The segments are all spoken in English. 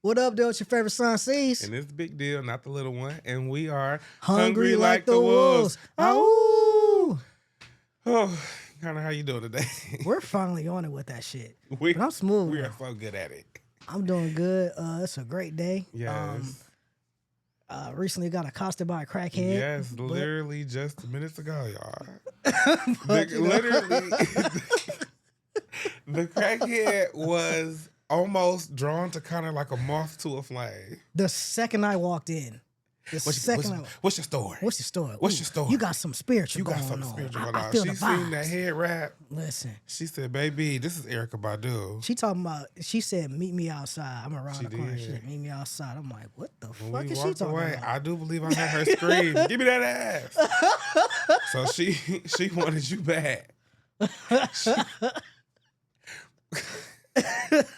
What up, though? It's your favorite son, C's. And it's the big deal, not the little one. And we are Hungry like the wolves. Ow! Oh, kind of how you doing today? We're finally on it with that shit. we, But I'm smooth. We now. are so good at it. I'm doing good. It's a great day. Yes. Recently got accosted by a crackhead. Yes, literally just minutes ago, y'all. But, Literally, the crackhead was almost drawn to kind of like a moth to a flame. The second I walked in. What's your story? What's your story? What's your story? You got some spiritual You got going something on. spiritual going I on. feel She the seen vibes. that head wrap. Listen. She said, baby, this is Erykah Badu. She said, meet me outside. I'm around She the corner. did. She said, meet me outside. I'm like, what the When fuck we is she walked talking away, about? I do believe I heard her scream, give me that ass. So she wanted you back.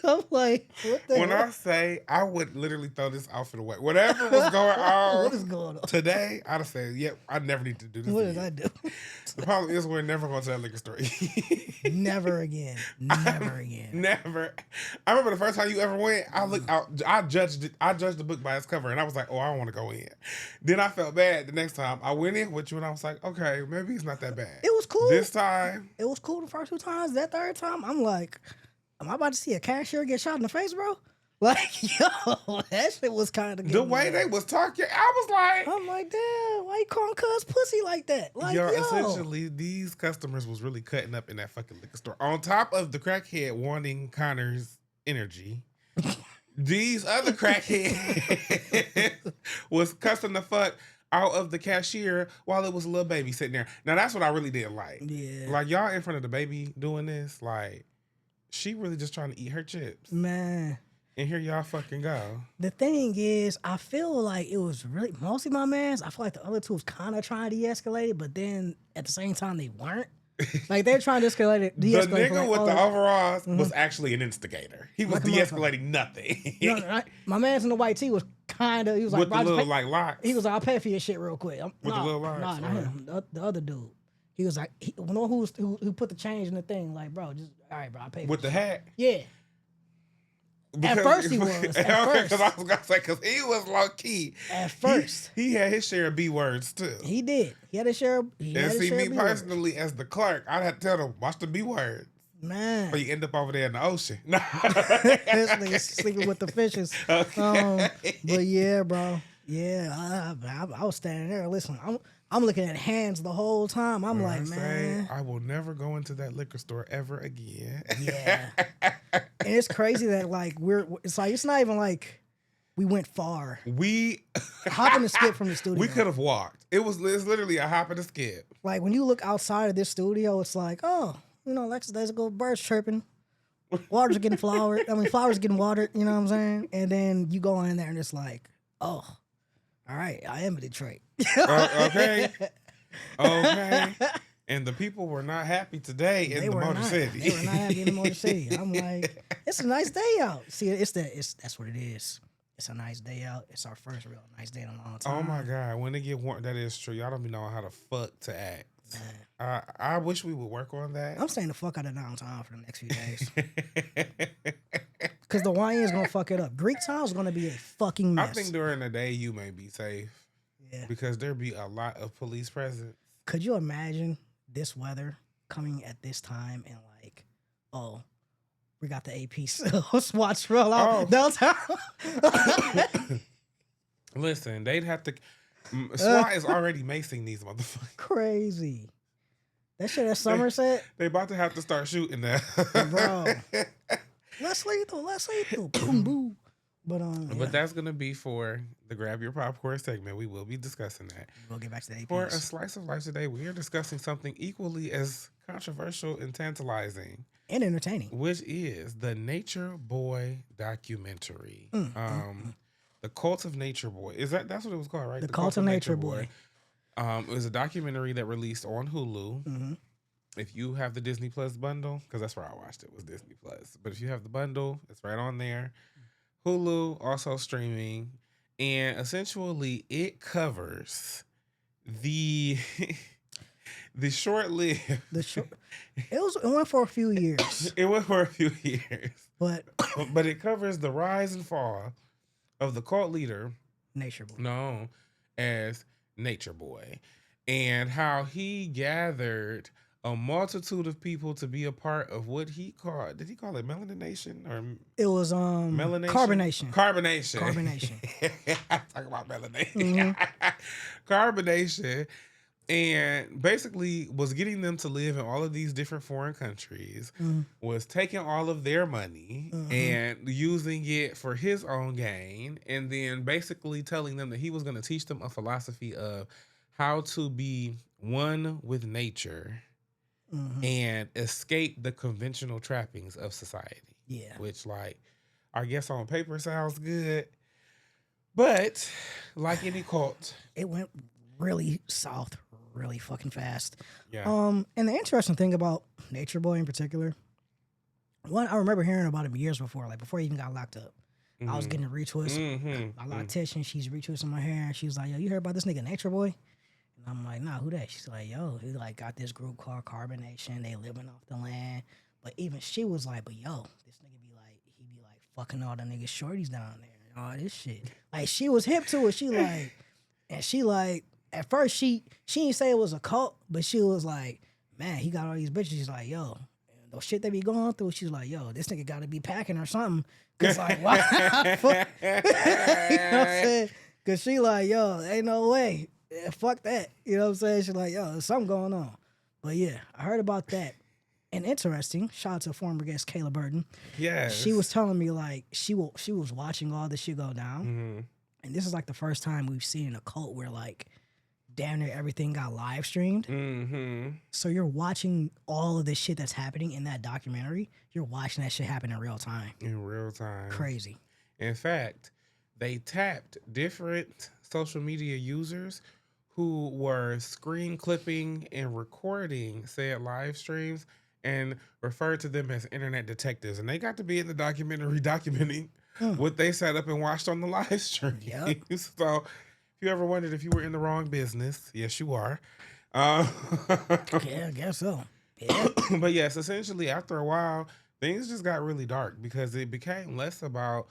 I'm like, what the When hell? I say I would literally throw this outfit away. Whatever was going on, What is going on? today, I'd have said, yep, I never need to do this What did again. I do? The problem is we're never going to that liquor store. Never again. Never again. Never. I remember the first time you ever went, I looked out, I judged the book by its cover, and I was like, oh, I want to go in. Then I felt bad the next time. I went in with you, and I was like, okay, maybe it's not that bad. It was cool. This time, It was cool the first two times. That third time, I'm like, am I about to see a cashier get shot in the face, bro? Like, yo, that shit was kind of the way they was talking, I was like, I'm like, damn, why you calling cuz pussy like that? Like, yo. essentially, these customers was really cutting up in that fucking liquor store. On top of the crackhead wanting Connor's energy, these other crackheads was cussing the fuck out of the cashier while it was a little baby sitting there. Now, that's what I really didn't like. Yeah. Like, y'all in front of the baby doing this, like, she really just trying to eat her chips. Man. And here y'all fucking go. The thing is, I feel like it was really mostly my mans. I feel like the other two was kind of trying to de-escalate it, but then at the same time they weren't. Like they're trying to escalate it. The De-escalate nigga like, with the oh, overalls was actually an instigator. He was Like a de-escalating nothing. you know, my man's in the white tee was kind of. He was like, With the "Bro, just little pay-" like locks. He was like, I'll pay for your shit real quick. With the little locks, Nah, not alright. him. The other dude. He was like, who put the change in the thing? Like, bro, just all right, bro, I'll pay for With the your hat. shit. Yeah. First he was. At first. Because I was gonna say, because he was low key. At first. he had his share of B words too. He did. He had a share. He had And his see, share me of B-words. personally, as the clerk, I'd have to tell them, watch the B words, Man. or you end up over there in the ocean. No. This nigga sleeping with the fishes. Okay. But yeah, bro. Yeah, I was standing there. Listen, I'm looking at hands the whole time. I'm When like, I say, man. I will never go into that liquor store ever again. Yeah. And it's crazy that like it's not even like we went far. We Hop and skip from the studio. we could have walked. It's literally a hop and a skip. Like when you look outside of this studio, it's like, oh, there's a go birds chirping. Waters are getting flowered. Flowers are getting watered, you know what I'm saying? And then you go in there and it's like, oh, all right, I am in Detroit. Okay. Okay. And the people were not happy today in the Motor City. They were not happy in the Motor City. I'm like, it's a nice day out. See, that's what it is. It's a nice day out. It's our first real nice day in a long time. Oh my God. When it get warm, that is true. Y'all don't be knowing how the fuck to act. I wish we would work on that. I'm staying the fuck out of downtown for the next few days. Because the YN is going to fuck it up. Greek Town is going to be a fucking mess. I think during the day you may be safe. Yeah. Because there be a lot of police presence. Could you imagine this weather coming at this time and like, oh, we got the AP SWAT roll out downtown? Listen, they'd have to. SWAT is already macing these motherfuckers. Crazy. That shit at Somerset? They about to have to start shooting now. Bro. Let's lethal. Boom, boom. But that's going to be for the Grab Your Popcorn segment. We will be discussing that. We'll get back to the APs. For a slice of life today, we are discussing something equally as controversial and tantalizing. And entertaining. Which is the Nature Boy documentary. The Cult of Nature Boy. That's what it was called, right? The Cult of Nature Boy. It was a documentary that released on Hulu. Mm-hmm. If you have the Disney Plus bundle, because that's where I watched it, was Disney Plus. But if you have the bundle, it's right on there. Hulu, also streaming. And essentially, it covers the short-lived. It went for a few years. It went for a few years. But it covers the rise and fall of the cult leader Nature Boy. known as Nature Boy, and how he gathered a multitude of people to be a part of what he called, did he call it melanination or It was melanation? carbonation. Carbonation. Talk about melanation. Carbonation. And basically was getting them to live in all of these different foreign countries, was taking all of their money and using it for his own gain, and then basically telling them that he was going to teach them a philosophy of how to be one with nature and escape the conventional trappings of society. Yeah. Which, like, I guess on paper sounds good, but like any cult, it went really south really fucking fast. Yeah. And the interesting thing about Nature Boy in particular, one, I remember hearing about him years before, like before he even got locked up. I was getting a retwist. My loctician, she's retwisting my hair, and she was like, "Yo, you heard about this nigga Nature Boy?" And I'm like, "Nah, who that?" She's like, "Yo, he like got this group called Carbonation. They living off the land." But even she was like, "But yo, this nigga be like, he be like fucking all the niggas shorties down there and all this shit." Like she was hip to it. She like, and she like. At first, she didn't say it was a cult, but she was like, man, he got all these bitches. She's like, yo, the shit they be going through. She's like, yo, this nigga got to be packing or something. Because, like, why? You know what I'm saying? Because she like, yo, ain't no way. Yeah, fuck that. You know what I'm saying? She's like, yo, there's something going on. But, yeah, I heard about that. And interesting, shout out to former guest Kayla Burton. Yeah. She was telling me, like, she was watching all this shit go down. And this is, like, the first time we've seen a cult where, like, damn near everything got live streamed. So you're watching all of this shit that's happening in that documentary. You're watching that shit happen in real time. In real time. Crazy. In fact, they tapped different social media users who were screen clipping and recording said live streams and referred to them as internet detectives. And they got to be in the documentary documenting what they set up and watched on the live stream. Yep. So if you ever wondered if you were in the wrong business, yes, you are. Yeah, I guess so. Yeah. But yes, essentially, after a while, things just got really dark because it became less about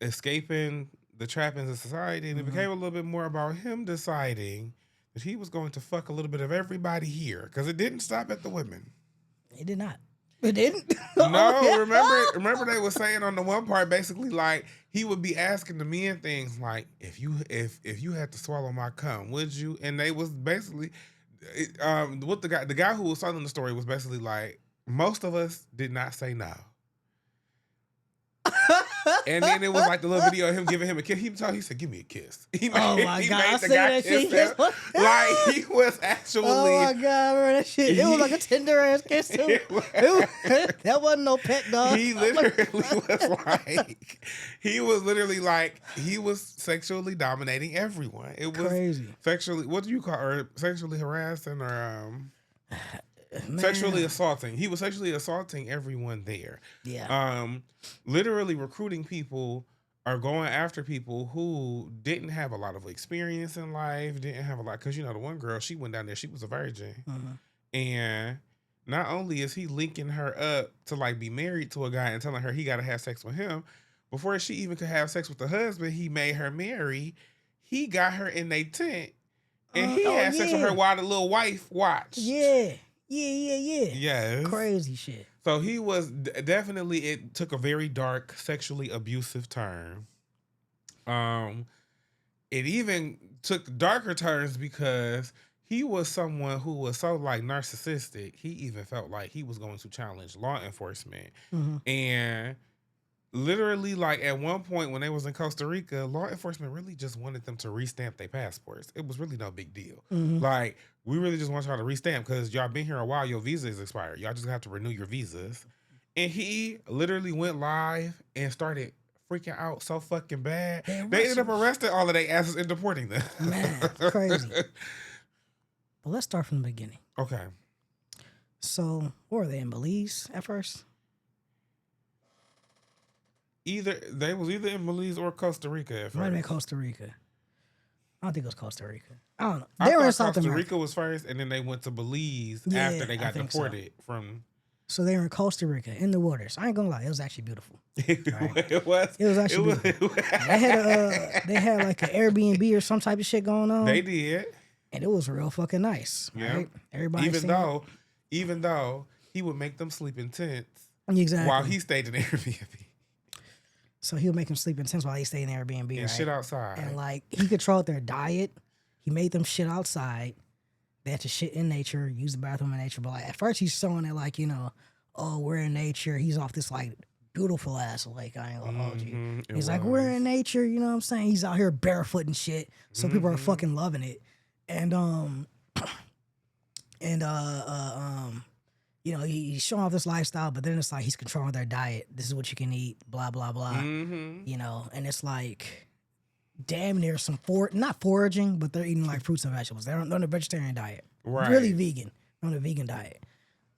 escaping the trappings of society, and it became a little bit more about him deciding that he was going to fuck a little bit of everybody here because it didn't stop at the women. It did not. It didn't? No, remember they were saying on the one part basically like he would be asking the men things like if you had to swallow my cum, would you? And they was basically what the guy who was telling the story was basically like most of us did not say no. And then it was like the little video of him giving him a kiss. He said, "Give me a kiss." He made, oh my god! I the see guy that kiss shit. him. Like he was actually. Oh my god! I remember that shit. It was like a tender ass kiss too. That wasn't no pet dog. He literally he was sexually dominating everyone. It was crazy. Sexually, what do you call, or sexually harassing or Man. sexually assaulting. He was sexually assaulting everyone there. Yeah. Literally recruiting people or going after people who didn't have a lot of experience in life, didn't have a lot, because the one girl, she went down there, she was a virgin. And not only is he linking her up to like be married to a guy and telling her he got to have sex with him, before she even could have sex with the husband he made her marry, he got her in a tent and he had sex with her while the little wife watched. Yeah. Yes. Crazy shit. So he was definitely, it took a very dark, sexually abusive turn. It even took darker turns because he was someone who was so like narcissistic. He even felt like he was going to challenge law enforcement. And literally, like at one point when they was in Costa Rica, law enforcement really just wanted them to restamp their passports. It was really no big deal. Like, we really just want y'all to restamp because y'all been here a while, your visa is expired. Y'all just have to renew your visas. And he literally went live and started freaking out so fucking bad. They ended up arresting all of their asses and deporting them. Man, crazy. But let's start from the beginning. Okay. So, where were they, in Belize at first? They was either in Belize or Costa Rica at first. Might have been Costa Rica. I don't think it was Costa Rica. I don't know. They were in South America. Costa Rica was first, and then they went to Belize after they got deported from. So they were in Costa Rica in the waters. I ain't gonna lie, it was actually beautiful. Right? It was. It was actually beautiful. They had like an Airbnb or some type of shit going on. They did, and it was real fucking nice. Right? Everybody even though he would make them sleep in tents exactly while he stayed in Airbnb. So he would make them sleep in tents while he stayed in Airbnb And right? shit outside. And like he controlled their diet. He made them shit outside. They had to shit in nature, use the bathroom in nature. But like at first he's showing it like, oh, we're in nature. He's off this like beautiful ass lake. I ain't gonna hold you. He's like, we're in nature, you know what I'm saying? He's out here barefoot and shit. So people are fucking loving it. And he's showing off this lifestyle, but then it's like he's controlling their diet. This is what you can eat, blah, blah, blah. And it's like damn near some not foraging, but they're eating like fruits and vegetables. They're on a vegetarian diet. Right. Really vegan. On a vegan diet.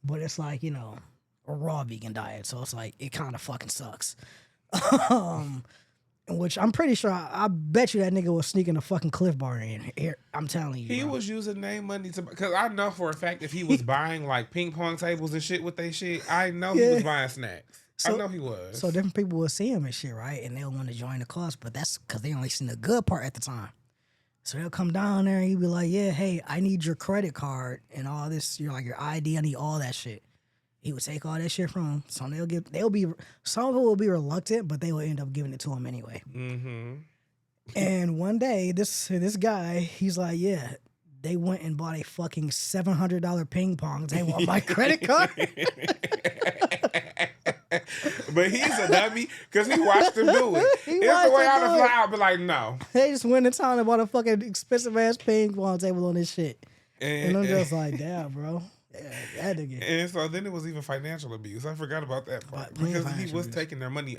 But it's like, a raw vegan diet. So it's like it kind of fucking sucks. Which I'm pretty sure I bet you that nigga was sneaking a fucking Cliff Bar in here. I'm telling you. He was using name money because I know for a fact if he was buying like ping pong tables and shit with they shit, I know he was buying snacks. I know he was. So different people will see him and shit, right? And they'll want to join the cause, but that's because they only seen the good part at the time. So they'll come down there and he'll be like, yeah, hey, I need your credit card and all this, your ID, I need all that shit. He would take all that shit from him. So some of them will be reluctant, but they will end up giving it to him anyway. And one day, this guy, he's like, yeah, they went and bought a fucking $700 ping pong. They want my credit card. But he's a dummy because he watched them do it. It's the way I'd fly out, but like, no. They just went in town and bought a fucking expensive ass ping pong table on this shit. And I'm just like, damn, bro. Yeah, that nigga. And so then it was even financial abuse. I forgot about that part because he was taking their money.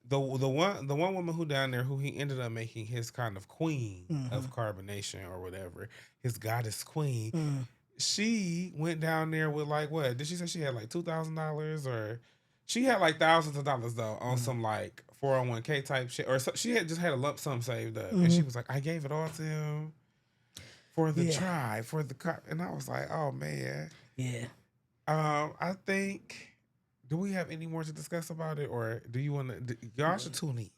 The one woman who down there who he ended up making his kind of queen of carbonation or whatever, his goddess queen. She went down there with like what? Did she say she had like $2,000 or she had like thousands of dollars though on some like 401k type shit or so, she had just had a lump sum saved up and she was like, I gave it all to him. For the tribe, for the car. And I was like, oh, man. Yeah. I think, do we have any more to discuss about it? Or do you want to, y'all should tune in.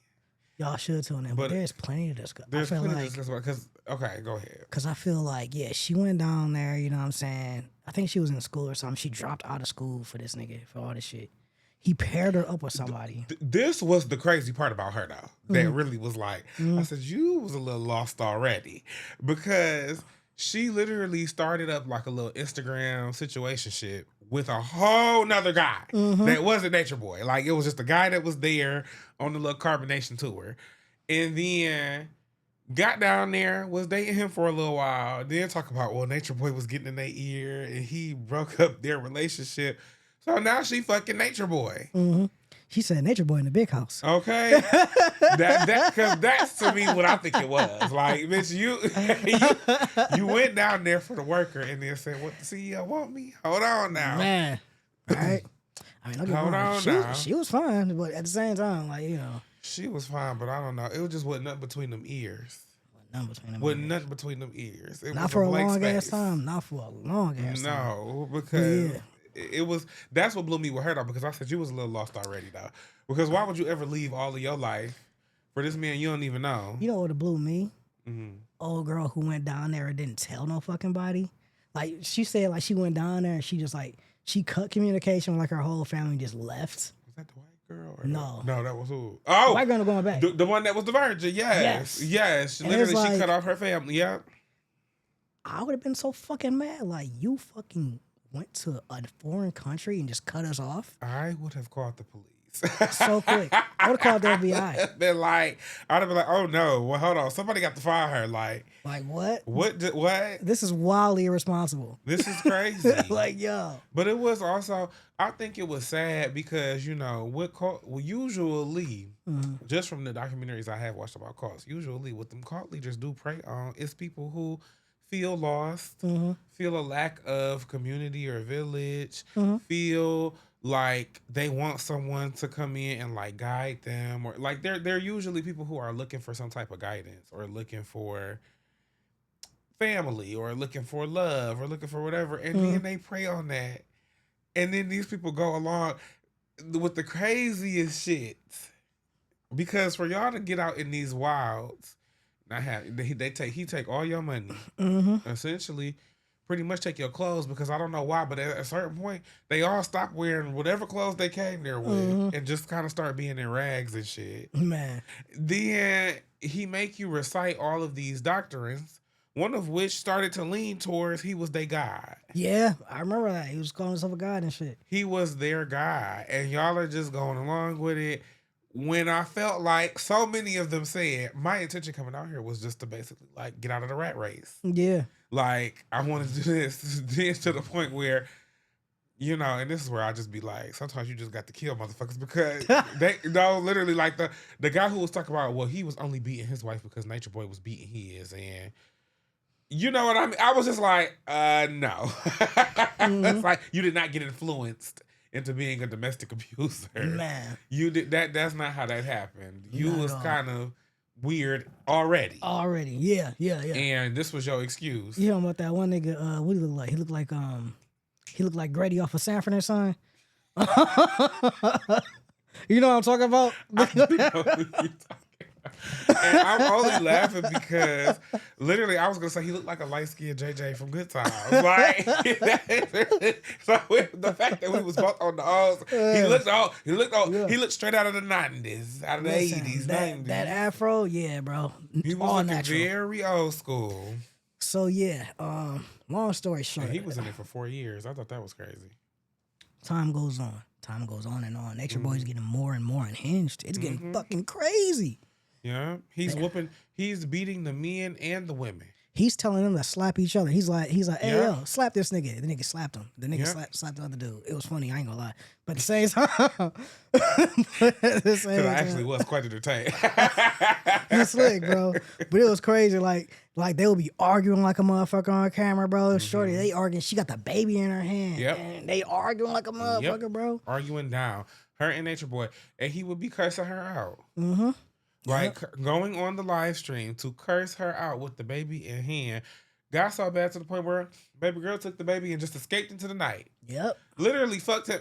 Y'all should tune in, but there's plenty to discuss. There's plenty to discuss about because, okay, go ahead. Because I feel like, she went down there, you know what I'm saying? I think she was in school or something. She dropped out of school for this nigga, for all this shit. He paired her up with somebody. This was the crazy part about her, though. That really was like, I said, you was a little lost already. Because she literally started up like a little Instagram situationship with a whole nother guy that wasn't Nature Boy. Like, it was just a guy that was there on the little carbonation tour. And then got down there, was dating him for a little while. Then talk about, well, Nature Boy was getting in their ear and he broke up their relationship. So now she fucking Nature Boy. She said Nature Boy in the big house. Okay. Because that's to me what I think it was. Like, bitch, you went down there for the worker and then said, what, the CEO want me? Hold on now. Man. All right. I mean, hold on now. She was fine, but at the same time, like, She was fine, but I don't know. It was just wasn't nothing between them ears. Nothing between them ears. It not was for a long space. ass time. Not for a long ass time. No, because... It was, that's what blew me with her though, because I said you was a little lost already though. Because why would you ever leave all of your life for this man you don't even know? You know what blew me? Old girl who went down there and didn't tell no fucking body. Like she said, like she went down there and she just like she cut communication with like her whole family and just left. Was that the white girl? Or no, that was who? Oh, white girl going back. The one that was the virgin. Yes. Literally, like, she cut off her family. Yeah. I would have been so fucking mad. Like you fucking went to a foreign country and just cut us off? I would have called the police. So quick. I would have called the FBI. I'd have been like, oh no, well, hold on. Somebody got to fire her. Like what? What? This is wildly irresponsible. This is crazy. Like, yo. But it was also, I think it was sad because, usually, just from the documentaries I have watched about cults, usually what them cult leaders do prey on is people who feel lost, feel a lack of community or village, feel like they want someone to come in and like guide them, or like they're usually people who are looking for some type of guidance or looking for family or looking for love or looking for whatever, and then they prey on that. And then these people go along with the craziest shit. Because for y'all to get out in these wilds, he take all your money, essentially, pretty much take your clothes. Because I don't know why, but at a certain point, they all stop wearing whatever clothes they came there with, and just kind of start being in rags and shit. Man, Then he make you recite all of these doctrines, one of which started to lean towards he was their God. yeah, I remember that. He was calling himself a god and shit. He was their God, and y'all are just going along with it. When I felt like so many of them said, my intention coming out here was just to basically like get out of the rat race. Yeah. Like, I wanted to do this then to the point where, you know, and this is where I just be like, sometimes you just got to kill motherfuckers because literally like the guy who was talking about, well, he was only beating his wife because Nature Boy was beating his, and you know what I mean? I was just like, no. It's like, you did not get influenced into being a domestic abuser. Man. You did that. That's not how that happened. You was kind of weird already. Yeah. And this was your excuse. You know about that one nigga, what he look like? He looked like Grady off of Sanford and Son. You know what I'm talking about? I do know what you're talking about. And I'm only laughing because literally I was gonna say he looked like a light-skinned JJ from Good Times. Like so the fact that we was both on the O's, he looked straight out of the 90s, out of the 80s, 90s. That afro, yeah, bro. He was all looking natural. very old school. So yeah, long story short. And he was in it for 4 years. I thought that was crazy. Time goes on and on. Nature Boy's getting more and more unhinged. It's getting fucking crazy. Yeah, he's beating the men and the women. He's telling them to slap each other. He's like, hey, Yeah. yo, slap this nigga. The nigga slapped him. The nigga slapped the other dude. It was funny. I ain't gonna lie. But at the same time, Because I actually was quite entertained. It's slick, bro. But it was crazy. Like they would be arguing like a motherfucker on camera, bro. Shorty, they arguing. She got the baby in her hand. Yep. And they arguing like a motherfucker, bro. Arguing down. Her and Nature Boy. And he would be cursing her out. Mm-hmm. Like going on the live stream to curse her out with the baby in hand. Got so bad to the point where baby girl took the baby and just escaped into the night. Yep. Literally fucked him.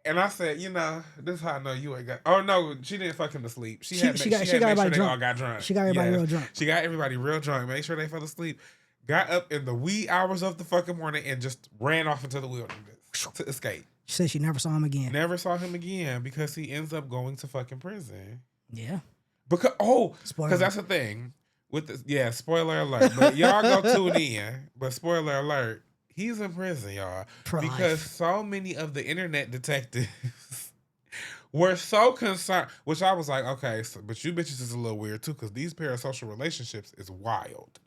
And I said, you know, this is how I know you ain't got. Oh no, she didn't fuck him to sleep. She got everybody drunk. They all got drunk. She got everybody real drunk. She got everybody real drunk. Make sure they fell asleep. Got up in the wee hours of the fucking morning and just ran off into the wilderness to escape. She said she never saw him again. Never saw him again because he ends up going to fucking prison. Yeah. Because that's the thing with this. Yeah, spoiler alert. But y'all go tune in. But spoiler alert, he's in prison, y'all. Because so many of the internet detectives were so concerned. Which I was like, okay, but you bitches is a little weird too, because these parasocial relationships is wild.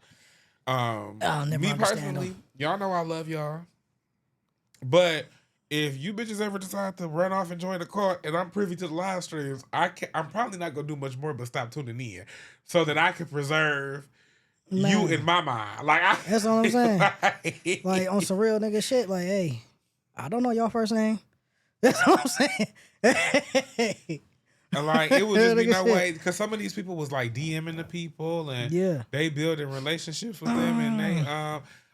I'll never me understand personally, them. y'all know I love y'all, but if you bitches ever decide to run off and join the cult, and I'm privy to the live streams, I'm probably not gonna do much more but stop tuning in, so that I can preserve you in my mind. Like that's what I'm saying. Like on some real nigga shit. Like, hey, I don't know y'all first name. That's what I'm saying. And like it would just be no way, because some of these people was like DMing the people, and they building relationships with them, and they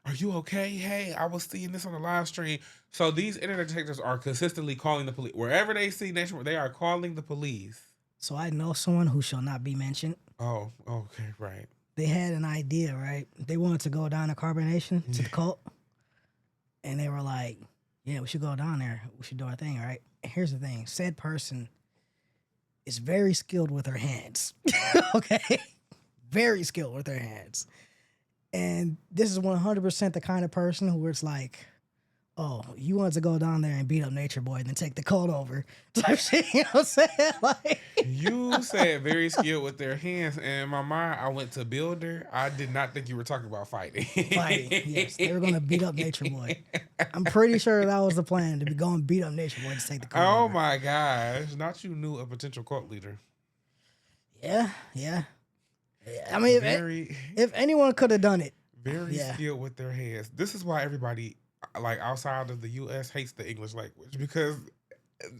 are you okay? Hey, I was seeing this on the live stream. So these internet detectives are consistently calling the police. Wherever they see Nation, they are calling the police. So I know someone who shall not be mentioned. Oh, okay, right. They had an idea, right? They wanted to go down to carbonation to the cult. And they were like, yeah, we should go down there. We should do our thing, right? And here's the thing. Said person is very skilled with her hands. Okay? Very skilled with her hands. And this is 100% the kind of person who it's like, oh, you wanted to go down there and beat up Nature Boy and then take the cult over type shit. You know what I'm saying? Like, you said very skilled with their hands, and in my mind, I went to builder. I did not think you were talking about fighting. Fighting, yes. They were going to beat up Nature Boy. I'm pretty sure that was the plan, to be going to beat up Nature Boy to take the cult over. Oh my gosh. Not you knew a potential cult leader. Yeah. I mean, if anyone could have done it. Very skilled with their hands. This is why everybody, like outside of the U.S., hates the English language, because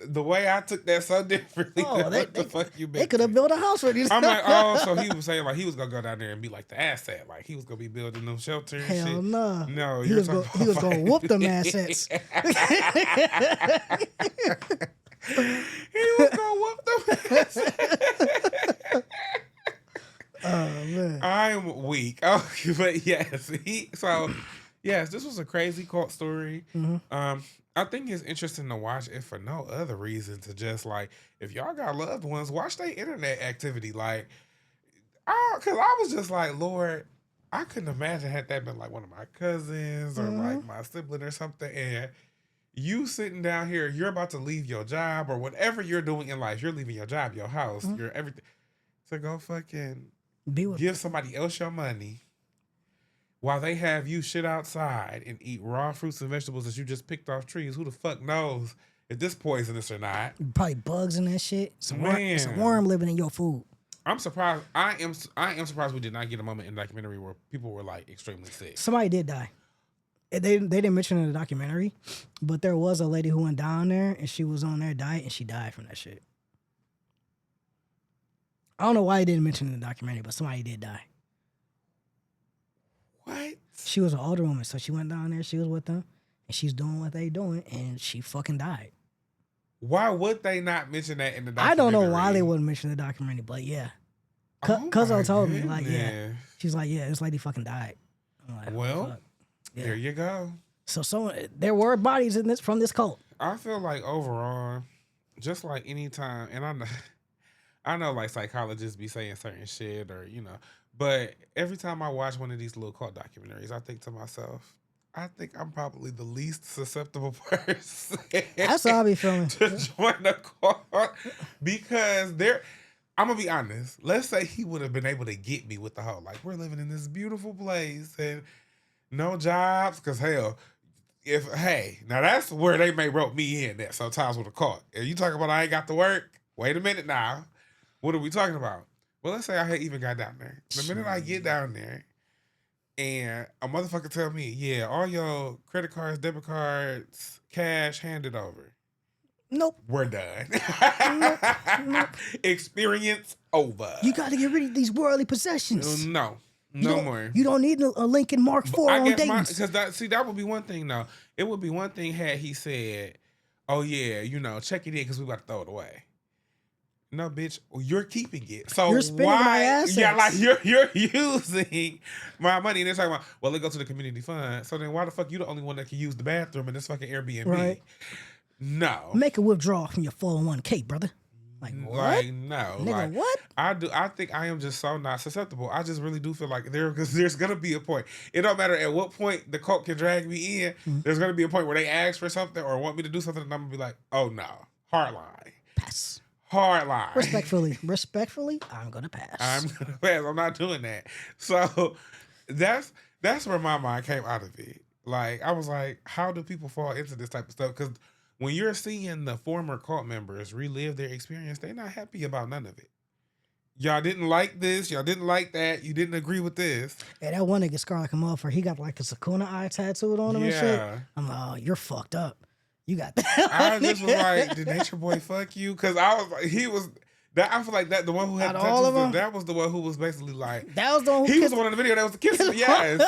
the way I took that so differently. Oh, What the fuck you been? They could have built a house for these. I'm like, oh, so he was saying like he was gonna go down there and be like the asset, like he was gonna be building them shelters. And Hell shit. no. No, He was gonna whoop them assets. He was gonna whoop them assets. Oh man. I'm weak. Oh, but yes, yes, this was a crazy cult story. Mm-hmm. I think it's interesting to watch it for no other reason to just like if y'all got loved ones, watch their internet activity. Like, because I was just like, Lord, I couldn't imagine had that been like one of my cousins or like my sibling or something, and you sitting down here, you're about to leave your job or whatever you're doing in life, you're leaving your job, your house, your everything, to go fucking give somebody else your money. While they have you shit outside and eat raw fruits and vegetables that you just picked off trees, who the fuck knows if this poisonous or not? Probably bugs in that shit. It's a worm living in your food. I'm surprised. I am surprised we did not get a moment in the documentary where people were like extremely sick. Somebody did die. They didn't mention it in the documentary, but there was a lady who went down there and she was on their diet and she died from that shit. I don't know why they didn't mention it in the documentary, but somebody did die. What? She was an older woman, so she went down there, she was with them, and she's doing what they doing, and she fucking died. Why would they not mention that in the documentary? I don't know why they wouldn't mention the documentary, but yeah. Cuzzo told me, like, yeah. She's like, yeah, this lady fucking died. I'm like, well, yeah. There you go. So there were bodies in this from this cult. I feel like overall, just like any time, and I know like psychologists be saying certain shit or, but every time I watch one of these little cult documentaries, I think to myself, I think I'm probably the least susceptible person. That's how I be feeling. To join the cult because I'm going to be honest. Let's say he would have been able to get me with the whole, like, we're living in this beautiful place and no jobs. Because, hell, now that's where they may rope me in at sometimes with a cult. If you talking about I ain't got to work, wait a minute now. What are we talking about? Well, let's say I even got down there. The minute I get down there and a motherfucker tell me, yeah, all your credit cards, debit cards, cash handed over. Nope. We're done. Nope. Experience over. You got to get rid of these worldly possessions. No more. You don't need a Lincoln Mark IV on Dayton's. Because that would be one thing, though. It would be one thing had he said, oh, yeah, check it in because we about to throw it away. No, bitch, you're keeping it. So you're spending my assets. Yeah, like you're using my money. And they're talking about, well, it goes to the community fund. So then why the fuck you the only one that can use the bathroom in this fucking Airbnb? Right. No. Make a withdrawal from your 401k, brother. Like, what? Like, no. Nigga, like, what? I think I am just so not susceptible. I just really do feel like there's going to be a point. It don't matter at what point the cult can drag me in. Mm-hmm. There's going to be a point where they ask for something or want me to do something and I'm going to be like, oh, no. Hard line. Pass. Hard line. Respectfully, I'm going to pass. I'm not doing that. So that's where my mind came out of it. Like, I was like, how do people fall into this type of stuff? Because when you're seeing the former cult members relive their experience, they're not happy about none of it. Y'all didn't like this. Y'all didn't like that. You didn't agree with this. Yeah, that one nigga scarred like a motherfucker. He got like a Sakuna eye tattooed on him and shit. I'm like, oh, you're fucked up. You got that. I just was like, did Nature Boy fuck you? Because I was like, I feel like that the one who had tattoos, that was the one who was basically like, that was the one who he was the one in the video that was kissing. Yes.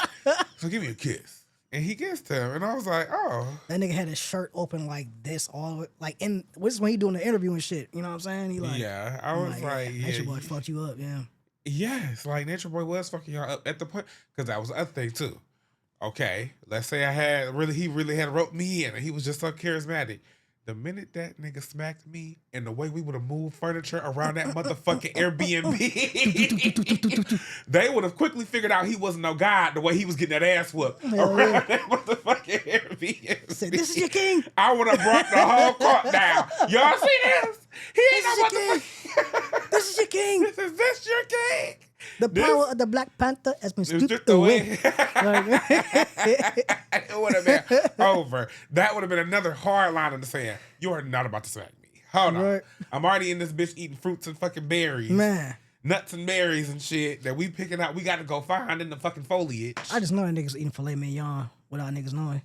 So give me a kiss. And he kissed him. And I was like, oh. That nigga had his shirt open like this, all like this is when he doing the interview and shit. You know what I'm saying? He like, yeah. I was like, yeah. Nature Boy fucked you up, yeah. Yes, like Nature Boy was fucking y'all up at the point, because that was the other thing too. Okay, let's say he really had roped me in and he was just so charismatic. The minute that nigga smacked me and the way we would have moved furniture around that motherfucking Airbnb, they would have quickly figured out he wasn't no god the way he was getting that ass whooped around that motherfucking Airbnb. Say, this is your king. I would have brought the whole court down. Y'all see this? He ain't no motherfucker. This is your king. This your king. The power of the Black Panther has been stripped away. It would have been over. That would have been another hard line in the sand. You are not about to smack me. Hold on. Right. I'm already in this bitch eating fruits and fucking berries. Man. Nuts and berries and shit that we picking out. We got to go find in the fucking foliage. I just know that niggas eating filet mignon without niggas knowing.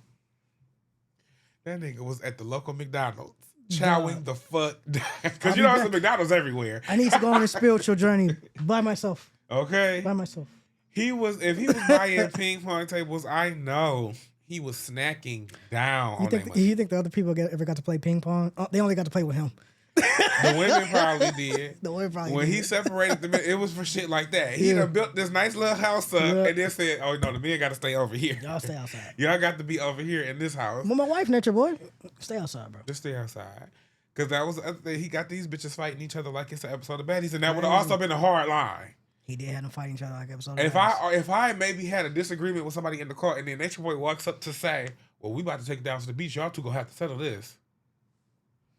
That nigga was at the local McDonald's. chowing the fuck down. I'll Because be you know, back. there's McDonald's everywhere. I need to go on a spiritual journey by myself. Okay. By myself. If he was buying ping pong tables, I know he was snacking down on that money. You think the other people ever got to play ping pong? Oh, they only got to play with him. The women probably did. The women probably When did. he separated the men, it was for shit like that. He done built this nice little house up and then said, "Oh no, the men got to stay over here. Y'all stay outside. Y'all got to be over here in this house. Well, my wife, nature boy, stay outside, bro. Just stay outside." Because that was the other thing. He got these bitches fighting each other like it's an episode of Baddies, and that would have also been a hard line. He did have them fighting each other like episode. If I maybe had a disagreement with somebody in the car, and then Nature Boy walks up to say, "Well, we about to take it down to the beach. Y'all two gonna have to settle this."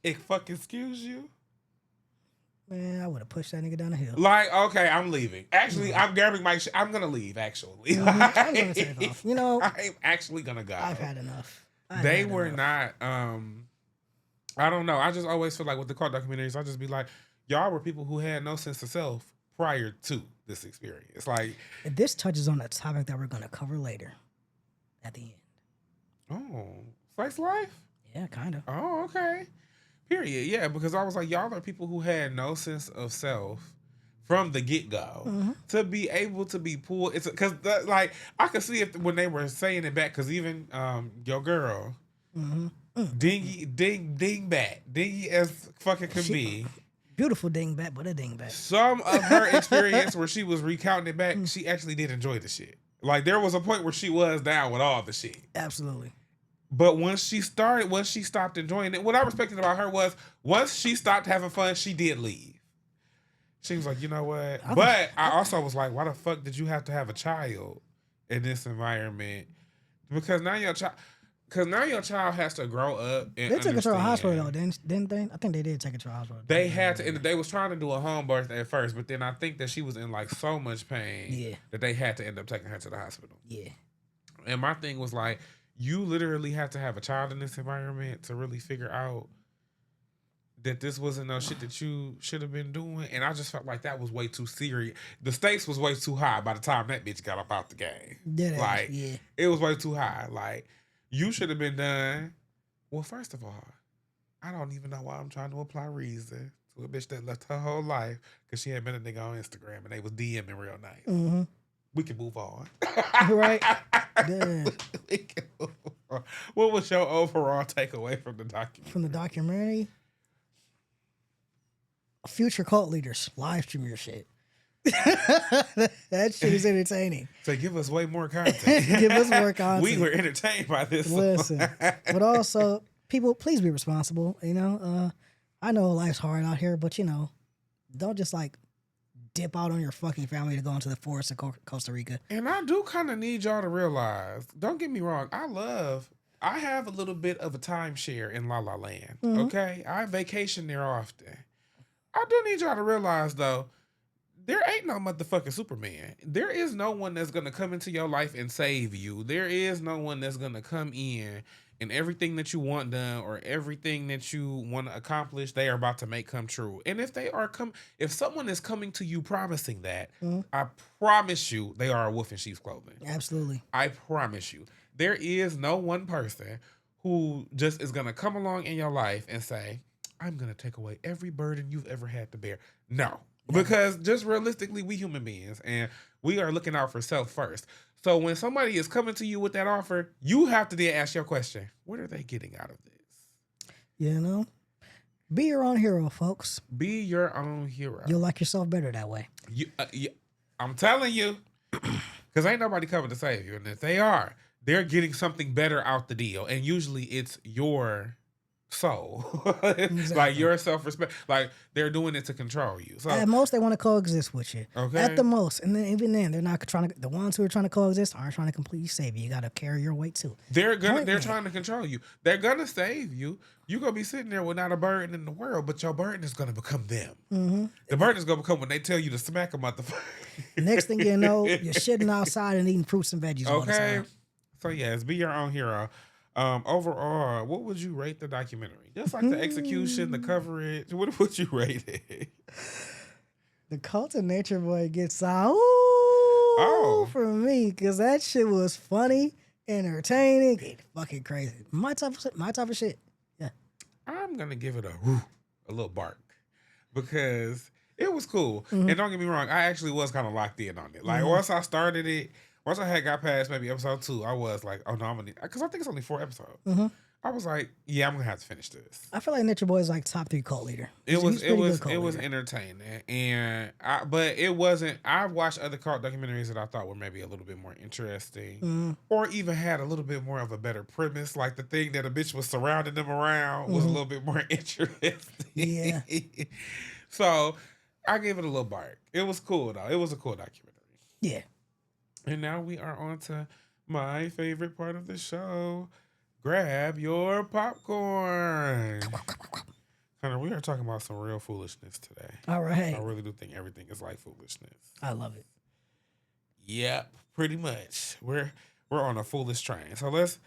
It fucking excuse you. Man, I would have pushed that nigga down the hill. Like, okay, I'm leaving. Actually, I'm grabbing my shit. I'm gonna leave. Actually, I'm gonna take off. You know, I'm actually gonna go. I've had enough. They were not. I don't know. I just always feel like with the car documentaries, I just be like, y'all were people who had no sense of self prior to this experience. Like, this touches on a topic that we're gonna cover later, at the end. oh, slice life. Yeah, kind of. Oh, okay. Period. Yeah, because I was like, y'all are people who had no sense of self from the get go to be able to be pulled. It's because like I could see it when they were saying it back. Because even your girl, dingy as fucking can be. Beautiful dingbat, but a dingbat. Some of her experience where she was recounting it back, she actually did enjoy the shit. Like there was a point where she was down with all the shit. Absolutely. But once she stopped enjoying it, what I respected about her was once she stopped having fun, she did leave. She was like, you know what? But I also was like, why the fuck did you have to have a child in this environment? Because now your child has to grow up and they took her to a understand. hospital though, didn't they? I think they did take her to a hospital. They had to, and they was trying to do a home birth at first, but then I think that she was in like so much pain that they had to end up taking her to the hospital. Yeah. And my thing was like, you literally have to have a child in this environment to really figure out that this wasn't no shit that you should have been doing. And I just felt like that was way too serious. The stakes was way too high by the time that bitch got up out the game. It was way too high. Like, you should have been done. Well, first of all, I don't even know why I'm trying to apply reason to a bitch that left her whole life because she had met a nigga on Instagram and they was DMing real nice. Mm-hmm. We can move on. Right. Damn. What was your overall takeaway from the documentary? From the documentary? Future cult leaders live stream your shit. That shit is entertaining. So give us way more content. Give us more content. We were entertained by this. Listen, but also, people, please be responsible. You know, I know life's hard out here, but you know, don't just like dip out on your fucking family to go into the forest of Costa Rica. And I do kind of need y'all to realize, don't get me wrong, I have a little bit of a timeshare in La La Land, okay? I vacation there often. I do need y'all to realize, though, there ain't no motherfucking Superman. There is no one that's going to come into your life and save you. There is no one that's going to come in and everything that you want done or everything that you want to accomplish, they are about to make come true. And if someone is coming to you promising that, I promise you they are a wolf in sheep's clothing. Absolutely. I promise you. There is no one person who just is going to come along in your life and say, I'm going to take away every burden you've ever had to bear. No. Because just realistically, we human beings and we are looking out for self first. So when somebody is coming to you with that offer, you have to then ask your question, what are they getting out of this? You know? Be your own hero, folks. Be your own hero. You'll like yourself better that way. I'm telling you, because ain't nobody coming to save you. And if they are, they're getting something better out the deal. And usually it's your soul. Exactly. Like your self-respect. Like they're doing it to control you. So at most, they want to coexist with you. Okay. At the most. And then even then, they're not trying to, the ones who are trying to coexist aren't trying to completely save you. You got to carry your weight too. They're trying to control you. They're going to save you. You're going to be sitting there without a burden in the world, but your burden is going to become them. Mm-hmm. The burden is going to become when they tell you to smack a motherfucker. Next thing you know, you're shitting outside and eating fruits and veggies all the time. So yes, be your own hero. Overall, what would you rate the documentary? Just like the execution, the coverage, what would you rate it? The Cult of Nature Boy gets out for me because that shit was funny, entertaining, and fucking crazy. My type of shit. Yeah. I'm gonna give it a little bark because it was cool. Mhm. And don't get me wrong, I actually was kind of locked in on it. Like Mhm. once I started it, once I had got past maybe episode 2, I was like, oh no, I'm gonna because I think it's only 4 episodes. Mhm. I was like, yeah, I'm gonna have to finish this. I feel like Nature Boy is like top 3 cult leader. It was pretty good cult it was leader. entertaining, but it wasn't. I've watched other cult documentaries that I thought were maybe a little bit more interesting, Mhm. or even had a little bit more of a better premise. Like the thing that a bitch was surrounding them around was a Mhm. little bit more interesting. Yeah. So I gave it a little bark. It was cool though. It was a cool documentary. Yeah. And now we are on to my favorite part of the show. Grab your popcorn. Hunter, we are talking about some real foolishness today. All right. I really do think everything is like foolishness. I love it. Yep, pretty much. We're on a foolish train. So let's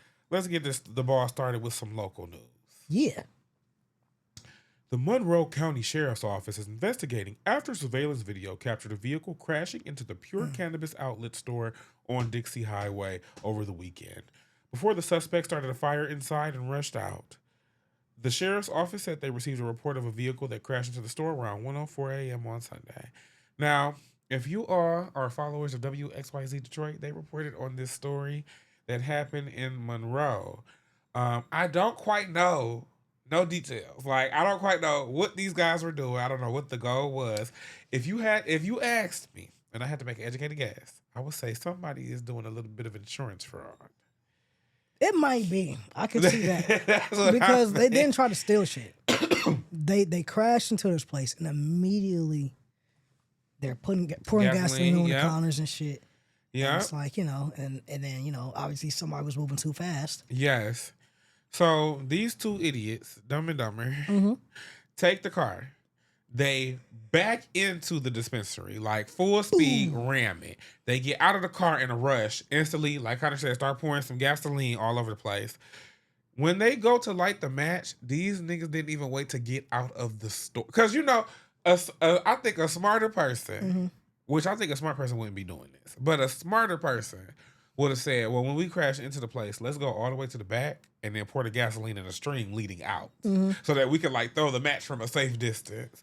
get the ball started with some local news. Yeah. The Monroe County Sheriff's Office is investigating after surveillance video captured a vehicle crashing into the Pure Cannabis outlet store on Dixie Highway over the weekend. Before the suspect started a fire inside and rushed out. The sheriff's office said they received a report of a vehicle that crashed into the store around 1:04 a.m. on Sunday. Now, if you are followers of WXYZ Detroit, they reported on this story that happened in Monroe. I don't quite know, no details. Like, I don't quite know what these guys were doing. I don't know what the goal was. If you asked me, and I had to make an educated guess, I would say somebody is doing a little bit of insurance fraud. It might be. I can see that. Because they didn't try to steal shit. They crashed into this place and immediately they're pouring gasoline on the counters and shit. Yeah. And it's like, and then, obviously somebody was moving too fast. Yes. So these two idiots, Dumb and Dumber, take the car. They back into the dispensary, like full speed, ram it. They get out of the car in a rush, instantly, like Connor said, start pouring some gasoline all over the place. When they go to light the match, these niggas didn't even wait to get out of the store. Because, I think a smarter person, which I think a smart person wouldn't be doing this, but a smarter person would have said, well, when we crash into the place, let's go all the way to the back and then pour the gasoline in a stream leading out so that we can, like, throw the match from a safe distance.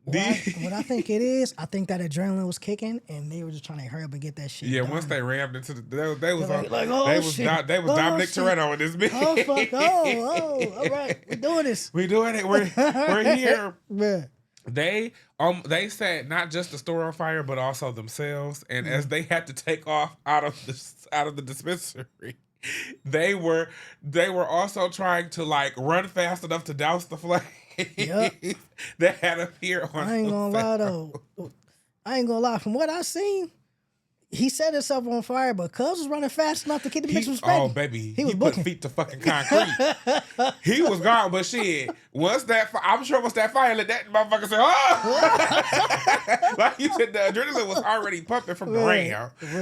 What I think it is, I think that adrenaline was kicking, and they were just trying to hurry up and get that shit. Yeah, done. once they rammed into the, they was shit. Dominic Shit. Toretto in this bitch. Oh fuck! All right, we're doing this. We doing it. We're here. Yeah. They set not just the store on fire, but also themselves. And as they had to take off out of the dispensary, they were also trying to like run fast enough to douse the flame. Yep. That had appeared on. I ain't gonna lie though. I ain't gonna lie. From what I seen, he set himself on fire, but Cuz was running fast enough to keep the bitch from spreading. Oh baby, he was put feet to fucking concrete. He was gone, but shit. I'm sure once that fire lit, that motherfucker said, "Oh!" Like you said, the adrenaline was already pumping from the rain.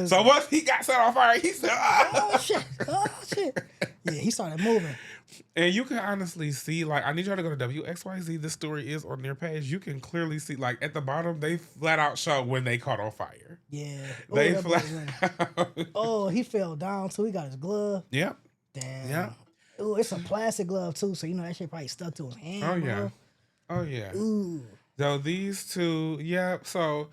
So once he got set on fire, he said, "Oh shit! Oh shit!" Yeah, he started moving. And you can honestly see, like, I need y'all to go to WXYZ. This story is on their page. You can clearly see, like, at the bottom, they flat out show when they caught on fire. Yeah. They flat out. Oh, he fell down, so he got his glove. Yep. Damn. Yep. Oh, it's a plastic glove, too, so, that shit probably stuck to his hand. Oh, yeah. Bro. Oh, yeah. Ooh. So these two, so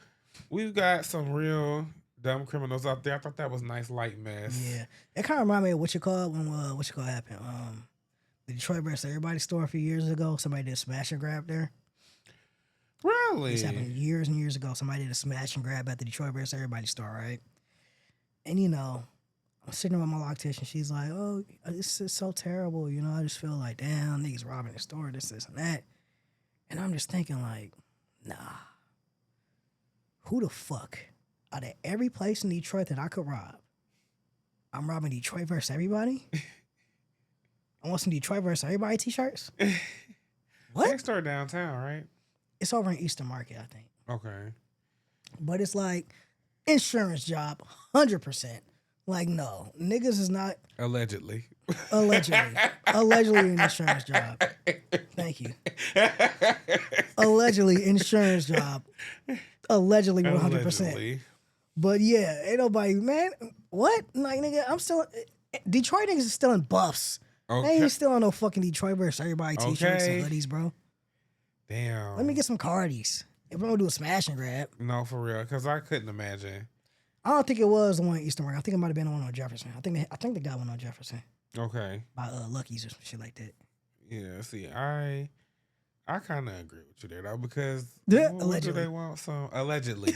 we've got some real dumb criminals out there. I thought that was nice, light mess. Yeah. It kind of reminded me of what you call happened. The Detroit vs. Everybody store a few years ago. Somebody did a smash and grab there. Really? This happened years and years ago. Somebody did a smash and grab at the Detroit vs. Everybody store, right? And, I'm sitting with my loctician. She's like, oh, this is so terrible. I just feel like, damn, niggas robbing the store, this and that. And I'm just thinking, like, nah. Who the fuck out of every place in Detroit that I could rob, I'm robbing Detroit vs. Everybody? I want some Detroit vs. Everybody t-shirts. What? Next door downtown, right? It's over in Eastern Market, I think. Okay. But it's like insurance job, 100%. Like, no, niggas is not. Allegedly. Allegedly an insurance job. Thank you. Allegedly insurance job. Allegedly 100%. Allegedly. But yeah, ain't nobody, man. What? Like, nigga, I'm still. Detroit niggas is still in buffs. I ain't still on no fucking Detroit versus everybody t-shirts and hoodies, bro. Damn. Let me get some Cardis. If we're gonna do a smash and grab. No, for real, because I couldn't imagine. I don't think it was the one in Eastern Market. I think it might have been the one on Jefferson. I think they got one on Jefferson. Okay. By Lucky's or some shit like that. Yeah, see, I kind of agree with you there, though, because what do they want? Allegedly.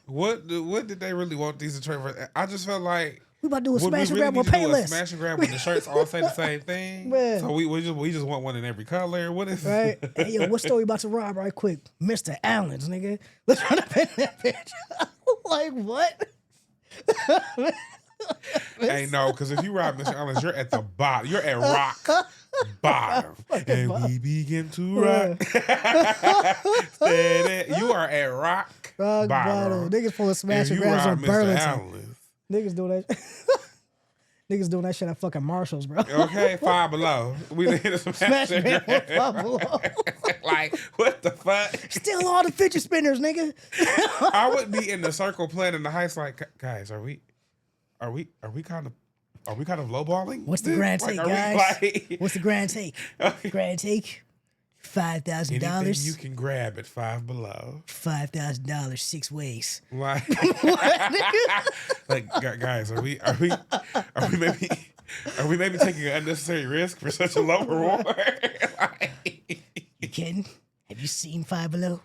What did they really want these Detroit versus? I just felt like we about to do a smash and grab on Payless. Smash and grab when the shirts all say the same thing. Man. So we just want one in every color. What is right? Hey, yo, what store we about to rob right quick? Mr. Allen's, nigga. Let's run up in that bitch. Like what? Hey, no, because if you rob Mr. Allen's, you're at the bottom. You're at rock bottom. And we begin to rock. You are at rock bottom. Niggas full of smash and grabs on Burlington. Niggas doing that. Niggas doing that shit at fucking Marshalls, bro. Okay, Five Below. We did a smash and grab. Five Below. Like, what the fuck? Steal all the fidget spinners, nigga. I would be in the circle planning the heist like, guys, are we kind of lowballing? What's the grand take, guys? What's the grand take? Okay. Grand take, $5,000. Anything you can grab at Five Below. $5,000 6 ways. Like, like guys, are we maybe taking an unnecessary risk for such a low reward? Like, you kidding? Have you seen Five Below?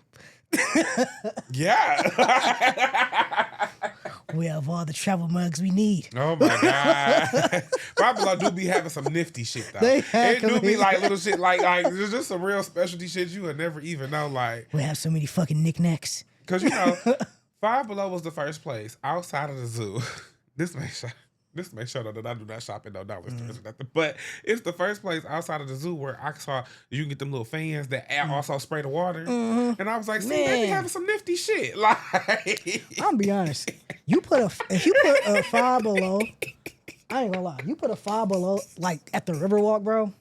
Yeah. We have all the travel mugs we need. Oh my God. Five Below do be having some nifty shit though. It do be like little shit like there's just some real specialty shit you would never even know. Like we have so many fucking knickknacks. Cause Five Below was the first place outside of the zoo. This may show that I do not shop in no dollar stores or nothing. But it's the first place outside of the zoo where I saw you can get them little fans that also spray the water. And I was like, see, they be having some nifty shit. Like I'm gonna be honest. If you put a Five Below, I ain't gonna lie. You put a Five Below like at the Riverwalk, bro.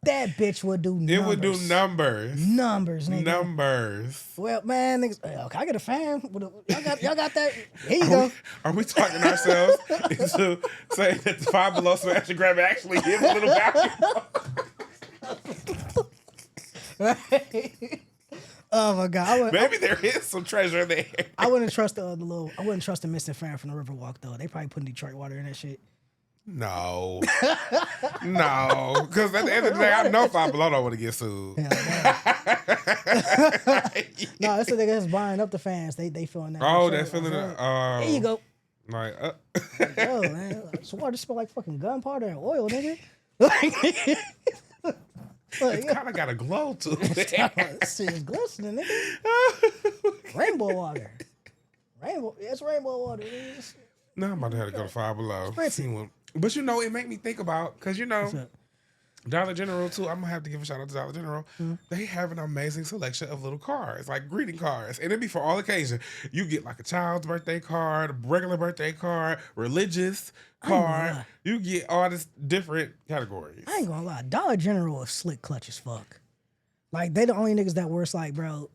That bitch would do numbers. It would do numbers. Numbers, nigga. Numbers. Well, man, niggas, can I get a fan? Y'all got that? Here you go. Are we talking ourselves into saying that the Five Below smash and grab actually is a little valuable? Right. Oh my God! Maybe there is some treasure there. I wouldn't trust the missing fan from the Riverwalk though. They probably putting Detroit water in that shit. No, because at the end of the day, I know Five Below don't want to get sued. No, that's the nigga that's buying up the fans. They feeling that. Oh, they're feeling it. There you go. Like, yo, man, this water smell like fucking gunpowder and oil, nigga. It's kind of got a glow to it. It's glistening, nigga. Rainbow water. It's rainbow water. No, I'm about to have to go to Five Below. But it made me think about, because Dollar General too. I'm gonna have to give a shout out to Dollar General. They have an amazing selection of little cards, like greeting cards, and it'd be for all occasions. You get like a child's birthday card, a regular birthday card, religious card. You get all this different categories. I ain't gonna lie, Dollar General is slick clutch as fuck. Like they the only niggas that where it's like, bro,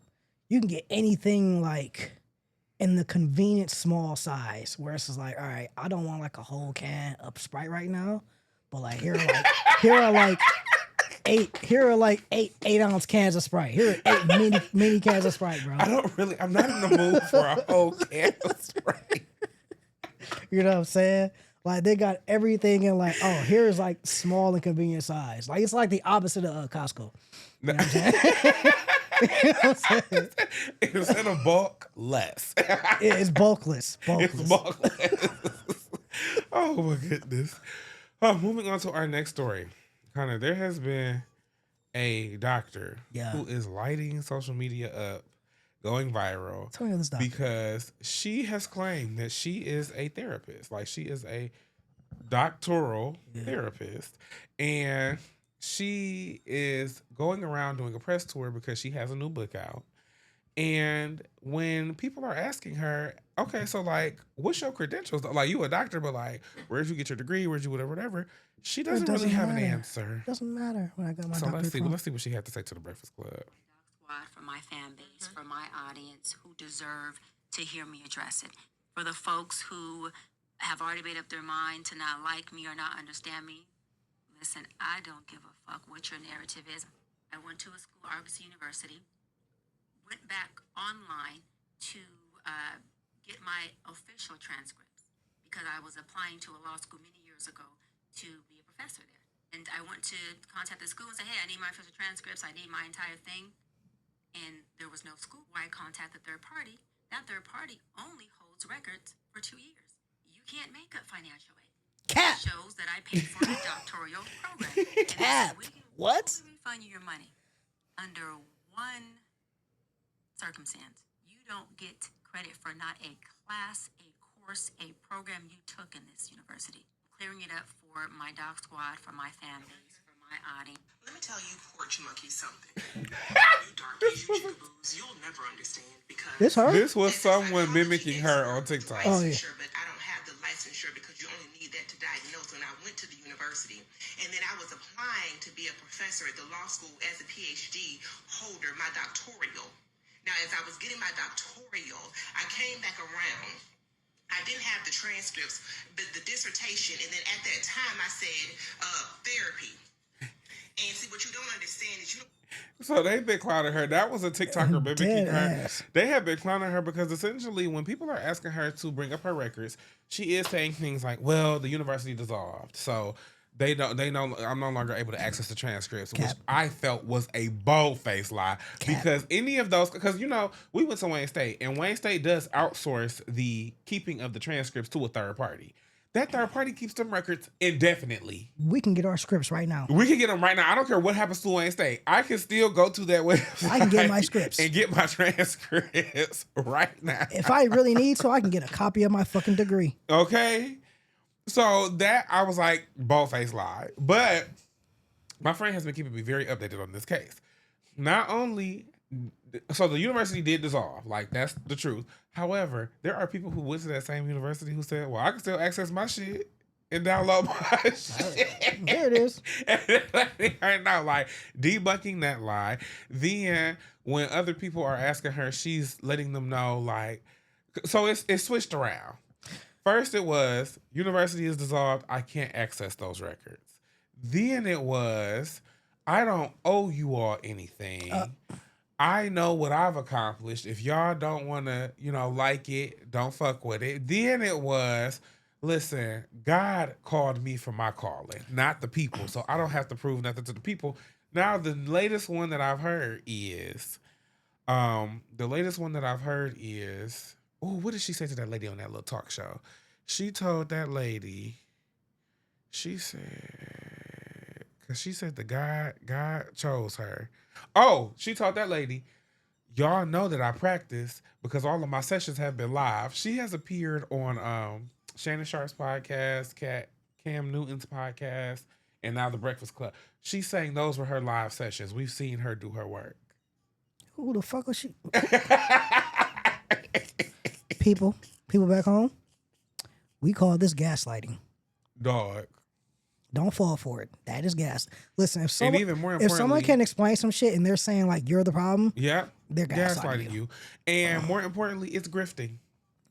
you can get anything like in the convenient small size, where it's just like, all right, I don't want like a whole can of Sprite right now, but like here are like 8-ounce cans of Sprite. Here are 8 mini cans of Sprite, bro. I'm not in the mood for a whole can of Sprite. You know what I'm saying? Like they got everything in like, oh, here's like small and convenient size. Like it's like the opposite of Costco. You know what I'm saying? You know what I'm saying? Instead of bulk, less. It's bulkless. It's bulkless. Oh my goodness. Moving on to our next story. Connor, there has been a doctor who is lighting social media up, going viral. Tell me this doctor. Because she has claimed that she is a therapist. Like she is a doctoral therapist. And she is going around doing a press tour because she has a new book out. And when people are asking her, okay, so like, what's your credentials? Like, you a doctor, but like, where'd you get your degree? Where'd you whatever? She doesn't really have an answer. Doesn't matter when I got my doctorate. So let's see what she had to say to the Breakfast Club. Squad for my fan base, for my audience who deserve to hear me address it. For the folks who have already made up their mind to not like me or not understand me, Listen, I don't give a fuck what your narrative is. I went to a school, Argosy University, went back online to get my official transcripts because I was applying to a law school many years ago to be a professor there. And I went to contact the school and say, hey, I need my official transcripts. I need my entire thing. And there was no school. Why contact the third party? That third party only holds records for 2 years. You can't make up financial aid. Cap. It shows that I paid for a doctoral program. Cap. We can What? only refund you your money under one circumstance. You don't get credit for not a class, a course, a program you took in this university. Clearing it up for my doc squad, for my fan base, for my audience. Let me tell you, porch monkey, something. You darkies, you jickaboos, you'll never understand because... This her? This was someone mimicking her on TikTok. Oh, yeah. But I don't have the licensure because you only need that to diagnose. When I went to the university, and then I was applying to be a professor at the law school as a PhD holder, my doctoral. Now, as I was getting my doctoral, I came back around. I didn't have the transcripts, but the dissertation, and then at that time I said therapy. And see, what you don't understand is you don't. So they've been clowning her. That was a TikToker mimicking Dead her. ass. They have been clowning her because essentially when people are asking her to bring up her records, she is saying things like, well, the university dissolved. So I'm no longer able to access the transcripts, which Cap. I felt was a bold-faced lie. Cap. Because any of those, because, we went to Wayne State, and Wayne State does outsource the keeping of the transcripts to a third party. That third party keeps them records indefinitely. We can get our scripts right now. We can get them right now. I don't care what happens to Wayne State. I can still go to that website. I can get my scripts. and get my transcripts right now. If I really need to, I can get a copy of my fucking degree. Okay. So that I was like, bald-faced lie. But my friend has been keeping me very updated on this case. Not only, so the university did dissolve. Like, that's the truth. However, there are people who went to that same university who said, well, I can still access my shit and download my shit. There it is. Right now, like, debunking that lie. Then, when other people are asking her, she's letting them know, like, so it's switched around. First, it was, university is dissolved, I can't access those records. Then it was, I don't owe you all anything. I know what I've accomplished. If y'all don't want to, like it, don't fuck with it. Then it was, listen, God called me for my calling, not the people. So I don't have to prove nothing to the people. Now, the latest one that I've heard is, what did she say to that lady on that little talk show? She told that lady, she said, because she said the God chose her. Oh, she told that lady, y'all know that I practice because all of my sessions have been live. She has appeared on Shannon Sharp's podcast, Cam Newton's podcast, and now The Breakfast Club. She's saying those were her live sessions. We've seen her do her work. Who the fuck was she? People back home, we call this gaslighting. Dog. Don't fall for it. That is gas. Listen, if And even more someone importantly, can explain some shit and they're saying like you're the problem, yeah, they're gaslighting you. And more importantly, it's grifting.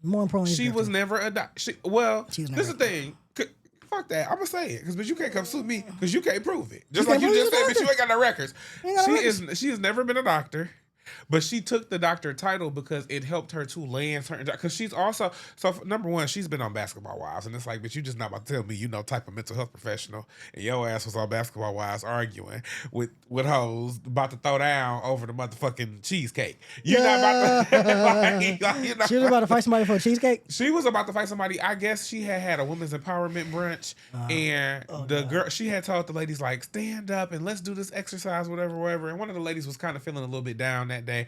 More importantly, She was never a She was never this is the a- thing. Fuck that. I'm gonna say it because you can't come sue me because you can't prove it. Just You like can't you prove just you're a said, but you ain't got no records. You ain't got no records. She has never been a doctor. But she took the doctor title because it helped her to land certain. Because she's also number one, she's been on Basketball Wives, and it's like, but you just not about to tell me you know type of mental health professional, and your ass was on Basketball Wives arguing with hoes about to throw down over the motherfucking cheesecake. You're not about to. She was about to fight somebody for a cheesecake. She was about to fight somebody. I guess she had a women's empowerment brunch, and girl, she had told the ladies like, stand up and let's do this exercise, whatever. And one of the ladies was kind of feeling a little bit down that day.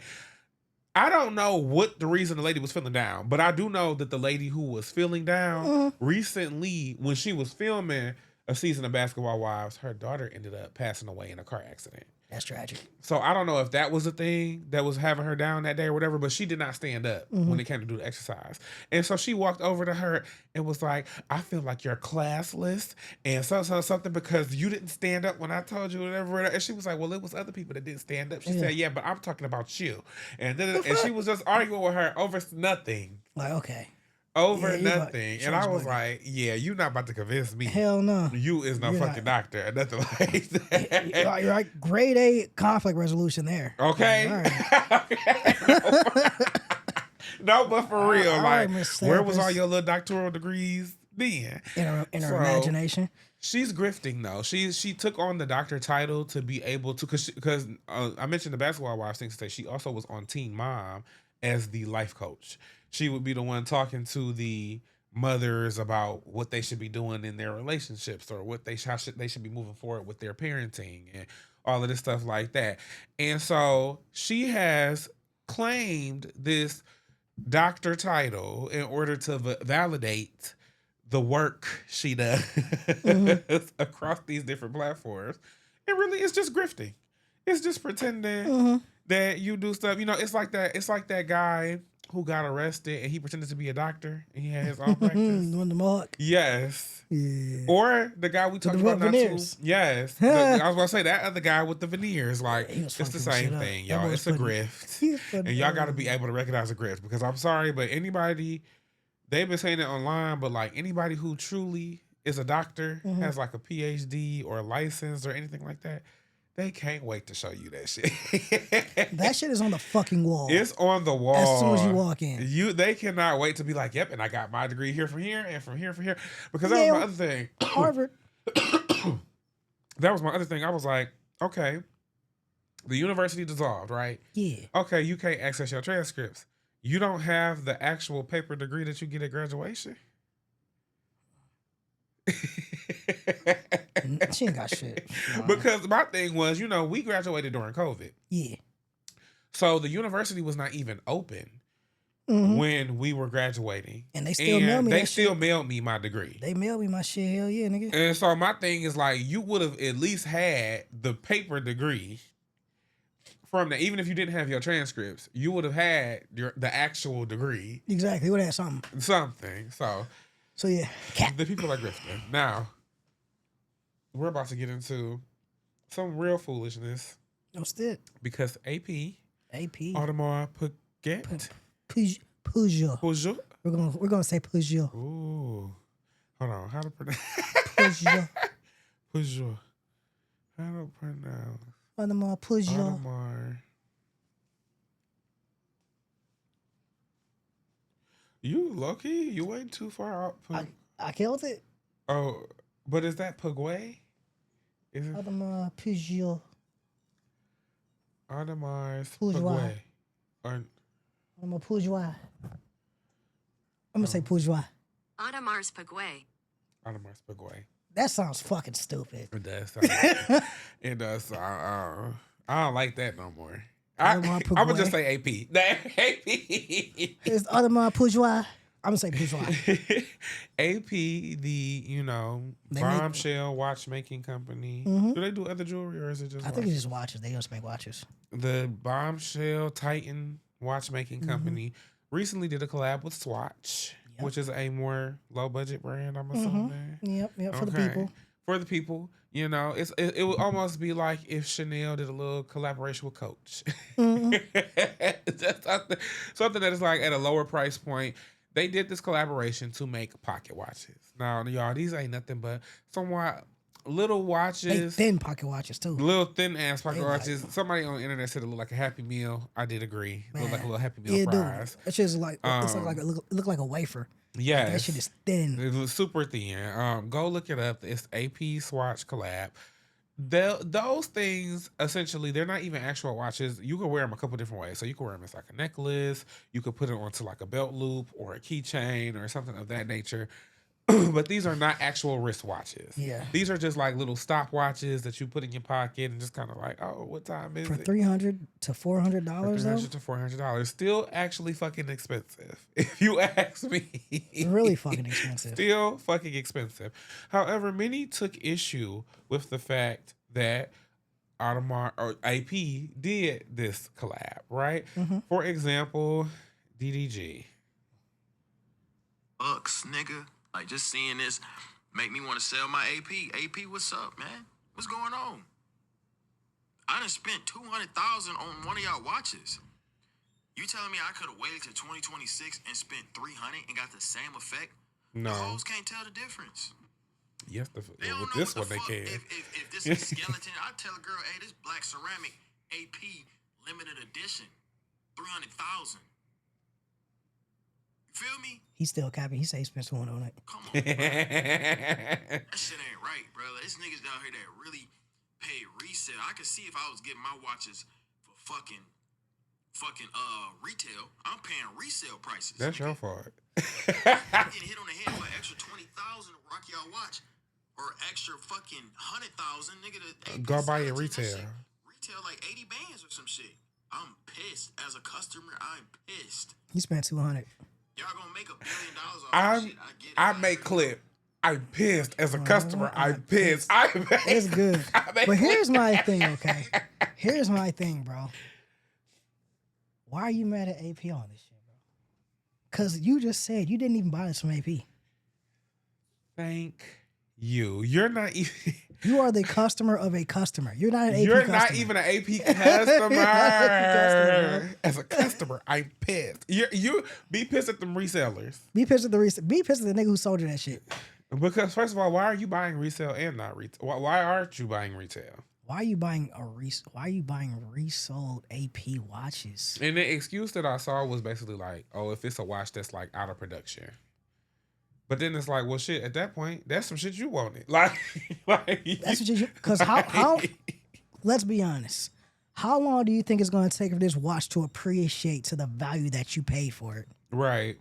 I don't know what the reason the lady was feeling down, but I do know that the lady who was feeling down recently, when she was filming a season of Basketball Wives, her daughter ended up passing away in a car accident. That's tragic. So I don't know if that was a thing that was having her down that day or whatever, but she did not stand up when it came to do the exercise. And so she walked over to her and was like, I feel like you're classless and something because you didn't stand up when I told you whatever. And she was like, well, it was other people that didn't stand up. She said, yeah, but I'm talking about you. And she was just arguing with her over nothing. Like, okay. over you're right. nothing. And Charles I was Buggy. like, yeah, you not about to convince me. Hell no. You is no You're fucking doctor or nothing like that. You're right. Grade A conflict resolution there. Okay. No, but for real, all like, right, Miss where was all Therapist. your little doctoral degrees then? In her So, imagination. She's grifting though. She took on the doctor title to be able to, because I mentioned the basketball wives thing today. She also was on Teen Mom as the life coach. She would be the one talking to the mothers about what they should be doing in their relationships, or what they should be moving forward with their parenting and all of this stuff like that. And so she has claimed this doctor title in order to validate the work she does across these different platforms. It really is just grifting. It's just pretending that you do stuff. You know, it's like that guy who got arrested and he pretended to be a doctor and he had his own practice. Doing the mark. Yes. Yeah. Or the guy we talked about now too. veneers. Yes. I was going to say that other guy with the veneers. Like, he was it's the fucking same shit up. thing, That y'all. boy It's was a putting- grift. And y'all got to be able to recognize a grift, because I'm sorry, but anybody, they've been saying it online, but like anybody who truly is a doctor, has like a PhD or a license or anything like that, they can't wait to show you that shit. That shit is on the fucking wall. It's on the wall. As soon as you walk in. They cannot wait to be like, yep, and I got my degree here from here and from here from here. Because that was my other thing. Harvard. That was my other thing. I was like, okay, the university dissolved, right? Yeah. Okay, you can't access your transcripts. You don't have the actual paper degree that you get at graduation? She ain't got shit. Nah. Because my thing was, we graduated during COVID. Yeah. So the university was not even open Mhm. when we were graduating. And they still mailed me They that still shit. mailed me my degree. They mailed me my shit. Hell yeah, nigga. And so my thing is like, you would have at least had the paper degree from that. Even if you didn't have your transcripts, you would have had the actual degree. Exactly. What had something. Something. So yeah. Cat. The people are grifting. Now, we're about to get into some real foolishness, What's that? because AP AP. Audemars Piguet. Peugeot. Peugeot. We're gonna say Peugeot. Ooh. Hold on. How to pronounce Peugeot. Peugeot. How to pronounce Audemars Peugeot. Audemars. You lucky. You ain't too far out. I killed it. Oh, but is that Piguet? Is it Audemars Peugeot. Audemars Peugeot. Piguet? Or Audemars Peugeot. I'm gonna say Peugeot. Audemars Piguet. Audemars Piguet. That sounds fucking stupid. It does. It does. I don't like that no more. I'm Audemars gonna just Piguet. say AP. AP. It's Audemars Peugeot. I'm gonna say Peugeot. AP, the They make- bombshell watchmaking company. Mhm. Do they do other jewelry, or is it just? I think it's just watches. They just make watches. The bombshell Titan watchmaking company recently did a collab with Swatch, Yep. which is a more low budget brand, I'm assuming. Yep. For the Okay. people. For the people, it would almost be like if Chanel did a little collaboration with Coach. Just something that is like at a lower price point. They did this collaboration to make pocket watches. Now, y'all, these ain't nothing but somewhat little They watches. thin pocket watches too. Little thin ass pocket They watches. Somebody on the internet said it looked like a Happy Meal. I did agree. It looked like a little Happy Meal Yeah, fries. dude. That shit's like it's Um, like it look like a wafer. Yes. That shit is thin. It was super thin. Go look it up. It's AP Swatch collab. Those things, essentially, they're not even actual watches. You can wear them a couple different ways. So you can wear them as like a necklace. You could put it onto like a belt loop or a keychain or something of that nature. But these are not actual wrist watches. Yeah. These are just like little stop watches that you put in your pocket and just kind of like, oh, what time is For it? $300 to $400 though. $300 to $400. Still actually fucking expensive, if you ask me. Really fucking expensive. Still fucking expensive. However, many took issue with the fact that Audemars or AP did this collab, right? For example, DDG. Bucks, nigga. Like, just seeing this make me want to sell my AP. AP, what's up, man? What's going on? I done spent $200,000 on one of y'all watches. You telling me I could have waited till 2026 and spent 300 and got the same effect? No. The hoes can't tell the difference. Yes, They don't with know this what one the they fuck. can. If this is skeleton, I tell a girl, hey, this black ceramic AP limited edition, 300,000. You feel me? He's still capping. He say he spent 200 on it. Come on, bro. That shit ain't right, brother. There's niggas down here that really pay resale. I could see if I was getting my watches for fucking retail, I'm paying resale prices. That's your fault. I'm getting hit on the head for an extra 20,000 to rock y'all watch, or extra fucking 100,000, nigga. Go buy your 17, that retail. shit. Retail like 80 bands or some shit. I'm pissed. As a customer, I'm pissed. He spent 200. Y'all gonna make $1 billion off that shit. I get it. I make clip. I'm pissed as a customer. I'm pissed. It's good. But here's my thing, okay? Here's my thing, bro. Why are you mad at AP on this shit, bro? Because you just said you didn't even buy this from AP. Thank you. You're not even. You are the customer of a customer. You're not an AP You're customer. not even an AP customer. As a customer, I'm pissed. You be pissed at them resellers. Be pissed at the Be pissed at the nigga who sold you that shit. Because first of all, why are you buying resale and not retail? Why aren't you buying retail? Why are you buying resold AP watches? And the excuse that I saw was basically like, oh, if it's a watch that's like out of production. But then it's like, well, shit, at that point, that's some shit you wanted. Like That's what you, because how let's be honest. How long do you think it's going to take for this watch to appreciate to the value that you paid for it? Right.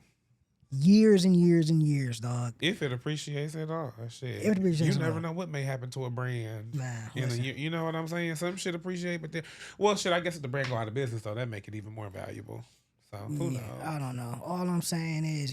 Years and years and years, dog. If it appreciates at all, shit. If it appreciates you at never all. know what may happen to a brand. Man, You know what I'm saying? Some shit appreciate, but then, well, shit, I guess if the brand go out of business, though, that make it even more valuable. So, who knows? I don't know. All I'm saying is,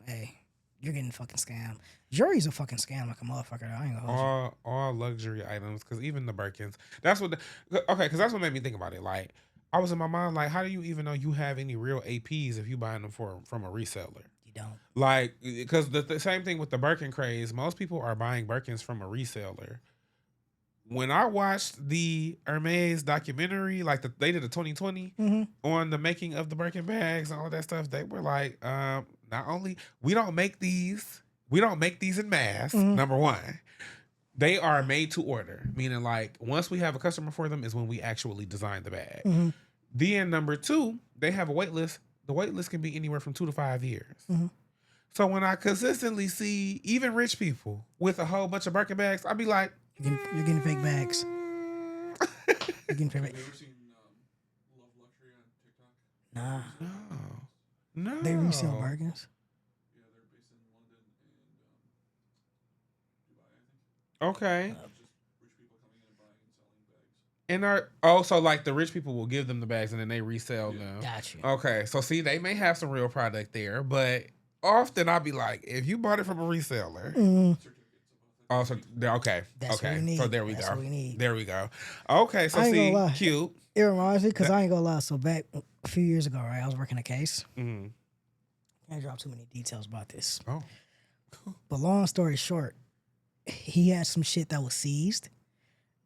hey, you're getting fucking scammed. Jury's a fucking scam like a motherfucker. I ain't gonna hold you. All luxury items, because even the Birkins, that's what, because that's what made me think about it. Like, I was in my mind, like, how do you even know you have any real APs if you buying them from a reseller? You don't. Like, because the same thing with the Birkin craze, most people are buying Birkins from a reseller. When I watched the Hermes documentary, like they did a 2020 on the making of the Birkin bags and all that stuff, they were like, not only we don't make these in mass, number one. They are made to order, meaning like once we have a customer for them is when we actually design the bag. Then number two, they have a wait list. The wait list can be anywhere from 2 to 5 years. So when I consistently see even rich people with a whole bunch of Birkin bags, I'd be like, You're getting fake bags. You're getting fake bags. Have you ever seen Love Luxury on TikTok? Nah. no. They resell Birkins. Yeah, they're based in London and Dubai, I think. Okay. Just rich people coming in and buying and selling bags. And so like the rich people will give them the bags and then they resell them. Got you. Okay. So see, they may have some real product there, but often I'll be like, if you bought it from a reseller. Oh, so okay. That's okay. what we need. So there we That's go. what we need. There we go. Okay. So I ain't see, gonna lie. cute. It reminds me, because I ain't gonna lie. So back a few years ago, right, I was working a case. Mm-hmm. Can't drop too many details about this. Oh. But long story short, he had some shit that was seized.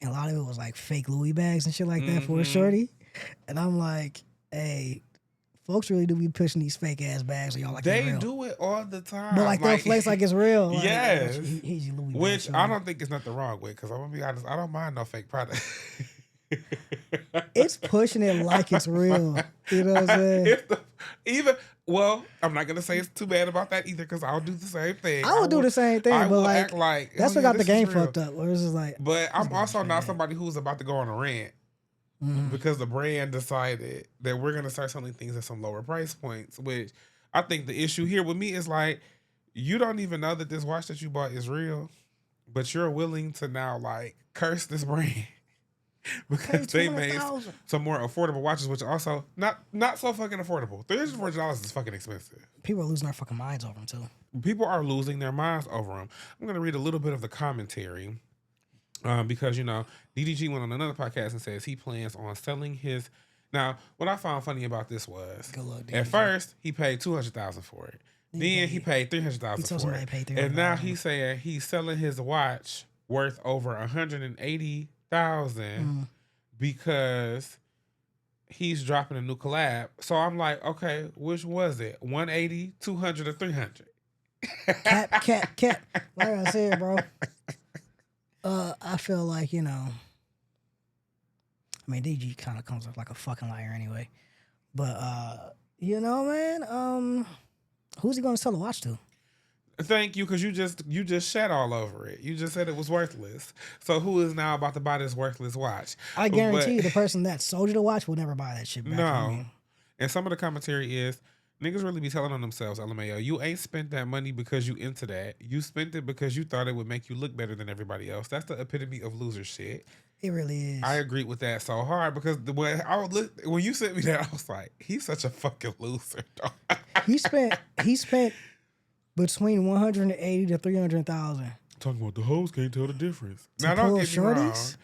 And a lot of it was like fake Louis bags and shit like that for a shorty. And I'm like, hey, folks really do be pushing these fake ass bags. So y'all like They it's real. do it all the time. But like they'll flex like it's real. Like, Yes. Here's your Louis Which bag, I shorty. don't think there's nothing wrong with, because I'm gonna be honest, I don't mind no fake product. It's pushing it like it's real. You know what I'm saying? Well, I'm not gonna say it's too bad about that either, because I'll do the same thing. I would do the same thing, I but will like, act like that's oh, what yeah, got the this game is real. fucked up. Where it's just like, But I'm also bullshit, not man. somebody who's about to go on a rant because the brand decided that we're gonna start selling things at some lower price points. Which I think the issue here with me is like, you don't even know that this watch that you bought is real, but you're willing to now like curse this brand because they made $200,000. some more affordable watches, which are also not so fucking affordable. $340 is fucking expensive. People are losing their fucking minds over them too. People are losing their minds over them. I'm going to read a little bit of the commentary because, DDG went on another podcast and says he plans on selling his. Now, what I found funny about this was, Good luck, at DDG. first, he paid $200,000 for it. Then he paid $300,000 He told for somebody it. to pay And now $300,000. he's saying he's selling his watch worth over $180,000 because he's dropping a new collab. So I'm like, okay, which was it? 180, 200, or 300? Cap. Like I said, bro. I feel like, you know, I mean, DG kind of comes off like a fucking liar anyway. But, you know, man, who's he going to sell the watch to? Thank you, because you just shat all over it. You just said it was worthless. So who is now about to buy this worthless watch? I guarantee you the person that sold you the watch will never buy that shit back from No. me. And some of the commentary is, niggas really be telling on themselves, LMAO, you ain't spent that money because you into that. You spent it because you thought it would make you look better than everybody else. That's the epitome of loser shit. It really is. I agree with that so hard because when you sent me that, I was like, he's such a fucking loser. Dog. He spent between 180 to 300,000. Talking about the hoes can't tell the difference. To Now don't pull get me wrong. shorties?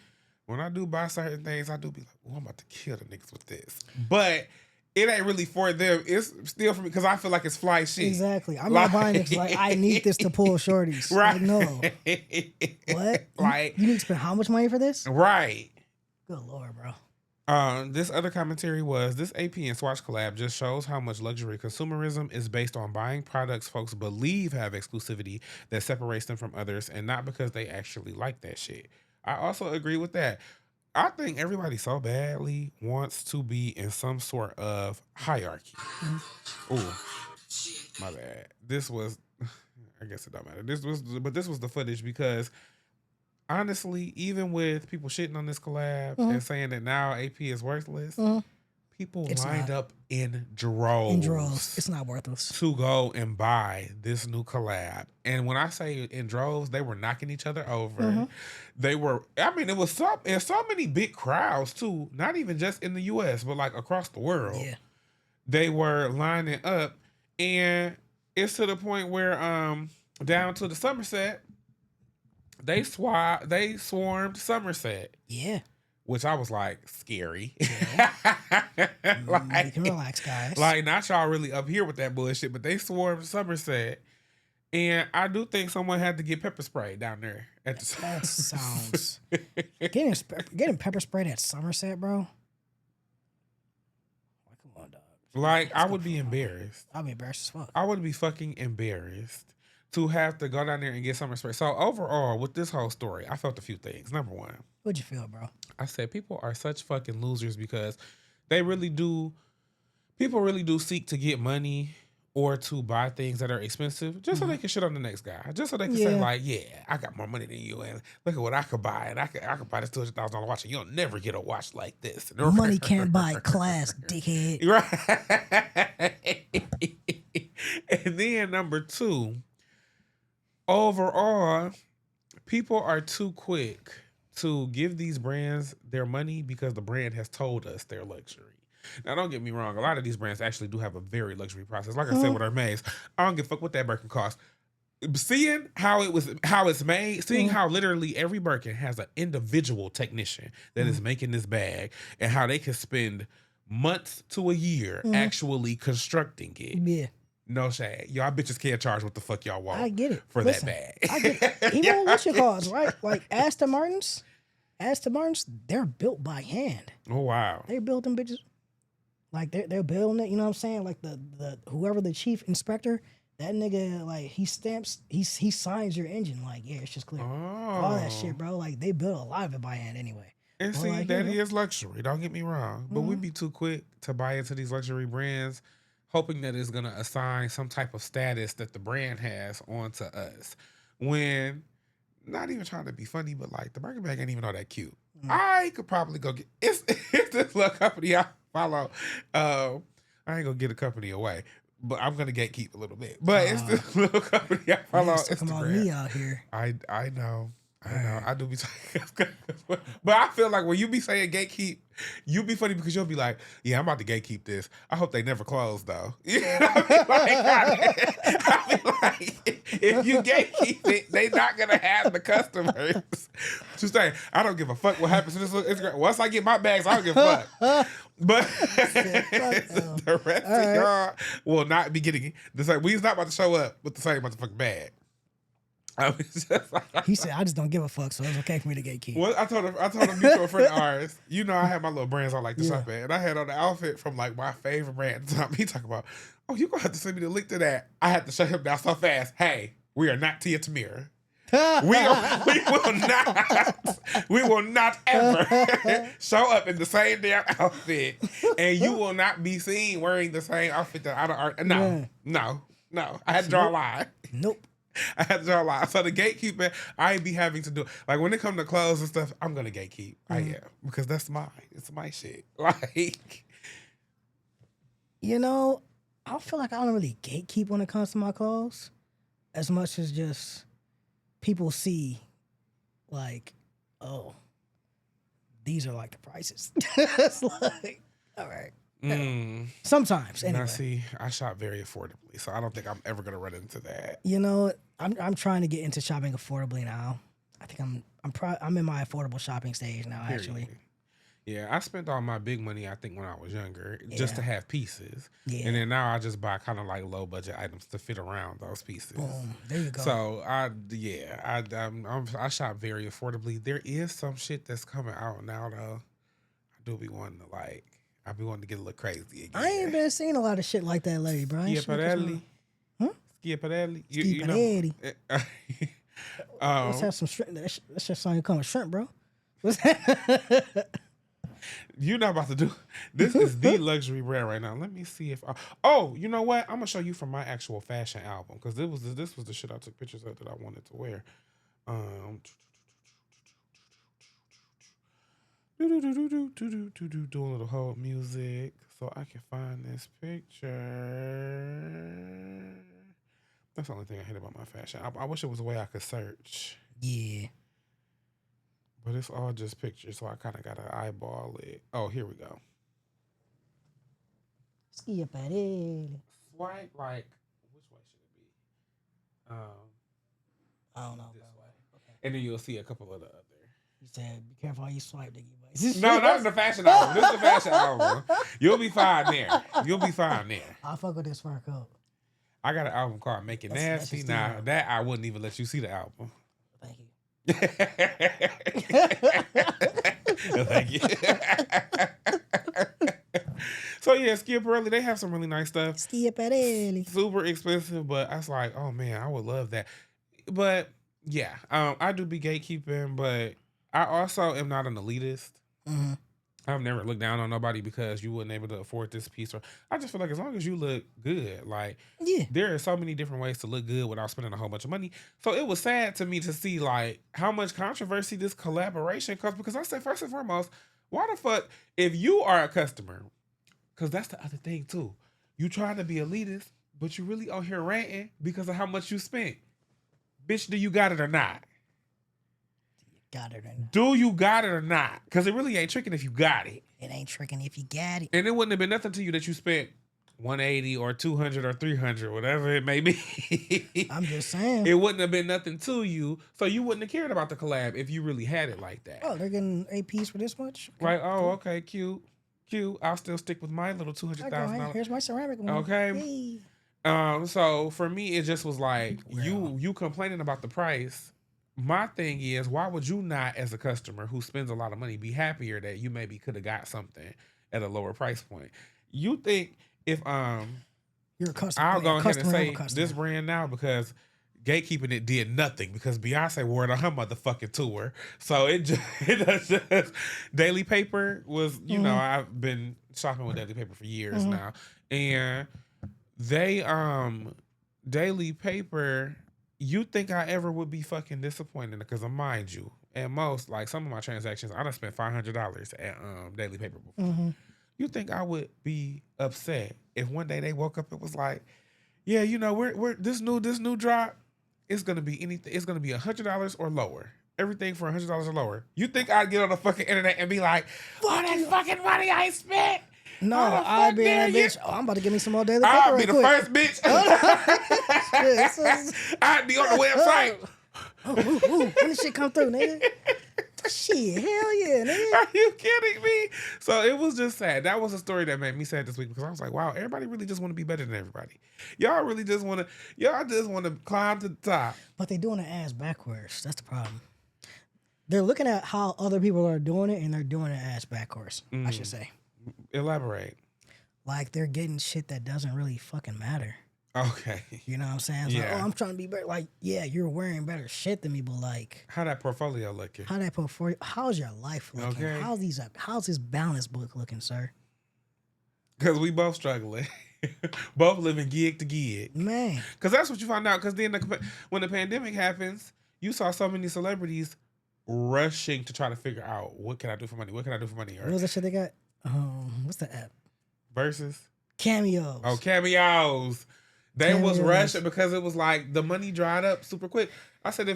When I do buy certain things, I do be like, oh, I'm about to kill the niggas with this. But it ain't really for them. It's still for me because I feel like it's fly shit. Exactly. I'm not buying it 'cause, like, I need this to pull shorties. Right. Like, no. What? Like, you need to spend how much money for this? right. Good Lord, bro. This other commentary was, this AP and Swatch collab just shows how much luxury consumerism is based on buying products folks believe have exclusivity that separates them from others and not because they actually like that shit. I also agree with that. I think everybody so badly wants to be in some sort of hierarchy. Ooh, my bad. This was, I guess it don't matter. This was the footage because honestly, even with people shitting on this collab and saying that now AP is worthless, people lined up in droves. In droves. It's not worthless. To go and buy this new collab. And when I say in droves, they were knocking each other over. They were, I mean, it was so many big crowds too, not even just in the US, but like across the world. Yeah. They were lining up, and it's to the point where down to the Somerset, they swarmed Somerset. Yeah. Which I was like, scary. Yeah. Like, you can relax, guys. Like, not y'all really up here with that bullshit, but they swarmed Somerset. And I do think someone had to get pepper spray down there at the That sounds getting pepper sprayed at Somerset, bro. Like, come on, dog. Like, I would be embarrassed. I'd be embarrassed as fuck. I would be fucking embarrassed to have to go down there and get summer spray. So overall, with this whole story, I felt a few things. Number one, What'd you feel, bro? I said people are such fucking losers because they really do. People really do seek to get money or to buy things that are expensive just so they can shit on the next guy. Just so they can say like, yeah, I got more money than you, and look at what I could buy, and I could buy this $200,000 watch, and you'll never get a watch like this. Money can't buy class, dickhead. Right. And then number two, overall, people are too quick to give these brands their money because the brand has told us their luxury. Now, don't get me wrong. A lot of these brands actually do have a very luxury process. Like I said with Hermes, I don't give a fuck what that Birkin costs. Seeing how it's made, seeing how literally every Birkin has an individual technician that is making this bag, and how they can spend months to a year actually constructing it. Yeah. No shade. Y'all bitches can't charge what the fuck y'all want. I get it. For Listen, that bag. I get it. Even with what you calls, right? Like Aston Martins, they're built by hand. Oh wow. They built them bitches. Like they're building it, you know what I'm saying? Like the whoever the chief inspector, that nigga, like he signs your engine, like, yeah, it's just clear. All that shit, bro. Like they build a lot of it by hand anyway. And Well, see, like, that you know. is luxury. Don't get me wrong. But we be too quick to buy into these luxury brands, hoping that it's gonna assign some type of status that the brand has onto us. When not even trying to be funny, but like the Birkin bag ain't even all that cute. I could probably go get it's this little company I follow. I ain't gonna get a company away, but I'm gonna gatekeep a little bit. But it's this little company I follow on Come on, Instagram. me out here. I know. I do be but I feel like when you be saying gatekeep, you be funny because you'll be like, yeah, I'm about to gatekeep this. I hope they never close though. You know I be like, if you gatekeep it, they not gonna have the customers. Just saying, I don't give a fuck what happens to this Instagram. Once I get my bags, I don't give a fuck. But the rest of y'all will not be getting the same. We's not about to show up with the same motherfucking bag. I was just like, He said, I just don't give a fuck, so it's okay for me to gatekeep. well, I told him mutual friend of ours, you know, I had my little brands I like to Yeah. shop at, and I had on the outfit from like my favorite brand at the time. He talking about, oh, you gonna have to send me the link to that. I had to shut him down so fast. Hey, we are not Tia Tamir. We will not ever show up in the same damn outfit, and you will not be seen wearing the same outfit that I don't. No. I had to draw a line. Nope. I had to draw a line. So the gatekeeping, I be having to do. Like when it comes to clothes and stuff, I'm gonna gatekeep. I am, because that's mine. It's my shit. Like, You know, I feel like I don't really gatekeep when it comes to my clothes, as much as just people see, like, oh, these are like the prices. It's like, all right. Sometimes, anyway. now see, I shop very affordably, so I don't think I'm ever gonna run into that. You know, I'm trying to get into shopping affordably now. I think I'm in my affordable shopping stage now, actually. Period. Yeah, I spent all my big money, I think, when I was younger, just to have pieces. Yeah. And then now I just buy kind of like low budget items to fit around those pieces. Boom. There you go. So I shop very affordably. There is some shit that's coming out now though. I do be wanting to get a little crazy again. I ain't been seeing a lot of shit like that lately, bro. Schiaparelli. Huh? Schiaparelli. Schiaparelli. Let's have some shrimp. That's just something come with shrimp, bro. What's that? You're not about to do. This is the luxury brand right now. Let me see if. Oh, you know what? I'm gonna show you from my actual fashion album, because this was the shit I took pictures of that I wanted to wear. Do a little hold music so I can find this picture. That's the only thing I hate about my fashion. I wish it was a way I could search. Yeah. But it's all just pictures, so I kind of got to eyeball it. Oh, here we go. Schiaparelli. Swipe, like, which way should it be? I don't know. This way. Okay. And then you'll see a couple of the other. You said, be careful how you swipe, nigga. No, not in the fashion album. This is the fashion album. You'll be fine there. I'll fuck with this fur coat. I got an album called Make It That's Nasty. just Now, the- that I wouldn't even let you see the album. Thank you. Thank you. So yeah, Schiaparelli, they have some really nice stuff. Schiaparelli. Super expensive, but I was like, oh man, I would love that. But yeah, I do be gatekeeping, but I also am not an elitist. Mm-hmm. I've never looked down on nobody because you wasn't able to afford this piece. Or I just feel like as long as you look good, like there are so many different ways to look good without spending a whole bunch of money. So it was sad to me to see like how much controversy this collaboration caused, because I said first and foremost, why the fuck, if you are a customer, because that's the other thing too, you trying to be elitist, but you really out here ranting because of how much you spent. Bitch, do you got it or not? Got it or not? Do you got it or not? Because it really ain't tricking if you got it. It ain't tricking if you got it. And it wouldn't have been nothing to you that you spent $180 or $200 or $300, whatever it may be. I'm just saying. It wouldn't have been nothing to you, so you wouldn't have cared about the collab if you really had it like that. Oh, they're getting a piece for this much? Okay. Like, oh, okay, cute. I'll still stick with my little $200,000. Here's my ceramic one. Okay. Hey. So for me, it just was like you complaining about the price. My thing is, why would you not, as a customer who spends a lot of money, be happier that you maybe could have got something at a lower price point? You think if you're a customer, I'll go ahead and say customer. this brand now, because gatekeeping it did nothing, because Beyonce wore it on her motherfucking tour. So it just Daily Paper was, you know, I've been shopping with Daily Paper for years now, and they Daily Paper. You think I ever would be fucking disappointed? Because mind you, at most, like some of my transactions, I done spent $500 at Daily Paper before. You think I would be upset if one day they woke up and was like, yeah, you know, we're this new drop, it's gonna be anything, it's gonna be $100 or lower. Everything for $100 or lower. You think I'd get on the fucking internet and be like, oh, that fucking money I spent? No, I'd be that bitch. Oh, I'm about to give me some more Daily Paper. I'll be real the quick. first bitch. Yes, I'd be on the website. Ooh, when this shit come through, nigga? Shit, hell yeah, nigga. Are you kidding me? So it was just sad. That was a story that made me sad this week because I was like, wow, everybody really just want to be better than everybody. Y'all really just want to climb to the top. But they doing the ass backwards. That's the problem. They're looking at how other people are doing it, and they're doing it ass backwards, I should say. Elaborate. Like, they're getting shit that doesn't really fucking matter. Okay. You know what I'm saying? It's like, oh, I'm trying to be better. Like, yeah, you're wearing better shit than me, but like, how that portfolio looking? How's your life looking? Okay. How's this balance book looking, sir? Because we both struggling. Both living gig to gig. Man. Because that's what you find out. Because then when the pandemic happens, you saw so many celebrities rushing to try to figure out, what can I do for money? What can I do for money? What was that shit they got? What's the app? Versus? Cameos. Oh, cameos. They was rushing because it was like the money dried up super quick. I said,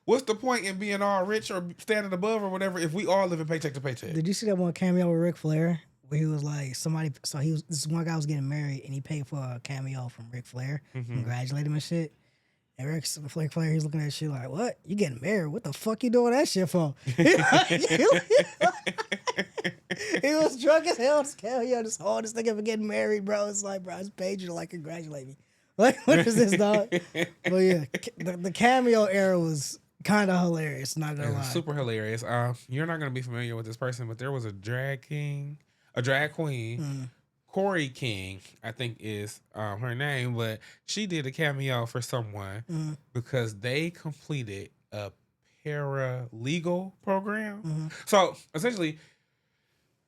what's the point in being all rich or standing above or whatever if we all living paycheck to paycheck? Did you see that one cameo with Ric Flair? Where he was like, this one guy was getting married and he paid for a cameo from Ric Flair. Congratulate him and shit. And Ric Flair, he's looking at shit like, what? You getting married? What the fuck you doing that shit for? He was drunk as hell. This cameo, this nigga for getting married, bro. It's like, bro, I just paid you to like congratulate me. Like, what is this, dog? But yeah, the cameo era was kind of hilarious, not gonna lie. Super hilarious. You're not gonna be familiar with this person, but there was a drag queen, Corey King, I think is her name, but she did a cameo for someone because they completed a paralegal program. So essentially,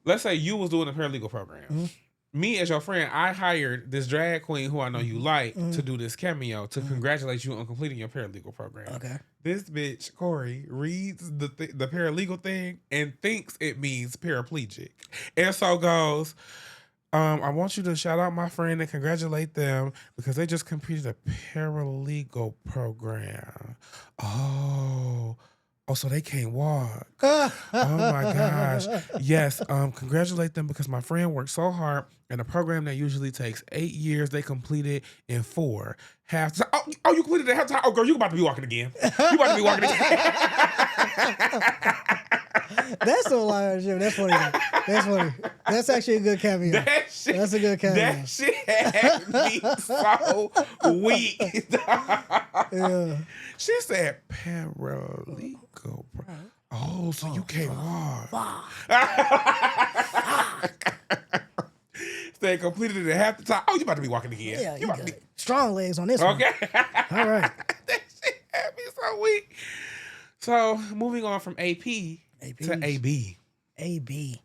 let's say you was doing a paralegal program. Me as your friend, I hired this drag queen who I know you like to do this cameo to congratulate you on completing your paralegal program. Okay. This bitch, Corey, reads the paralegal thing and thinks it means paraplegic. And so goes, I want you to shout out my friend and congratulate them because they just completed a paralegal program. Oh, so they can't walk. Oh my gosh. Yes, congratulate them because my friend worked so hard and a program that usually takes 8 years, they completed in 4. Half time. Oh, you completed it half time? Oh, girl, you about to be walking again. You about to be walking again. That's so hilarious. That's funny. That's funny. That's actually a good cameo. That's a good cameo. That shit had me so weak. Yeah. She said paralegal. Oh, so you can't walk. They completed it at half the time. Oh, you about to be walking again. Yeah, you about to be strong legs on this one. Okay. All right. That shit had me so weak. So moving on from AP to AB. AB.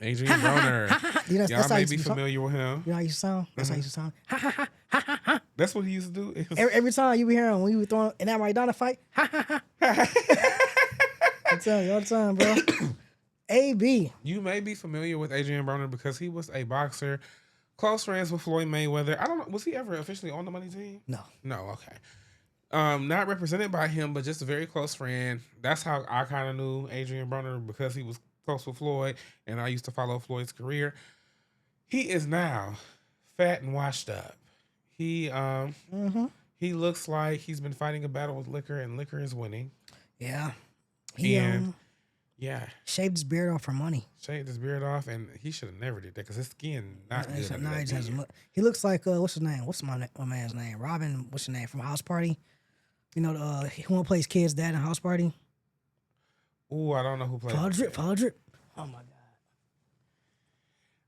Adrian Broner. Y'all may be familiar with him. You know how you sound? That's how you sound. That's what he used to do. Every time you be hearing when you were throwing in that Maradona fight. I tell you all the time, bro. AB. You may be familiar with Adrian Broner because he was a boxer, close friends with Floyd Mayweather. I don't know. Was he ever officially on the money team? No. No, okay. Not represented by him, but just a very close friend. That's how I kind of knew Adrian Broner because he was close with Floyd, and I used to follow Floyd's career. He is now fat and washed up. He looks like he's been fighting a battle with liquor, and liquor is winning. Yeah. Yeah. Shaved his beard off for money. Shaved his beard off, and he should have never did that because his skin not good. He looks like what's his name? What's my man's name? Robin. What's his name from House Party? You know, who plays kid's dad in House Party? Ooh, I don't know who plays. Follow drip. Oh my god.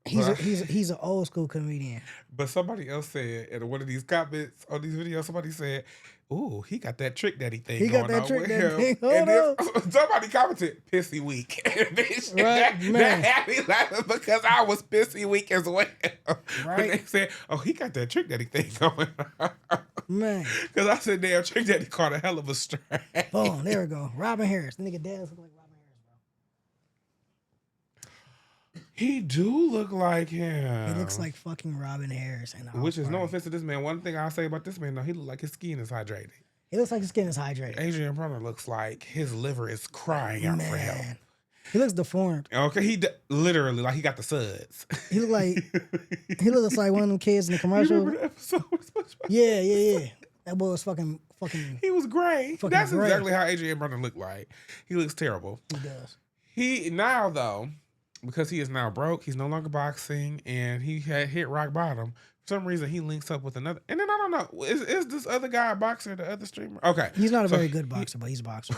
He's an old school comedian. But somebody else said in one of these comments on these videos, somebody said, "Ooh, he got that trick daddy thing he going got that on trick with daddy him." thing. And then somebody commented, "Pissy week." Right, man. That had me laughing because I was pissy week as well. Right. When they said, "Oh, he got that trick daddy thing going on." Man. Because I said, "Damn, trick daddy caught a hell of a strike." Boom, there we go. Robin Harris. The nigga dad looks like Robin Harris, bro. He do look like him. He looks like fucking Robin Harris. Which is no offense to this man. One thing I'll say about this man, though, he look like his skin is hydrated. He looks like his skin is hydrated. Adrian Broner looks like his liver is crying out for help. He looks deformed. Okay, literally like he got the suds. He looks like one of them kids in the commercial. You remember the episode with SpongeBob? Yeah. That boy was fucking fucking. He was gray. Fucking That's gray. exactly how Adrian Bronner looked like. He looks terrible. He does. He now though, because he is now broke, he's no longer boxing, and he had hit rock bottom. For some reason, he links up with another. And then I don't know, is this other guy a boxer? The other streamer? Okay, He's not a very good boxer, but he's a boxer.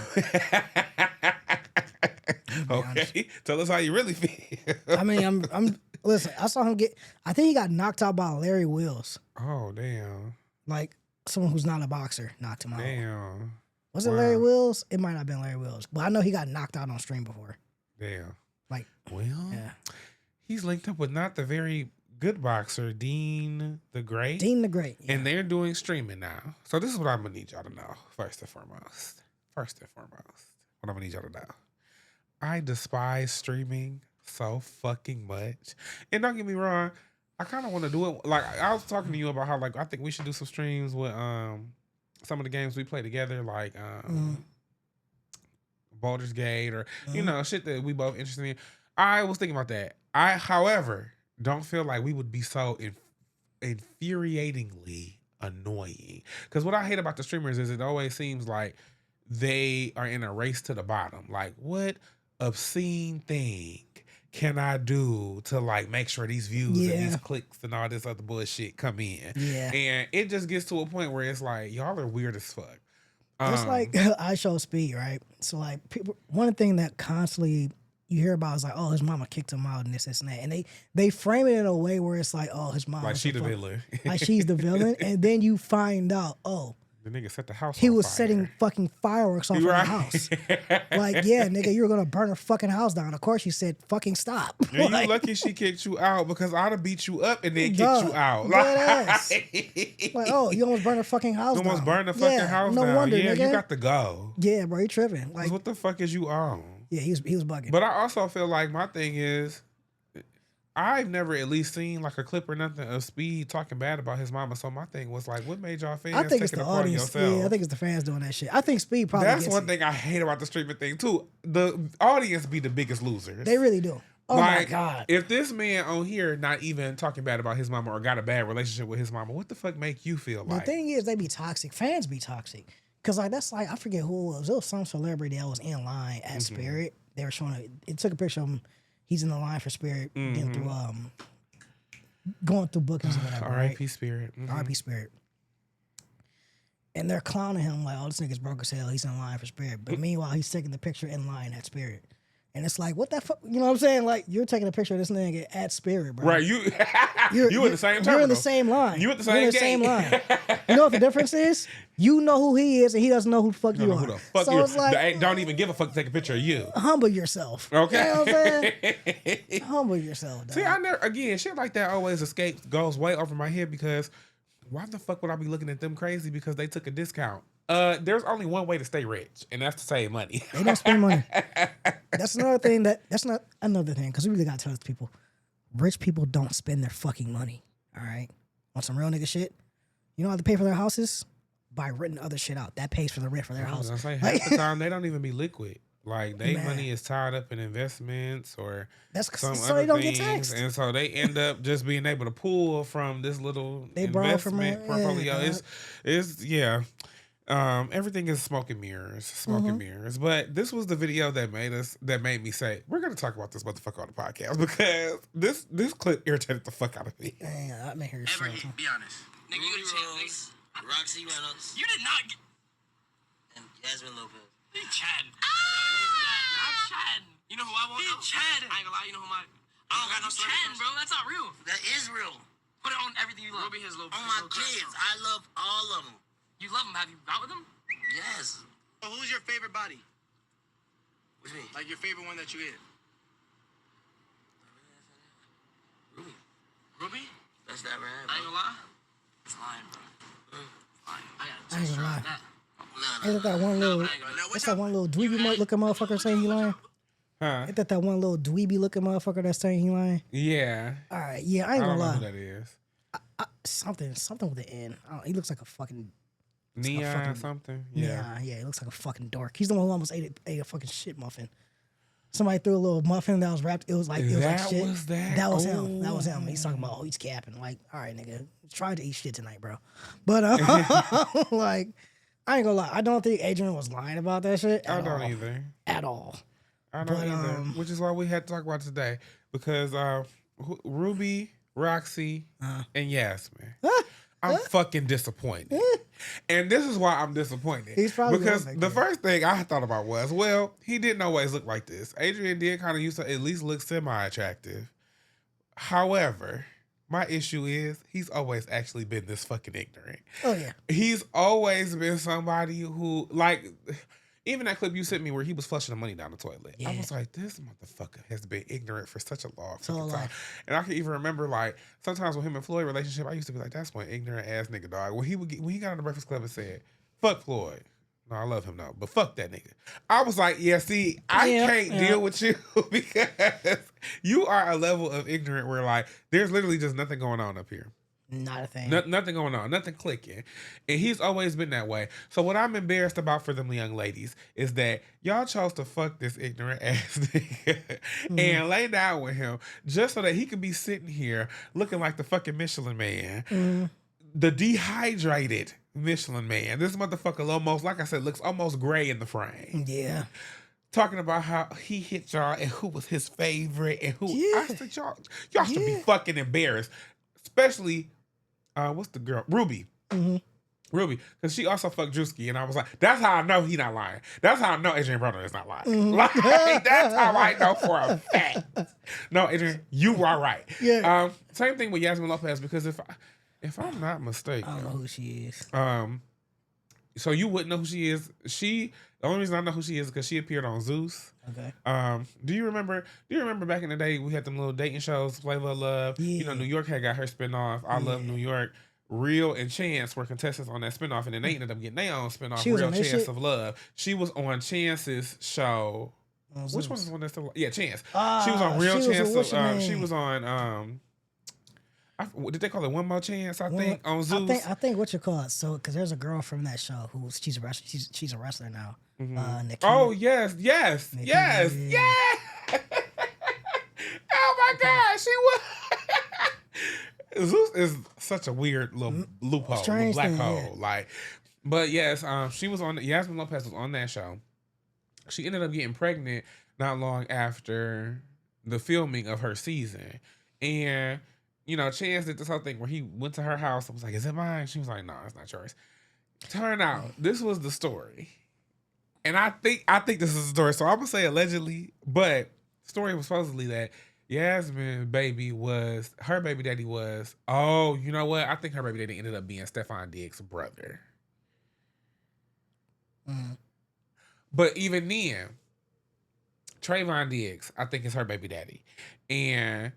Okay, tell us how you really feel. I mean, I'm. Listen, I saw him get. I think he got knocked out by Larry Wills. Oh damn! Like someone who's not a boxer knocked him out. Damn! Was it Wow. Larry Wills? It might not have been Larry Wills, but I know he got knocked out on stream before. Damn! Like, Well, yeah, he's linked up with not the very good boxer, Dean the Great. Dean the Great. Yeah. And they're doing streaming now. So this is what I'm gonna need y'all to know. First and foremost, what I'm gonna need y'all to know. I despise streaming so fucking much. And don't get me wrong, I kind of want to do it. Like I was talking to you about how like I think we should do some streams with some of the games we play together, like Baldur's Gate or you know shit that we both interested in. I was thinking about that. I, however, don't feel like we would be so infuriatingly annoying. Because what I hate about the streamers is it always seems like they are in a race to the bottom. Like, what obscene thing can I do to like make sure these views and these clicks and all this other bullshit come in? Yeah. And it just gets to a point where it's like, y'all are weird as fuck. It's like I show speed, right? So like people, one thing that constantly you hear about is like, oh, his mama kicked him out and this and that, and they frame it in a way where it's like, oh, his mom, like she the villain, like she's the villain, and then you find out, oh, the nigga set the house. he on was fire. setting fucking fireworks off in the house. Like, yeah, nigga, you were gonna burn her fucking house down. Of course, you said fucking stop. And Like, you lucky she kicked you out because I'd have beat you up and then kicked Duh, you out. dead ass. Like, oh, you almost burned her fucking house You down. almost burned the fucking house no down. wonder, Yeah, nigga. you got to go. Yeah, bro, you tripping. Like, What the fuck is you on? yeah, he was bugging. But I also feel like my thing is, I've never at least seen like a clip or nothing of Speed talking bad about his mama. So my thing was like, what made y'all fans I think take it's it the upon audience. yourself? Yeah, I think it's the fans doing that shit. I think Speed probably That's gets one it. thing I hate about the streaming thing too. The audience be the biggest losers. They really do. Oh like, my god. If this man on here not even talking bad about his mama or got a bad relationship with his mama, what the fuck make you feel The like? thing is, they be toxic. Fans be toxic. Cause like that's like I forget who it was. It was some celebrity that was in line at Spirit. They were showing it took a picture of him. He's in the line for Spirit, getting through going through bookings or whatever. R.I.P. Right? Spirit. R.I.P. Spirit. And they're clowning him like, oh, this nigga's broke as hell. He's in line for Spirit. But meanwhile, he's taking the picture in line at Spirit. And it's like, what the fuck? You know what I'm saying? Like, you're taking a picture of this nigga at Spirit, bro. Right, you in the same terminal. You're in the same line. You at the You're in same the gate. same line. You know what the difference is? You know who he is, and he doesn't know who the fuck you Who are. the fuck So you? it's like, They don't even give a fuck to take a picture of you. humble yourself. Okay. You know what I'm saying? Humble yourself, dog. See, I never again shit like that always goes way over my head because why the fuck would I be looking at them crazy because they took a discount? There's only one way to stay rich, and that's to save money. They don't spend money. That's another thing that's not another thing, because we really got to tell these people. Rich people don't spend their fucking money. All right? On some real nigga shit. You know how to pay for their houses? By renting other shit out. That pays for the rent for their house. I say half the time they don't even be liquid. Like their Man. money is tied up in investments or That's some so other they don't things, get taxed. and so they end up just being able to pull from this little They borrow from investment it, portfolio. yeah. It's yeah. Everything is smoke and mirrors, But this was the video that made me say we're gonna talk about this motherfucker on the podcast because this clip irritated the fuck out of me. Man, I may hear your Ever shit. hit? Be honest. Nigga, you the champ, nigga. Roxy Reynolds, You did not get. and Jasmine Lopez. He chatting. I'm chatting. You know who I want? He chatting. I ain't gonna lie. You know who my. I don't got no chatting, bro. That's not real. That is real. Put it on everything you love. Ruby his little. On my kids, I love all of them. You love him. Have you got with him? Yes. So who's your favorite body? What you mean? Like your favorite one that you ate? Ruby. Ruby? That's that right. I ain't gonna lie. It's lying, bro. Lying. I I ain't gonna lie. that. No. Ain't that one little, I ain't gonna lie. it's that one little dweeby looking motherfucker saying he lying? Huh? Ain't that one little dweeby looking motherfucker that's saying he lying? Yeah. All right, yeah, I ain't I gonna don't know lie. who that is. Something with the N. I don't, he looks like a fucking Neon fucking- something. Yeah. yeah. He looks like a fucking dork. He's the one who almost ate a fucking shit muffin. Somebody threw a little muffin that was wrapped. It was like That shit. was that? That was him. That was Oh. him. He's talking about he's capping. Like, all right, nigga, trying to eat shit tonight, bro. But like, I ain't gonna lie. I don't think Adrian was lying about that shit. I don't either. At all. I don't either. Which is why we had to talk about it today. Because Ruby, Roxy, and Yasmin. I'm fucking disappointed. And this is why I'm disappointed. He's probably because the first thing I thought about was, well, he didn't always look like this. Adrian did kind of used to at least look semi-attractive. However, my issue is he's always actually been this fucking ignorant. Oh, yeah. He's always been somebody who, like, even that clip you sent me where he was flushing the money down the toilet. Yeah. I was like, this motherfucker has been ignorant for such a long So fucking time. And I can even remember, like, sometimes with him and Floyd relationship, I used to be like, that's one ignorant ass nigga, dog. When he got on the Breakfast Club and said, fuck Floyd. No, I love him, though. But fuck that nigga. I was like, yeah, see, I can't deal with you because you are a level of ignorant where, like, there's literally just nothing going on up here. Not a thing. Nothing going on. Nothing clicking. And he's always been that way. So what I'm embarrassed about for them young ladies is that y'all chose to fuck this ignorant ass nigga and lay down with him just so that he could be sitting here looking like the fucking Michelin man. The dehydrated Michelin man. This motherfucker almost, like I said, looks almost gray in the frame. Yeah. Talking about how he hit y'all and who was his favorite and who. I said, y'all should be fucking embarrassed. Especially, what's the girl? Ruby. Ruby. Because she also fucked Drewski. And I was like, that's how I know he not lying. That's how I know Adrian Broner is not lying. Like, that's how I know for a fact. No, Adrian, you are right. Yeah. Same thing with Yasmin Lopez, because if I'm not mistaken. I don't know who she is. So you wouldn't know who she is. The only reason I know who she is because she appeared on Zeus. Okay. Do you remember back in the day we had them little dating shows, Flavor of Love? Yeah. You know, New York had got her spinoff. I Love New York. Real and Chance were contestants on that spinoff, and then they ended up getting their own spinoff, Real Chance of Love. She was on Chance's show. Which one is the one that's still? Yeah, Chance. She was on Real Chance of. She was on. Did they call it One More Chance? I think on Zeus. I think what you call it. So, because there's a girl from that show she's a wrestler. She's a wrestler now. Nikki. Oh yes. Nikki. Oh my God, she was. Zeus is such a weird little loophole, little black hole. Yeah. Like, but yes, she was on. Yasmin Lopez was on that show. She ended up getting pregnant not long after the filming of her season, and. You know, Chance did this whole thing where he went to her house and was like, is it mine? She was like, no, it's not yours. Turned out, this was the story. And I think this is the story. So I'm going to say allegedly, but the story was supposedly that Yasmin her baby daddy was, oh, you know what? I think her baby daddy ended up being Stefan Diggs' brother. But even then, Trayvon Diggs, I think is her baby daddy. And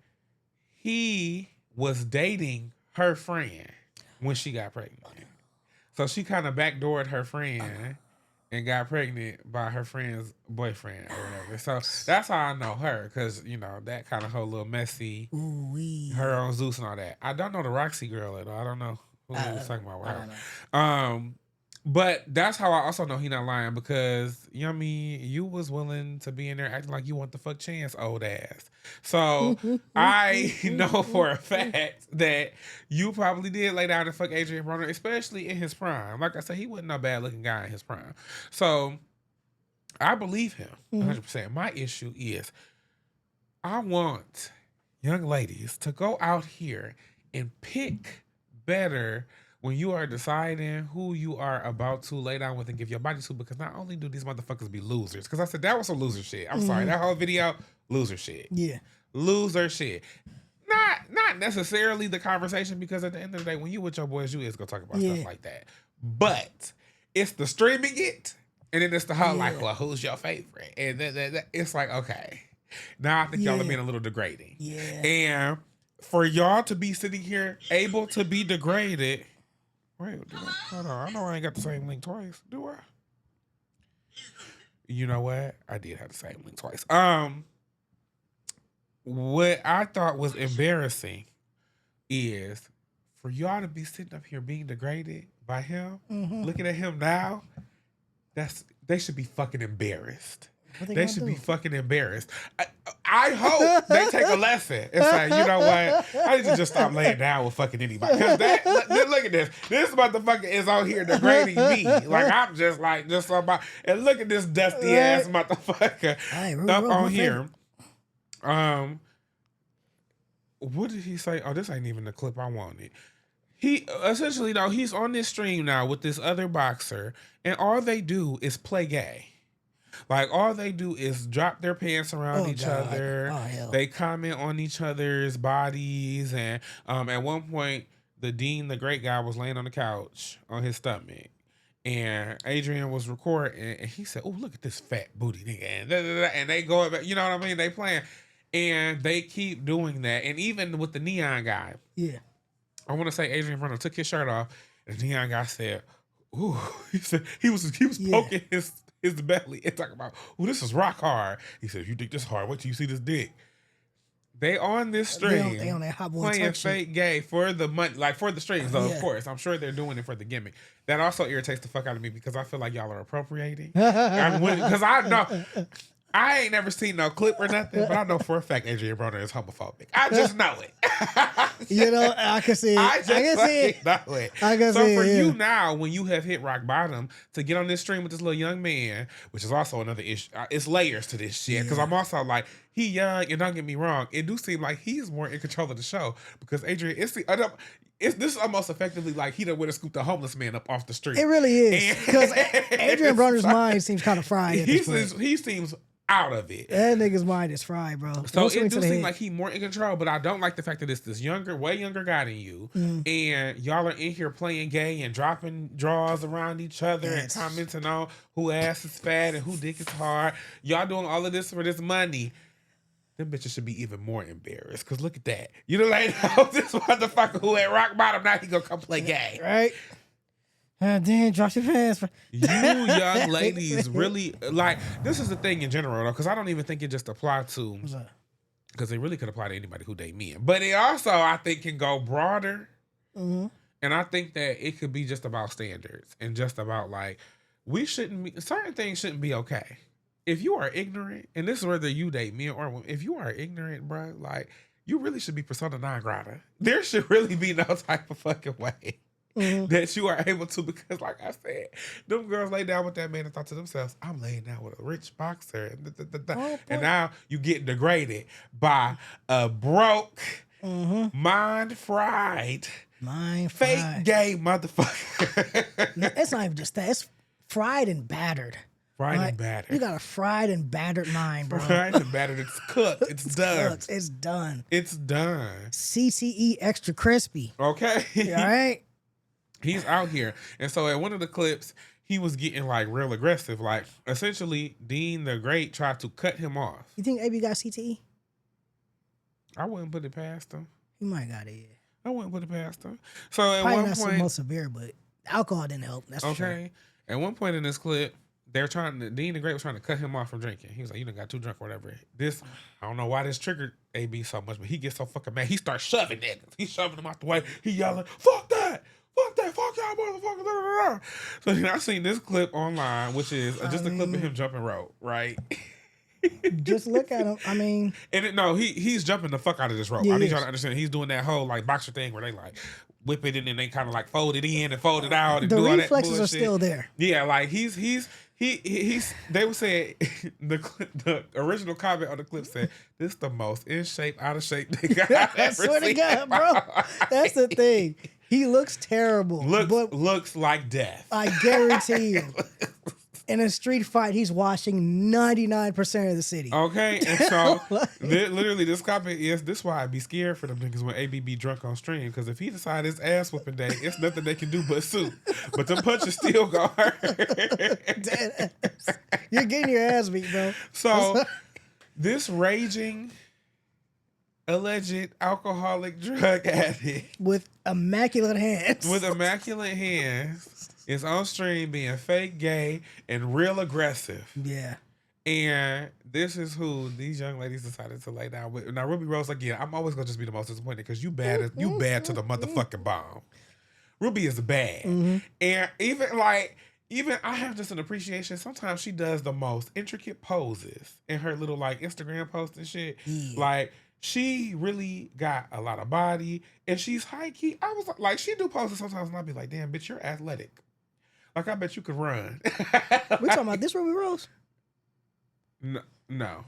he was dating her friend when she got pregnant. So she kind of backdoored her friend and got pregnant by her friend's boyfriend or whatever. So that's how I know her, because, you know, that kind of whole little messy, her on Zeus and all that. I don't know the Roxy girl at all. I don't know who he was talking about with her. But that's how I also know he not lying, because, you know what I mean, you was willing to be in there acting like you want to fuck Chance old ass. So I know for a fact that you probably did lay down and fuck Adrian Broner, especially in his prime. Like I said, he wasn't a bad looking guy in his prime. So I believe him 100%. My issue is I want young ladies to go out here and pick better when you are deciding who you are about to lay down with and give your body to, because not only do these motherfuckers be losers, because I said that was some loser shit. I'm sorry, that whole video, loser shit. Yeah. Loser shit. Not necessarily the conversation, because at the end of the day, when you with your boys, you is gonna talk about stuff like that. But it's the streaming it, and then it's the whole like, well, who's your favorite? And then it's like, okay. Now I think y'all are being a little degrading. Yeah. And for y'all to be sitting here able to be degraded. Wait, hold on. I know I ain't got the same link twice, do I? You know what? I did have the same link twice. What I thought was embarrassing is for y'all to be sitting up here being degraded by him, looking at him now, they should be fucking embarrassed. What they They gonna should do? be fucking embarrassed. I hope they take a lesson and say, you know what? I need to just stop laying down with fucking anybody. Because look at this. This motherfucker is out here degrading me. Like, I'm just somebody. And look at this dusty ass motherfucker Hey, up Ruby, on here. What did he say? Oh, this ain't even the clip I wanted. He essentially, though, he's on this stream now with this other boxer, and all they do is play gay. Like, all they do is drop their pants around each other. Oh, hell. They comment on each other's bodies, and at one point, the Dean, the great guy, was laying on the couch on his stomach. And Adrian was recording, and he said, "Oh, look at this fat booty nigga," and they go back. You know what I mean? They playing, and they keep doing that. And even with the neon guy, Yeah. I want to say Adrian Brenner took his shirt off, and the neon guy said, "Ooh," he said he was poking his belly and talking about, "Ooh, this is rock hard." He said, "If you think this hard, wait till you see this dick." They on this stream They on that hot boy playing Turk shit. fake gay for the money, like for the streams, though, Yeah. of course. I'm sure they're doing it for the gimmick. That also irritates the fuck out of me because I feel like y'all are appropriating. Because I know I ain't never seen no clip or nothing, but I know for a fact Adrian Broner is homophobic. I just know it. You know, I can see it. I just can see it. know it. I can So see for it, you yeah. now, when you have hit rock bottom, to get on this stream with this little young man, which is also another issue. It's layers to this shit. Because I'm also like, he young, and don't get me wrong, it do seem like he's more in control of the show. Because Adrian, this is almost effectively like he done went and scooped a homeless man up off the street. It really is. Because Adrian Broner's mind seems kind of fried. He seems out of it. That nigga's mind is fried, bro. So Don't swing it to do the seem head. like he more in control, but I don't like the fact that it's this way younger guy than you, and y'all are in here playing gay and dropping draws around each other and commenting on who ass is fat and who dick is hard. Y'all doing all of this for this money. Them bitches should be even more embarrassed, because look at that. You know, like, this motherfucker who at rock bottom, now he gonna come play gay. Right? Damn, drop your pants. You young ladies really, like, this is the thing in general, though, because I don't even think it just applies to, What's that? because it really could apply to anybody who date men. But it also, I think, can go broader. Mm-hmm. And I think that it could be just about standards and just about, like, certain things shouldn't be okay. If you are ignorant, and this is whether you date men or women, if you are ignorant, bro, like, you really should be persona non grata. There should really be no type of fucking way that you are able to, because, like I said, them girls lay down with that man and thought to themselves, I'm laying down with a rich boxer. And now you get degraded by a broke, mind fried, fake gay motherfucker. No, it's not even just that. It's fried and battered. Fried Like, and battered. You got a fried and battered mind, bro. Fried and battered. It's cooked. It's done. Cooked. It's done. It's done. CTE extra crispy. Okay. All right? He's out here. And so at one of the clips, he was getting, like, real aggressive. Like, essentially, Dean the Great tried to cut him off. You think AB got CTE? I wouldn't put it past him. He might got it, yeah. I wouldn't put it past him. So at Probably one not so point, most severe, but alcohol didn't help. That's for sure. okay. At one point in this clip, Dean the Great was trying to cut him off from drinking. He was like, you done got too drunk or whatever. I don't know why this triggered AB so much, but he gets so fucking mad. He starts shoving niggas. He's shoving them out the way. He yelling, fuck that. Fuck that. Fuck y'all motherfuckers. Da, da, da. So then I seen this clip online, which is just a clip of him jumping rope, right? Just look at him. I mean, he's jumping the fuck out of this rope. Yeah, I need he y'all is. to understand. He's doing that whole, like, boxer thing where they, like, whip it and then they kind of, like, fold it in and fold it out and the do all that reflexes are bullshit. still there. Yeah, like he's they were saying the original comment on the clip said, this the most in shape, out of shape nigga I've I ever swear to seen. God, bro. That's the thing. He looks terrible. but Looks like death. I guarantee you, in a street fight, he's washing 99% of the city. Okay, and so literally this comment is, this why I'd be scared for them niggas when AB be drunk on stream, because if he decide his ass whooping day, it's nothing they can do but sue. But the punches still go hurt. You're getting your ass beat, bro. So this raging, alleged alcoholic drug addict With immaculate hands. is on stream being fake gay and real aggressive. Yeah. And this is who these young ladies decided to lay down with. Now, Ruby Rose, again, I'm always gonna just be the most disappointed because you bad to the motherfucking bomb. Ruby is bad, and even like even I have just an appreciation. Sometimes she does the most intricate poses in her little like Instagram posts and shit. Yeah. Like she really got a lot of body, and she's high key. I was like, she do poses sometimes, and I'd be like, damn, bitch, you're athletic. Like I bet you could run. We talking about this Ruby Rose? No. No.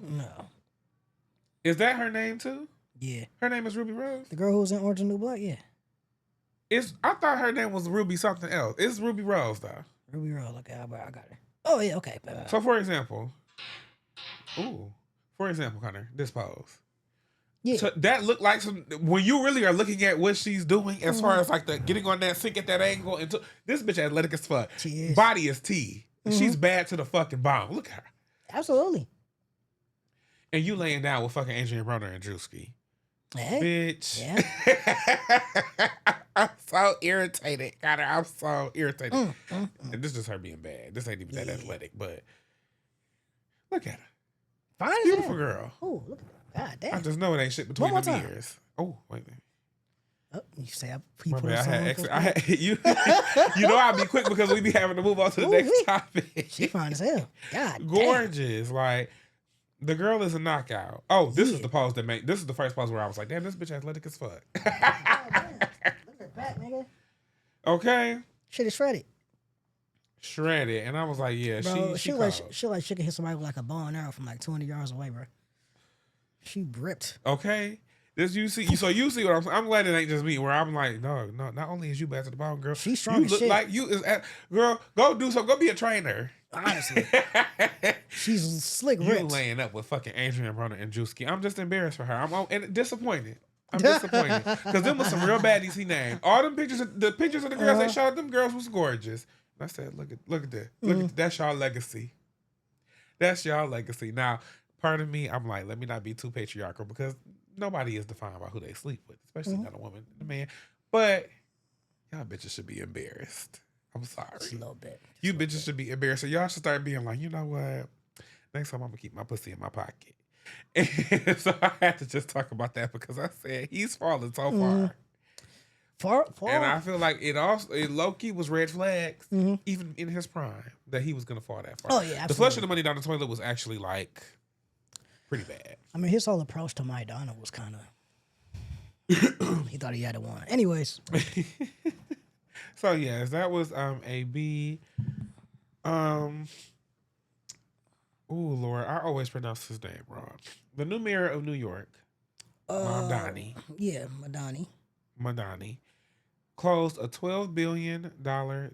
Is that her name too? Yeah. Her name is Ruby Rose. The girl who was in Orange and New Black. Yeah. I thought her name was Ruby something else. It's Ruby Rose though. Ruby Rose. Okay, I got her. Oh yeah. Okay. So for example, Connor, this pose. Yeah. So that looked like some when you really are looking at what she's doing as far as like the getting on that sink at that angle and this bitch athletic as fuck. She is. Body is T. She's bad to the fucking bone. Look at her. Absolutely. And you laying down with fucking Adrian Broner and Drewski. Hey. Bitch. Yeah. I'm so irritated, Connor. I'm so irritated. And this is her being bad. This ain't even that athletic, but look at her. Fine as Beautiful hell. girl. Oh, look at that. God damn. I just know it ain't shit between One the more time. ears. Oh, wait a minute. Oh, you say My put bad, a song I had you. You know I'll be quick because we be having to move on to the next Ooh-wee. topic. She fine as hell. God Gorgeous. Like the girl is a knockout. Oh, this is Yeah. the pose that made. This is the first pose where I was like, damn, this bitch athletic as fuck. damn. Look at that back, nigga. Okay. Shit is shredded. Shredded. And I was like, yeah, Bro, she like cold. she could hit somebody with like a bow and arrow from like 200 yards away, bro. She ripped. Okay. This you see, so you see what I'm saying. I'm glad it ain't just me. Where I'm like, no. Not only is you bad to the bone, girl, She's strong you as look shit. like you is. Girl, go do something. Go be a trainer. Honestly, she's slick You ripped. laying up with fucking Adrian Broner and Drewski. I'm just embarrassed for her. And disappointed. I'm disappointed because them was some real baddies he named. All them pictures, the pictures of the girls they showed, them girls was gorgeous. And I said, look at that. Look at that's y'all legacy. That's y'all legacy. Now, part of me, I'm like, let me not be too patriarchal because nobody is defined by who they sleep with, especially not a woman and a man. But y'all bitches should be embarrassed. I'm sorry. Just a little bit. You bitches should be embarrassed. So y'all should start being like, you know what? Next time I'm gonna keep my pussy in my pocket. And so I had to just talk about that because I said he's fallen so far. Far. And I feel like it low-key was red flags, even in his prime, that he was gonna fall that far. Oh, yeah, The absolutely. flushing the money down the toilet was actually like pretty bad. I mean, his whole approach to Maidana was kind of. He thought he had it won. Anyways, So yes, that was a B. Oh Lord, I always pronounce his name wrong. The new mayor of New York, Mamdani. yeah, Madani. Closed a $12 billion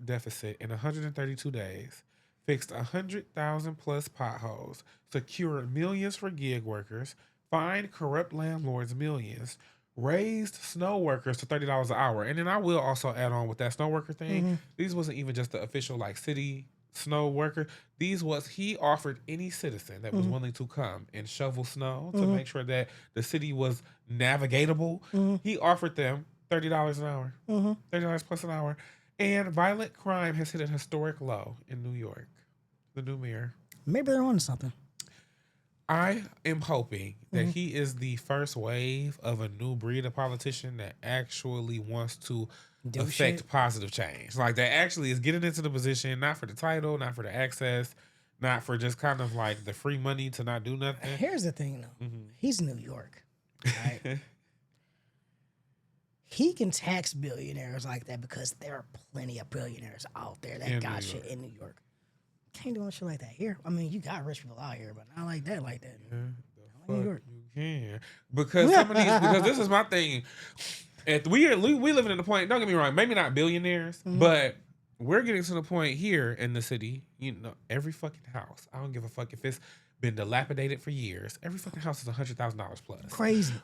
deficit in 132 days, fixed 100,000 plus potholes, secured millions for gig workers, fined corrupt landlords millions, raised snow workers to $30 an hour. And then I will also add on with that snow worker thing. These wasn't even just the official like city snow worker. These was he offered any citizen that was willing to come and shovel snow to make sure that the city was navigatable. He offered them $30 an hour, $30 plus an hour. And violent crime has hit a historic low in New York. The new mayor. Maybe they're on something. I am hoping that he is the first wave of a new breed of politician that actually wants to Do affect shit. positive change. Like that actually is getting into the position, not for the title, not for the access, not for just kind of like the free money to not do nothing. Here's the thing, though. He's New York, right? He can tax billionaires like that because there are plenty of billionaires out there that In got New shit York. in New York. Can't do no shit like that here. I mean, you got rich people out here, but not like that. Like that. New York. You can. Because some of these, because this is my thing. We living in the point, don't get me wrong, maybe not billionaires, but we're getting to the point here in the city, you know, every fucking house, I don't give a fuck if it's been dilapidated for years, every fucking house is $100,000 plus. Crazy.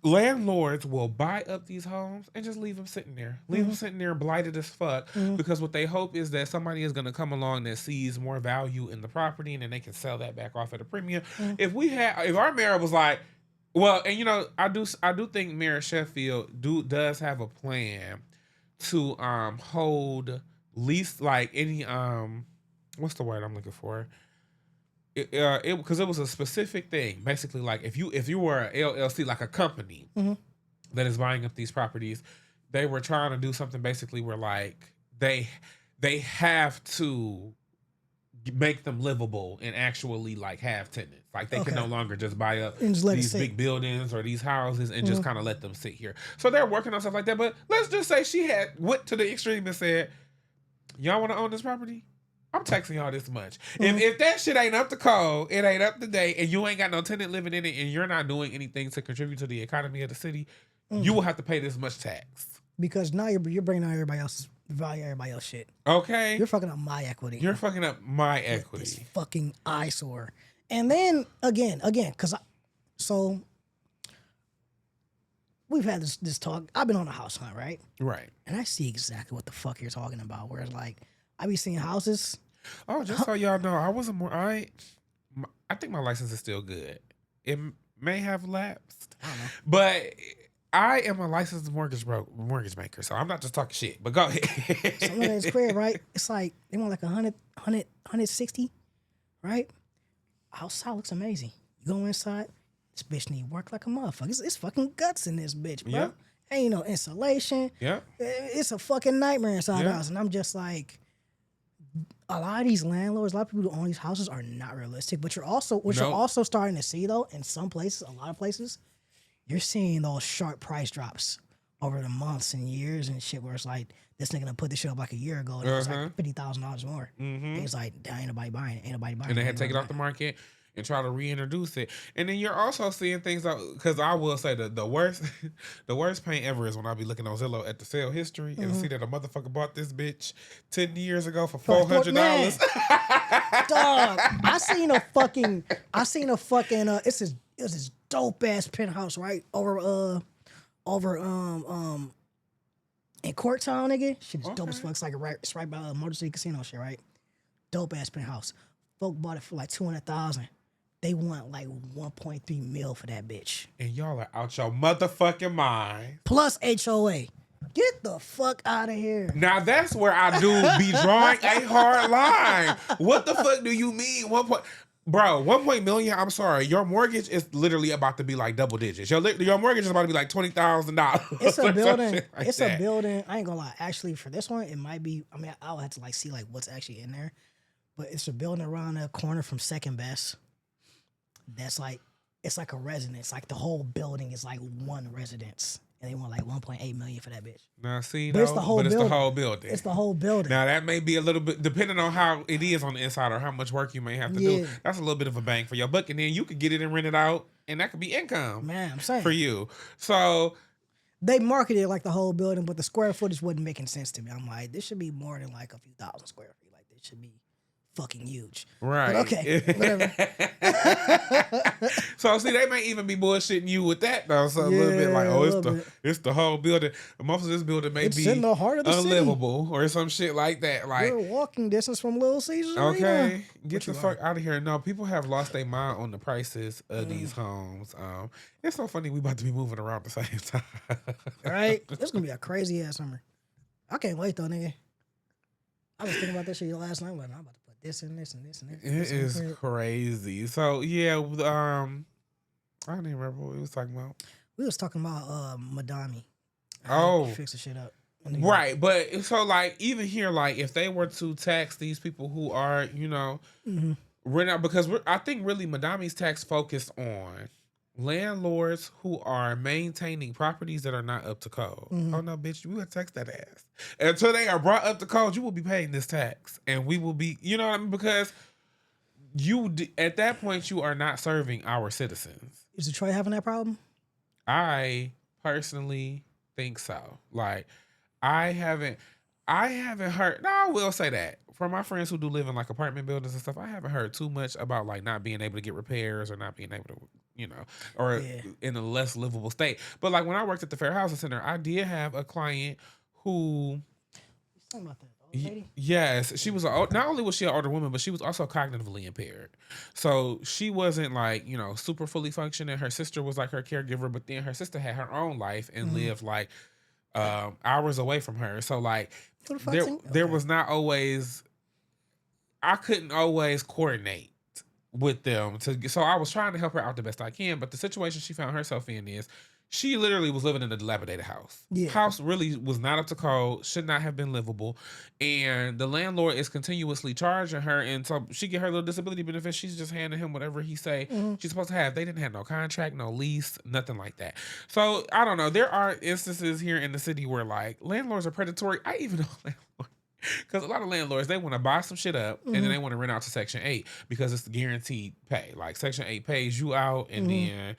Landlords will buy up these homes and just leave them sitting there. Leave them sitting there blighted as fuck because what they hope is that somebody is going to come along that sees more value in the property and then they can sell that back off at a premium. If our mayor was like, well, and you know, I do think Mayor Sheffield does have a plan to hold least like any what's the word I'm looking for? Because it was a specific thing. Basically, like if you were a LLC, like a company that is buying up these properties, they were trying to do something basically where like they they have to make them livable and actually like have tenants. Like they can no longer just buy up And just let it these sit. big buildings or these houses and just kind of let them sit here. So they're working on stuff like that. But let's just say she had went to the extreme and said, y'all want to own this property? I'm taxing y'all this much. If that shit ain't up to code, it ain't up to date, and you ain't got no tenant living in it, and you're not doing anything to contribute to the economy of the city, you will have to pay this much tax. Because now you're bringing out everybody else's value, everybody else shit. Okay, You're fucking up my equity. You're fucking up my This equity. fucking eyesore. And then again, because so we've had this talk. I've been on a house hunt, right? Right. And I see exactly what the fuck you're talking about. Where it's like I be seeing houses. Oh, just so y'all know, I wasn't more. I think my license is still good. It may have lapsed, I don't know. but I am a licensed mortgage maker, so I'm not just talking shit. But go ahead. Something like it's crib, right? It's like they want like 160, right? Outside looks amazing. You go inside, this bitch need work like a motherfucker. It's fucking guts in this bitch, bro. Yeah. Ain't no insulation. Yeah. It's a fucking nightmare inside the house. And I'm just like, a lot of these landlords, a lot of people who own these houses are not realistic. But you're also starting to see though, in some places, a lot of places, you're seeing those sharp price drops over the months and years and shit where it's like, this nigga done put this shit up like a year ago and it was like $50,000 more. And it's like, ain't nobody buying it. Ain't nobody buying it. And they had to take it off the market and try to reintroduce it. And then you're also seeing things because I will say the worst the worst pain ever is when I be looking on Zillow at the sale history and see that a motherfucker bought this bitch 10 years ago for $400. Dog, I seen a fucking it's this dope ass penthouse right over in Courtown, nigga. Shit is dope as fuck. It's like it's right by Motor City Casino shit, right? Dope ass penthouse. Folk bought it for like $200,000. They want like 1.3 mil for that bitch. And y'all are out your motherfucking mind. Plus HOA. Get the fuck out of here. Now that's where I do be drawing a hard line. What the fuck do you mean? Bro, 1 million. I'm sorry, your mortgage is literally about to be like double digits. Your mortgage is about to be like $20,000. It's a building. Like It's that. a building. I ain't gonna lie. Actually, for this one, it might be. I mean, I'll have to like see like what's actually in there. But it's a building around the corner from Second Best. That's like it's like a residence. Like the whole building is like one residence, and they want like 1.8 million for that bitch. Now see, But it's the whole building. It's the whole building. It's the whole building. Now that may be a little bit depending on how it is on the inside or how much work you may have to do. That's a little bit of a bang for your buck, and then you could get it and rent it out, and that could be income. Man, I'm saying for you. So they marketed it like the whole building, but the square footage wasn't making sense to me. I'm like, this should be more than like a few thousand square feet. Like this should be fucking huge. Right. But okay. Whatever. So see, they may even be bullshitting you with that though. So a little bit like, it's the whole building. Most of this building may be in the heart of the unlivable or some shit like that. Like you're walking distance from Little Caesars. Okay, Arena. get the fuck out of here. No, people have lost their mind on the prices of these homes. It's so funny we about to be moving around at the same time. Right? It's gonna be a crazy ass summer. I can't wait though, nigga. I was thinking about this shit last night, but I'm about to put this and this and this and this. It is crazy. So yeah, I don't even remember what we was talking about. We was talking about Madami. Fix the shit up. Right, but so like even here, like if they were to tax these people who are, rent out, because I think really Madami's tax focused on landlords who are maintaining properties that are not up to code. Oh no, bitch, we would tax that ass until they are brought up to code. You will be paying this tax, and we will be, you know what I mean? Because at that point you are not serving our citizens. Is Detroit having that problem? I personally think so. Like I haven't heard. No, I will say that from my friends who do live in like apartment buildings and stuff, I haven't heard too much about like not being able to get repairs or not being able to, or in a less livable state. But like when I worked at the Fair Housing Center, I did have a client who. Talking about that old lady? Yes, she was not only was she an older woman, but she was also cognitively impaired. So she wasn't like super fully functioning. Her sister was like her caregiver, but then her sister had her own life and lived like hours away from her. So like there was not always. I couldn't always coordinate with them so I was trying to help her out the best I can, but the situation she found herself in is She literally was living in a dilapidated house. Yeah. House really was not up to code, should not have been livable. And the landlord is continuously charging her. And so she get her little disability benefits. She's just handing him whatever he say she's supposed to have. They didn't have no contract, no lease, nothing like that. So I don't know. There are instances here in the city where like landlords are predatory. I even know landlords. Because a lot of landlords, they want to buy some shit up and then they want to rent out to Section 8 because it's the guaranteed pay. Like Section 8 pays you out and then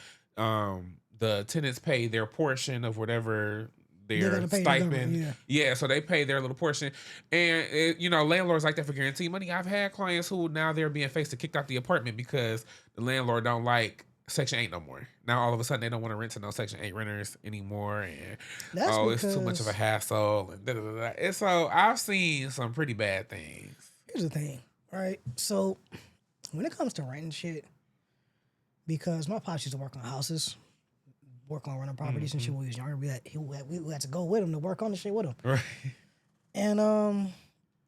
the tenants pay their portion of whatever their stipend. Yeah, so they pay their little portion. And, landlords like that for guaranteed money. I've had clients who now they're being faced to kicked out the apartment because the landlord don't like Section 8 no more. Now all of a sudden they don't want to rent to no Section 8 renters anymore. And it's too much of a hassle. And da-da-da-da. And so I've seen some pretty bad things. Here's the thing, right? So when it comes to renting shit, because my pops used to work on houses, work on rental properties and shit when we was younger. We had to go with him to work on the shit with him. Right. And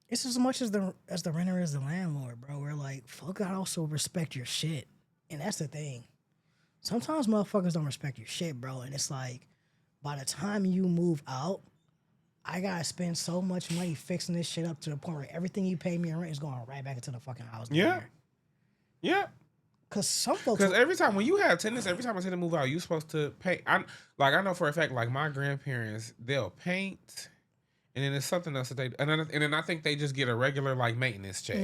it's as much as the renter is the landlord, bro. We're like, fuck, I also respect your shit. And that's the thing. Sometimes motherfuckers don't respect your shit, bro. And it's like, by the time you move out, I gotta spend so much money fixing this shit up to the point where everything you pay me in rent is going right back into the fucking house. Yeah. Yeah. Cause some folks. Because every time when you have tenants, every time a tenant move out, you're supposed to pay. I know for a fact, like my grandparents, they'll paint, and then there's something else that they. And then I think they just get a regular like maintenance check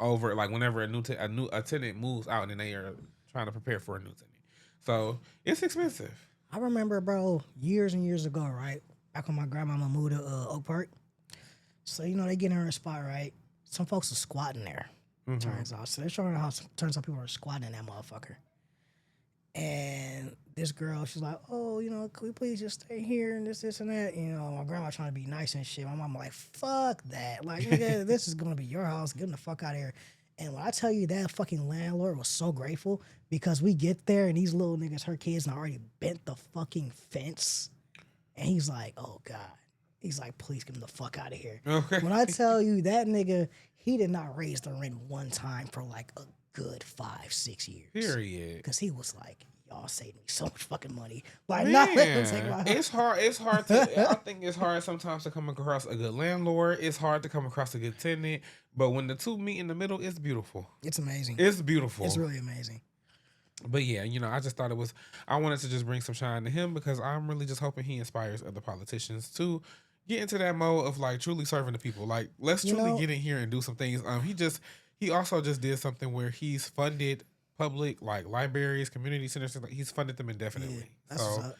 over like whenever a tenant moves out, and then they are trying to prepare for a new tenant. So it's expensive. I remember, bro, years and years ago, right? Back when my grandmama moved to Oak Park. So they get in her spot, right? Some folks are squatting there. Turns out. So they're showing the house. Turns out people are squatting in that motherfucker. And this girl, she's like, oh, could we please just stay here and this and that? My grandma trying to be nice and shit. My mom like, fuck that. Like, nigga, this is going to be your house. Get the fuck out of here. And when I tell you that fucking landlord was so grateful because we get there and these little niggas, her kids, already bent the fucking fence. And he's like, oh, God. He's like, please get him the fuck out of here. Okay. When I tell you that nigga, he did not raise the rent one time for like a good 5-6 years. Period. Because he was like, y'all saved me so much fucking money by not letting him take my house. It's hard to, I think it's hard sometimes to come across a good landlord. It's hard to come across a good tenant. But when the two meet in the middle, it's beautiful. It's amazing. It's beautiful. It's really amazing. But yeah, I just thought I wanted to just bring some shine to him because I'm really just hoping he inspires other politicians to get into that mode of like truly serving the people. Like, let's truly get in here and do some things. He also just did something where he's funded public like libraries, community centers. He's funded them indefinitely. Yeah, so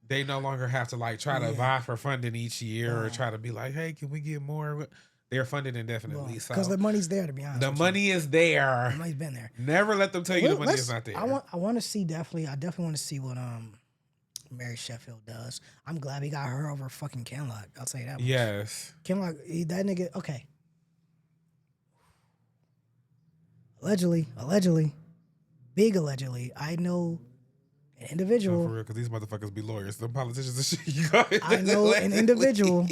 they no longer have to like try to vie for funding each year or try to be like, hey, can we get more? They're funded indefinitely. Because the money's there, to be honest. The money is there. The money's been there. Never let them tell you the money is not there. I want to see I definitely want to see what Mary Sheffield does. I'm glad we got her over fucking Kenlock. I'll tell you that much. Yes. Kenlock, that nigga, okay. Allegedly, big allegedly, I know an individual. No, for real, because these motherfuckers be lawyers. Them politicians and shit. I know an individual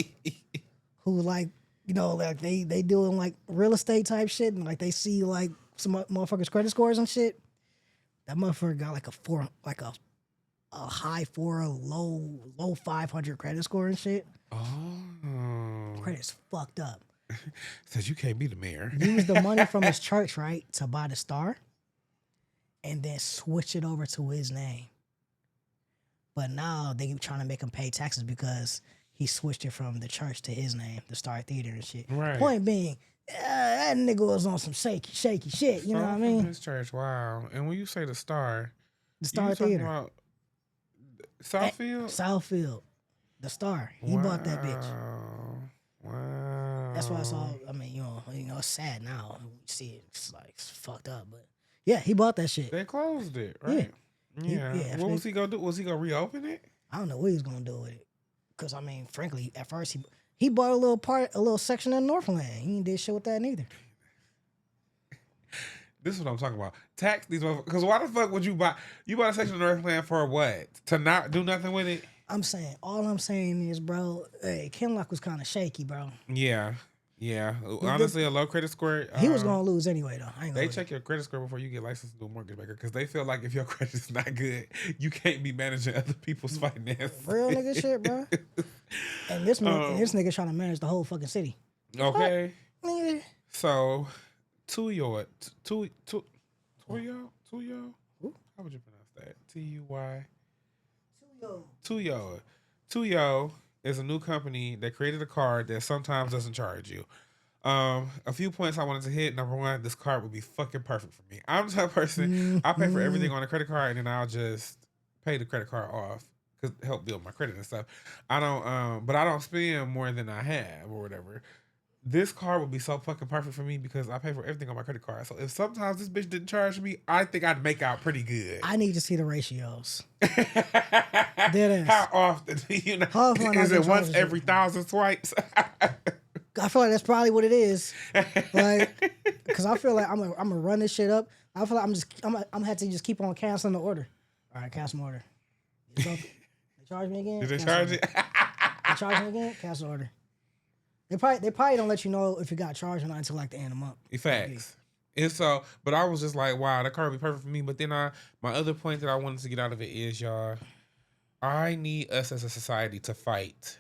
who like, like they doing like real estate type shit and like they see like some motherfuckers' credit scores and shit. That motherfucker got like a high 4, low 500 credit score and shit. Oh. Credit's fucked up. Says you can't be the mayor. Use the money from his church, right, to buy the star and then switch it over to his name. But now they trying to make him pay taxes because he switched it from the church to his name, the Star Theater and shit. Right. Point being, that nigga was on some shaky shit. You know what I mean? His church, wow. And when you say the Star Theater. About Southfield? Southfield. The Star. He bought that bitch. Wow. That's why it's all, it's sad now. You see it, it's fucked up. But yeah, he bought that shit. They closed it, right? Yeah. What was he going to do? Was he going to reopen it? I don't know what he was going to do with it. Because, frankly, at first, he bought a little section in Northland. He ain't did shit with that neither. This is what I'm talking about. Tax these motherfuckers. Because why the fuck would you buy? You bought a section of Northland for what? To not do nothing with it? All I'm saying is, bro, hey, Kenlock was kind of shaky, bro. Yeah. Yeah, honestly, a low credit score. He was gonna lose anyway, though. I ain't They gonna check your credit score before you get licensed to do a mortgage banker because they feel like if your credit is not good, you can't be managing other people's finances. real nigga shit, bro. And this nigga trying to manage the whole fucking city. Okay, Nigga. so Tuyo, how would you pronounce that? Tuy. Tuyo is a new company that created a card that sometimes doesn't charge you. A few points I wanted to hit. Number one, this card would be fucking perfect for me. I'm the type of person, I pay for everything on a credit card and then I'll just pay the credit card off because help build my credit and stuff. I don't spend more than I have or whatever. This card would be so fucking perfect for me because I pay for everything on my credit card. So if sometimes this bitch didn't charge me, I think I'd make out pretty good. I need to see the ratios. Dead ass. How often do you know? How often Is it once every 1,000 swipes? I feel like that's probably what it is. Like, because I feel like I'm gonna run this shit up. I feel like I'm gonna have to just keep on canceling the order. All right, cancel my order. They charge me again. Did they charge it? They charge me again. Cancel the order. They probably don't let you know if you got charged or not until like the end of the month. Facts. And so, but I was just like, wow, that card would be perfect for me. But then my other point that I wanted to get out of it is, y'all, I need us as a society to fight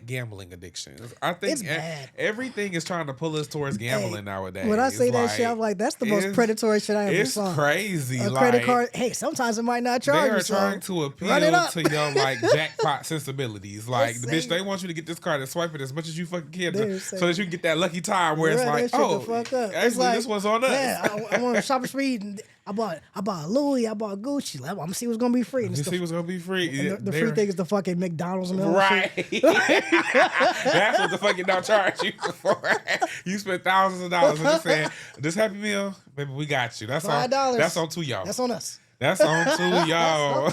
gambling addictions. I think It's bad. everything is trying to pull us towards gambling nowadays. When I say that shit, I'm like, that's the most predatory shit I ever saw. It's crazy. A credit card, hey, sometimes it might not charge you. They are trying to appeal to your like jackpot sensibilities. Like the bitch, they want you to get this card and swipe it as much as you fucking can so that you can get that lucky time where it's like, oh, actually, like, this one's on us. Yeah, I want to shop a spree. And I bought Louis, I bought Gucci. I'm gonna see what's gonna be free. You see what's gonna be free. The free thing is the fucking McDonald's and right. That's what the fucking don't charge you for. You spent thousands of dollars and just saying, this Happy Meal, baby, we got you. That's $5. That's on Tuyo. That's on us. That's on Tuyo.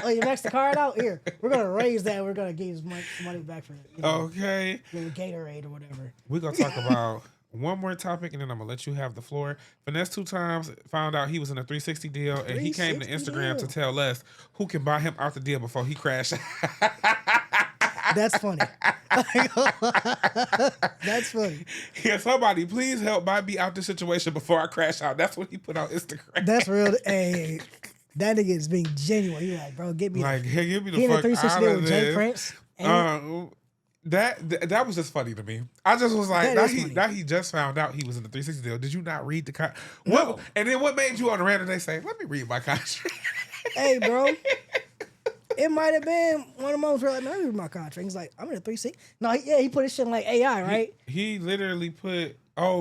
Oh, you maxed the card out? Here, we're gonna raise that. We're gonna give you some money back for it. Okay. Gatorade or whatever. We're gonna talk about one more topic and then I'm gonna let you have the floor. Finesse 2 times found out he was in a 360 deal and he came to Instagram to tell us who can buy him out the deal before he crashed. That's funny. That's funny. Yeah, somebody please help buy me out the situation before I crash out. That's what he put on Instagram. That's real. Hey, that nigga is being genuine. He like, bro, get me like, hey, give me the he fuck in a 360 out deal of with this. Jay Prince. That was just funny to me. I just was like, now he just found out he was in the 360 deal. Did you not read the contract? No. And then what made you on the random day say, let me read my contract? Hey, bro. It might have been one of those where like, man, let me read my contract. He's like, I'm in a 360. No, he put his shit in like AI, right? He literally put,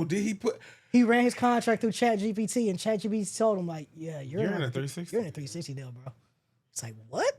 did he put? He ran his contract through ChatGPT and ChatGPT told him like, yeah, you're in a 360. You're in a 360 deal, bro. It's like, what?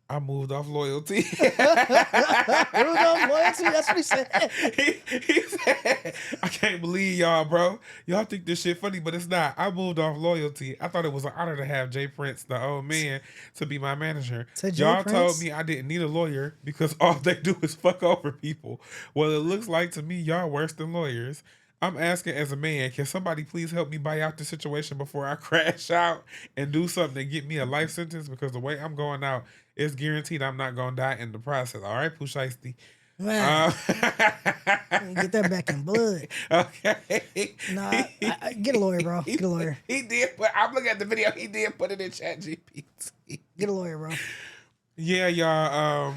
I moved off loyalty. Moved off loyalty? That's what he said. He said, I can't believe y'all, bro. Y'all think this shit funny, but it's not. I moved off loyalty. I thought it was an honor to have Jay Prince, the old man, to be my manager. Y'all told me I didn't need a lawyer because all they do is fuck over people. Well, it looks like to me y'all worse than lawyers. I'm asking as a man, can somebody please help me buy out the situation before I crash out and do something to get me a life sentence? Because the way I'm going out, it's guaranteed I'm not going to die in the process. All right, Pusheisty. Man, get that back in blood. Okay. Nah, get a lawyer, bro. Get a lawyer. He did. I'm looking at the video. He did put it in ChatGPT. Get a lawyer, bro. Yeah, y'all.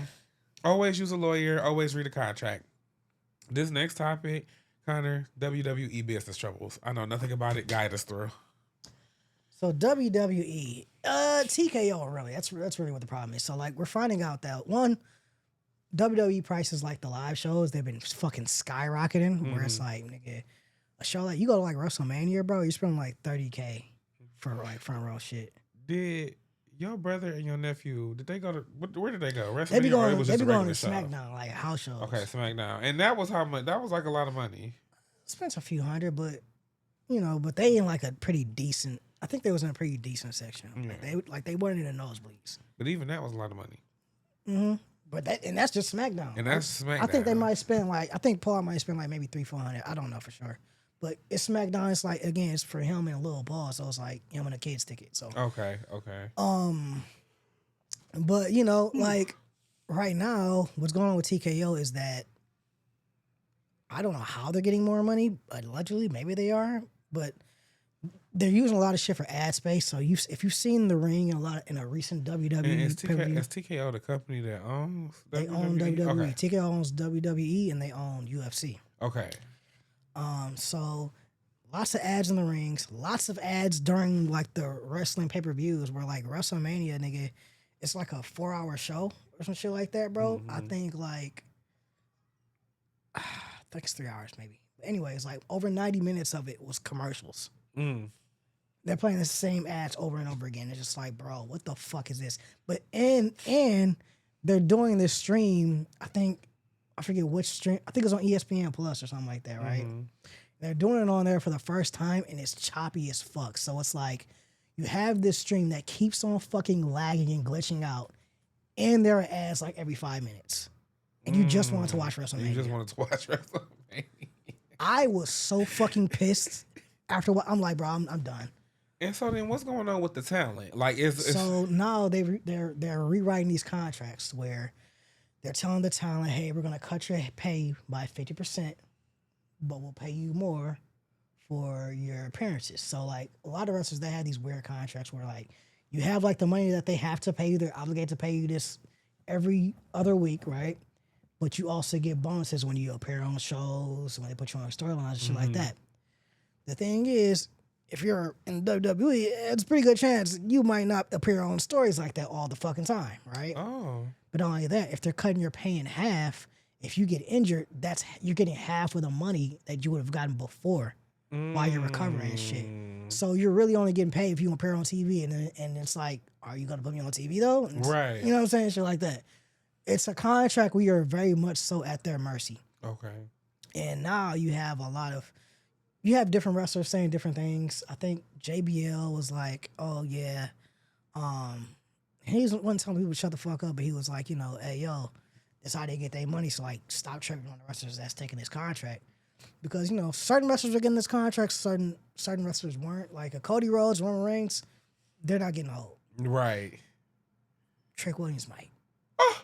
Always use a lawyer. Always read a contract. This next topic, Connor, WWE business troubles. I know nothing about it. Guide us through. So WWE, TKO really. That's really what the problem is. So like we're finding out that one, WWE prices like the live shows, they've been fucking skyrocketing. Mm-hmm. Where it's like, nigga, a show like you go to like WrestleMania, bro, you're spending like $30K for like front row shit. Did your brother and your nephew, did they go to where did they go? WrestleMania, they be going to show? SmackDown, like house shows. Okay, SmackDown. And that was how much? That was like a lot of money. Spent a few hundred, but but they in like a pretty decent. I think they was in a pretty decent section. Yeah. Like they weren't in the nosebleeds. But even that was a lot of money. Mm-hmm. But that's just SmackDown. And that's SmackDown. I think they might spend I think Paul might spend like maybe $300-400. I don't know for sure. But it's SmackDown. It's like again, it's for him and a little Paul, so it's like him and a kid's ticket. So okay. But like right now, what's going on with TKO is that I don't know how they're getting more money. Allegedly, maybe they are, but they're using a lot of shit for ad space. So if you've seen the ring in a recent And WWE pay-per-view, is TKO the company that owns they WWE? own WWE. Okay. TKO owns WWE and they own UFC. Okay. So lots of ads in the rings, lots of ads during like the wrestling pay-per-views where like WrestleMania, nigga, it's like a 4-hour show or some shit like that, bro. I think it's 3 hours maybe. But anyways, like over 90 minutes of it was commercials. They're playing the same ads over and over again. It's just like, bro, what the fuck is this? But and they're doing this stream. I forget which stream. I think it's on ESPN Plus or something like that, right? They're doing it on there for the first time, and it's choppy as fuck. So it's like you have this stream that keeps on fucking lagging and glitching out, and there are ads like every 5 minutes, and you just wanted to watch WrestleMania. You just wanted to watch WrestleMania. I was so fucking pissed after what I'm like, bro, I'm done. And so then, what's going on with the talent? Like, So now they're rewriting these contracts where they're telling the talent, hey, we're gonna cut your pay by 50%, but we'll pay you more for your appearances. So like a lot of wrestlers, they have these weird contracts where like you have like the money that they have to pay you, they're obligated to pay you this every other week, right? But you also get bonuses when you appear on shows, when they put you on storylines and shit like that. The thing is, if you're in WWE, it's a pretty good chance you might not appear on stories like that all the fucking time, right? Oh. But not only that, if they're cutting your pay in half, if you get injured, you're getting half of the money that you would have gotten before while you're recovering and shit. So you're really only getting paid if you appear on TV, and it's like, are you gonna put me on TV though? Right. You know what I'm saying? Shit like that. It's a contract where you're very much so at their mercy. Okay. And now you have different wrestlers saying different things. I think JBL was like, oh yeah. He wasn't telling people to shut the fuck up, but he was like, hey yo, that's how they get their money. So like stop tripping on the wrestlers that's taking this contract. Because, certain wrestlers are getting this contract, certain wrestlers weren't. Like a Cody Rhodes, Roman Reigns, they're not getting old. Right. Trick Williams might. Oh,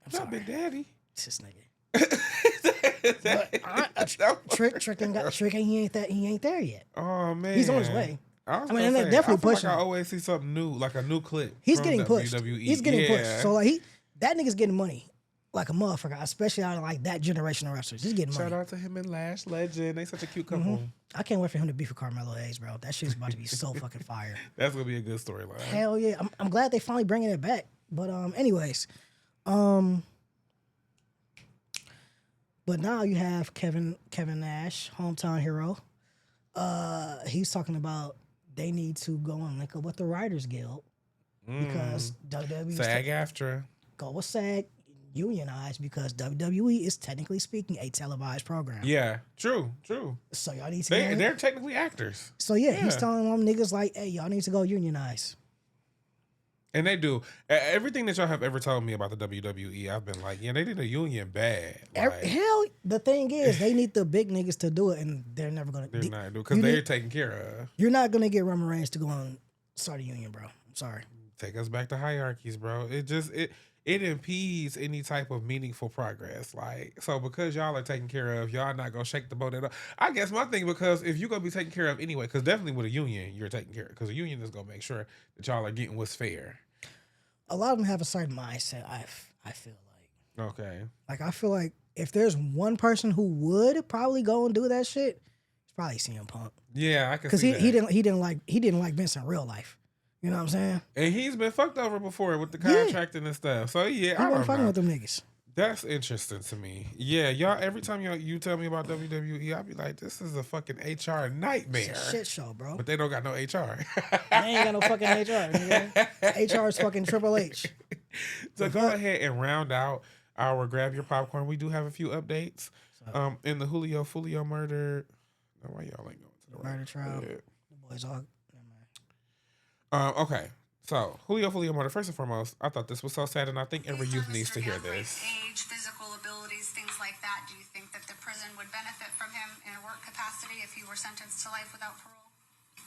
I'm not sorry. Big Daddy. It's this nigga. Trick ain't there yet. Oh man, he's on his way. And they're definitely pushing. I always see something new, like a new clip. He's from getting pushed. WWE. He's getting pushed. So like that nigga's getting money like a motherfucker, especially out of like that generation of wrestlers. He's getting money. Shout out to him and Lash Legend. They such a cute couple. I can't wait for him to beef with Carmelo Hayes, bro. That shit's about to be so fucking fire. That's gonna be a good storyline. Hell yeah. I'm glad they finally bringing it back. But anyways, but now you have Kevin Nash, hometown hero. He's talking about they need to go and link up with the Writers Guild because WWE SAG-AFTRA. Go with SAG, unionize, because WWE is technically speaking a televised program. Yeah, true. So y'all need to they're technically actors. So yeah, he's telling them niggas like, hey, y'all need to go unionize. And they do. Everything that y'all have ever told me about the WWE, I've been like, yeah, they did a union bad. Like, Hell, the thing is, they need the big niggas to do it, and they're never gonna. They're not doing because they're taken care of. You're not gonna get Roman Reigns to go and start a union, bro. I'm sorry. Take us back to hierarchies, bro. It impedes any type of meaningful progress. Like, so because y'all are taken care of, y'all not gonna shake the boat at all. I guess my thing, because if you're gonna be taken care of anyway, because definitely with a union, you're taken care of, because a union is gonna make sure that y'all are getting what's fair. A lot of them have a certain mindset. I feel like. Okay. Like I feel like if there's one person who would probably go and do that shit, it's probably CM Punk. Yeah, I can. Because he didn't like Vince in real life. You know what I'm saying? And he's been fucked over before with the contracting and stuff. So yeah, I don't fucking know. with them niggas. That's interesting to me. Yeah, y'all. Every time you tell me about WWE, I'll be like, this is a fucking HR nightmare. It's a shit show, bro. But they don't got no HR. They ain't got no fucking HR. Nigga. HR is fucking Triple H. So go ahead and round out our grab your popcorn. We do have a few updates. In the Fulio murder. No, why y'all ain't going to the murder right trial? Yeah. The boys all. Okay. So, Fulio murder. First and foremost, I thought this was so sad, and I think every youth needs to hear this. Age, physical abilities, things like that. Do you think that the prison would benefit from him in a work capacity if he were sentenced to life without parole?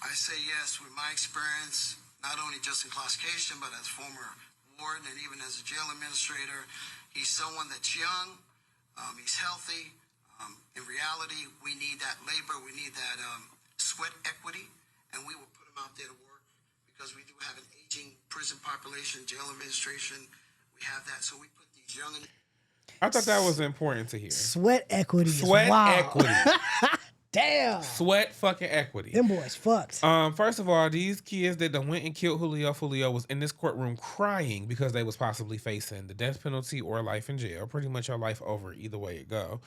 I say yes. With my experience, not only just in classification, but as former warden and even as a jail administrator, He's someone that's young. He's healthy. In reality, we need that labor. We need that sweat equity, and we will put him out there to work because we do have an aging prison population, jail administration. We have that, so we put these young. I thought that was important to hear. Sweat equity. Sweat is wild. equity. Damn. Sweat fucking equity. Them boys fucked. First of all, these kids that done went and killed Julio was in this courtroom crying because they was possibly facing the death penalty or life in jail. Pretty much your life over either way it go.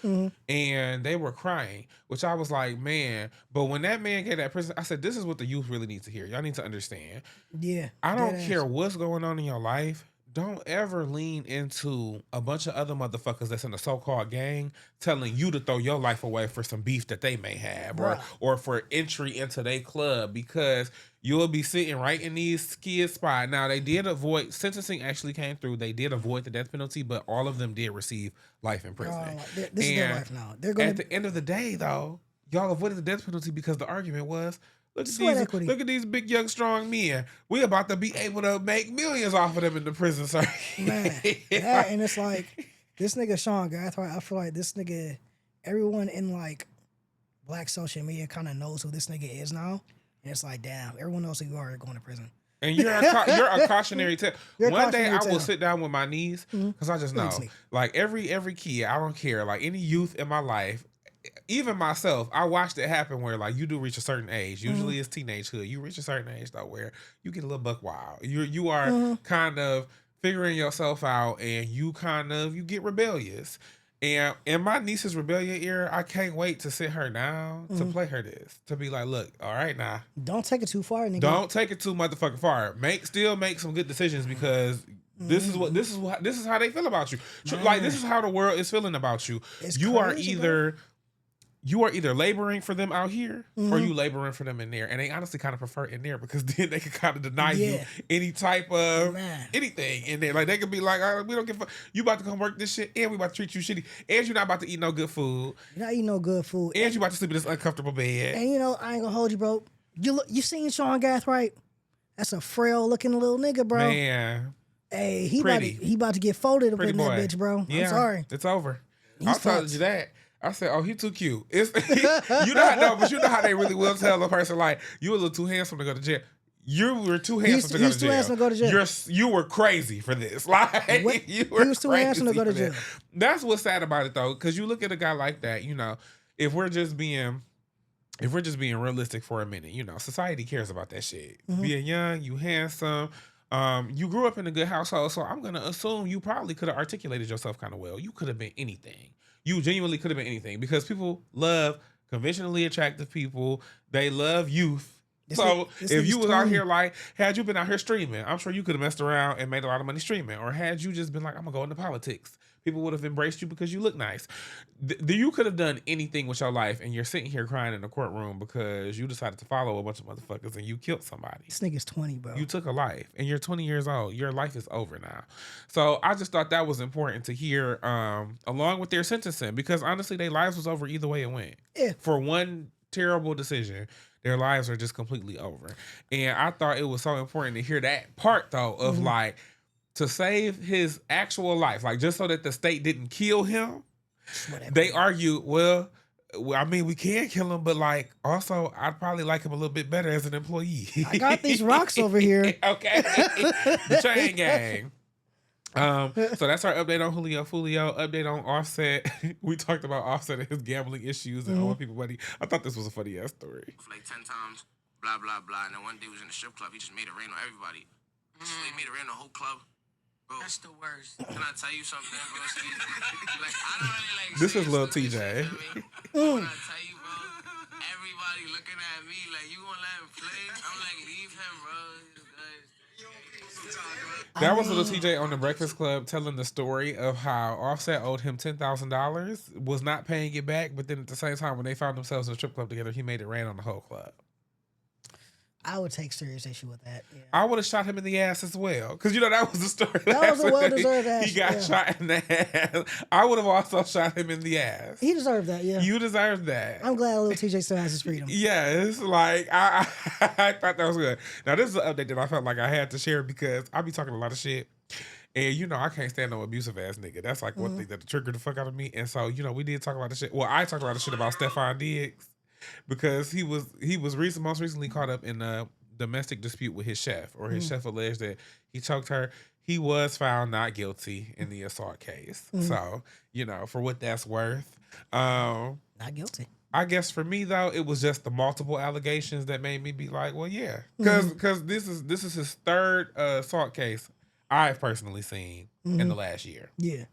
And they were crying, which I was like, man. But when that man gave that prison, I said, this is what the youth really needs to hear. Y'all need to understand. Yeah. I don't care what's going on in your life. Don't ever lean into a bunch of other motherfuckers that's in a so-called gang telling you to throw your life away for some beef that they may have or for entry into their club, because you'll be sitting right in these kids' spot. Now, they did avoid, sentencing actually came through. They did avoid the death penalty, but all of them did receive life in prison. This is their life now. They're going at the end of the day, though, y'all avoided the death penalty because the argument was, look at these big, young, strong men. We about to be able to make millions off of them in the prison, sir. Man, that, and it's like, this nigga Sean Gathright, I feel like this nigga, everyone in like black social media kind of knows who this nigga is now. And it's like, damn, everyone knows who you are going to prison. And you're a cautionary tale. One day I will sit down with my niece, because I just know, like every kid, I don't care, like any youth in my life, even myself, I watched it happen where like you do reach a certain age. Usually it's teenagehood. You reach a certain age though where you get a little buck wild. You are kind of figuring yourself out, and you get rebellious. And in my niece's rebellion era, I can't wait to sit her down to play her this. To be like, look, all right now. Don't take it too far, nigga. Don't take it too motherfucking far. Still make some good decisions, because this is how they feel about you. Like, this is how the world is feeling about you. You are either laboring for them out here or you laboring for them in there. And they honestly kind of prefer in there, because then they can kind of deny you any type of anything in there. Like, they could be like, oh, we don't give a fuck. You about to come work this shit, and we about to treat you shitty. And you're not about to eat no good food. You're not eating no good food. And you about to sleep in this uncomfortable bed. And I ain't gonna hold you, bro. You seen Sean Gathright? That's a frail looking little nigga, bro. Man. Hey, he about to get folded up in that bitch, bro. Yeah, I'm sorry. It's over. I told you that. I said, oh, he too cute. You know how they really will tell a person, like, you a little too handsome to go to jail. You were too handsome to go to jail. Too handsome to go to jail. You were crazy for this. Like, he was too handsome to go to jail. That's what's sad about it, though, because you look at a guy like that, if we're just being realistic for a minute, society cares about that shit. Being young, you handsome, you grew up in a good household, so I'm going to assume you probably could have articulated yourself kind of well. You could have been anything. You genuinely could have been anything, because people love conventionally attractive people. They love youth. If you was out here, like, had you been out here streaming, I'm sure you could have messed around and made a lot of money streaming. Or had you just been like, I'm going to go into politics, people would have embraced you because you look nice. You could have done anything with your life, and you're sitting here crying in the courtroom because you decided to follow a bunch of motherfuckers and you killed somebody. This nigga's 20, bro. You took a life, and you're 20 years old. Your life is over now. So I just thought that was important to hear, along with their sentencing, because honestly, their lives was over either way it went. Yeah. For one terrible decision, their lives are just completely over. And I thought it was so important to hear that part, though, of like, to save his actual life, like, just so that the state didn't kill him. They argue, well, I mean, we can kill him, but like, also, I'd probably like him a little bit better as an employee. I got these rocks over here. Okay. The chain gang. So that's our update on Julio. Update on Offset. We talked about Offset and his gambling issues and owing people money. I thought this was a funny ass story. For like 10 times, blah, blah, blah. And then one day he was in the strip club. He just made it rain on everybody. He made it rain on the whole club. Bro, That's the worst. can I tell you something, bro? Like, I don't really like. This is Lil TJ. Shit, you know what I mean? When I tell you, bro, everybody looking at me like, you gonna let him play? I'm like, leave him, bro. That was Lil TJ on the Breakfast Club telling the story of how Offset owed him $10,000, was not paying it back, but then at the same time, when they found themselves in a strip club together, he made it rain on the whole club. I would take serious issue with that. Yeah. I would have shot him in the ass as well. Because, that was the story. That was a well-deserved ass. He got shot in the ass. I would have also shot him in the ass. He deserved that, yeah. You deserved that. I'm glad Lil TJ still has his freedom. Yes, like, I thought that was good. Now, this is an update that I felt like I had to share because I be talking a lot of shit. And you know, I can't stand no abusive ass nigga. That's like one thing that triggered the fuck out of me. And so, you know, we did talk about the shit. Well, I talked about the shit about Stephon Diggs because he was most recently caught up in a domestic dispute with his chef, or his chef alleged that he choked her. He was found not guilty in the assault case. So, you know, for what that's worth. Not guilty. I guess for me though, it was just the multiple allegations that made me be like, well, yeah, because this is his third assault case I've personally seen in the last year. Yeah.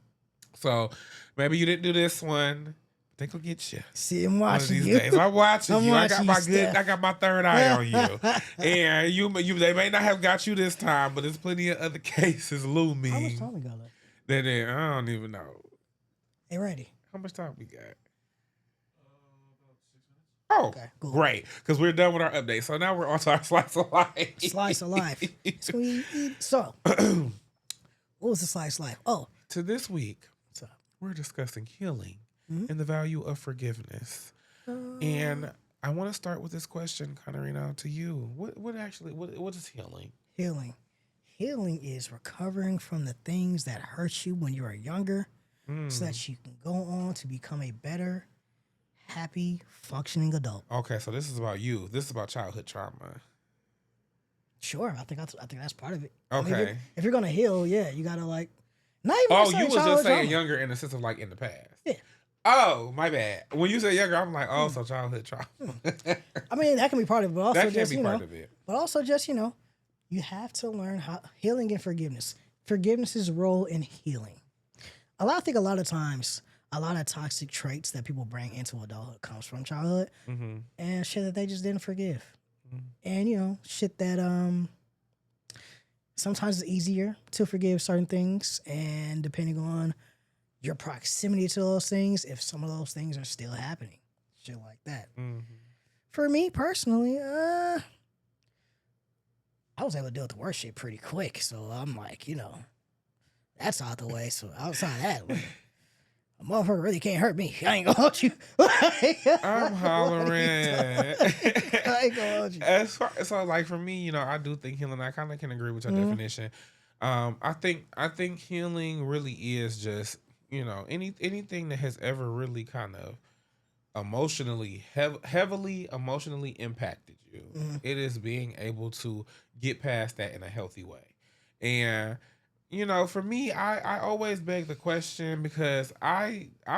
So maybe you didn't do this one. They gonna get you. See, I'm One of watching these you. days. I'm watching you. I got my Steph. I got my third eye on you. And you they may not have got you this time, but there's plenty of other cases looming. How much time we got left? That I don't even know. Hey, ready? How much time we got? Oh, Okay, cool. great. Because we're done with our update. So now we're on to our slice of life. Slice of life. So, what was the slice of life? Oh, To this week, what's up? we're discussing healing and the value of forgiveness. And I want to start with this question, Katarina, to you. What is healing? Healing. Healing is recovering from the things that hurt you when you were younger so that you can go on to become a better, happy, functioning adult. Okay, so this is about you. This is about childhood trauma. Sure, I think that's part of it. Okay. I mean, if you're gonna heal, yeah, you gotta like not even. Oh, necessarily you was just childhood saying trauma. younger in the sense of like in the past. Yeah. Oh, my bad. When you say younger, I'm like, oh, so childhood trauma. I mean, that can be part of it, but also That can just be part of it. But also just you have to learn how healing and forgiveness. Forgiveness's role in healing. I think a lot of times, a lot of toxic traits that people bring into adulthood comes from childhood and shit that they just didn't forgive. And shit that sometimes it's easier to forgive certain things, and depending on your proximity to those things, if some of those things are still happening, shit like that. For me personally, I was able to deal with the worst shit pretty quick, so I'm like, that's out the way. So outside that, a motherfucker really can't hurt me. I ain't gonna hold you. I'm hollering. I ain't gonna hold you. So like for me, I do think healing. I kind of can agree with your definition. I think healing really is just anything that has ever really kind of heavily emotionally impacted you. It is being able to get past that in a healthy way. And for me, I always beg the question because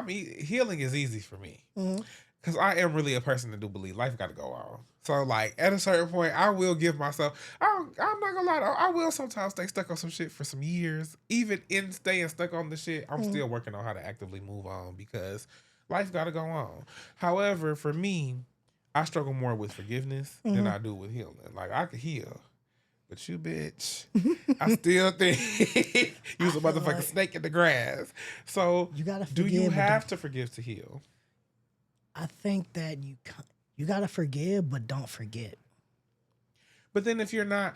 healing is easy for me because I am really a person that do believe life got to go on. So like at a certain point, I will give myself. I'm not gonna lie. I will sometimes stay stuck on some shit for some years. Even in staying stuck on the shit, I'm still working on how to actively move on because life got to go on. However, for me, I struggle more with forgiveness than I do with healing. Like I could heal. But you, bitch, I still think you was a motherfucking snake in the grass. So You gotta do you forgive, but have to forgive to heal? I think that you gotta forgive, but don't forget. But then if you're not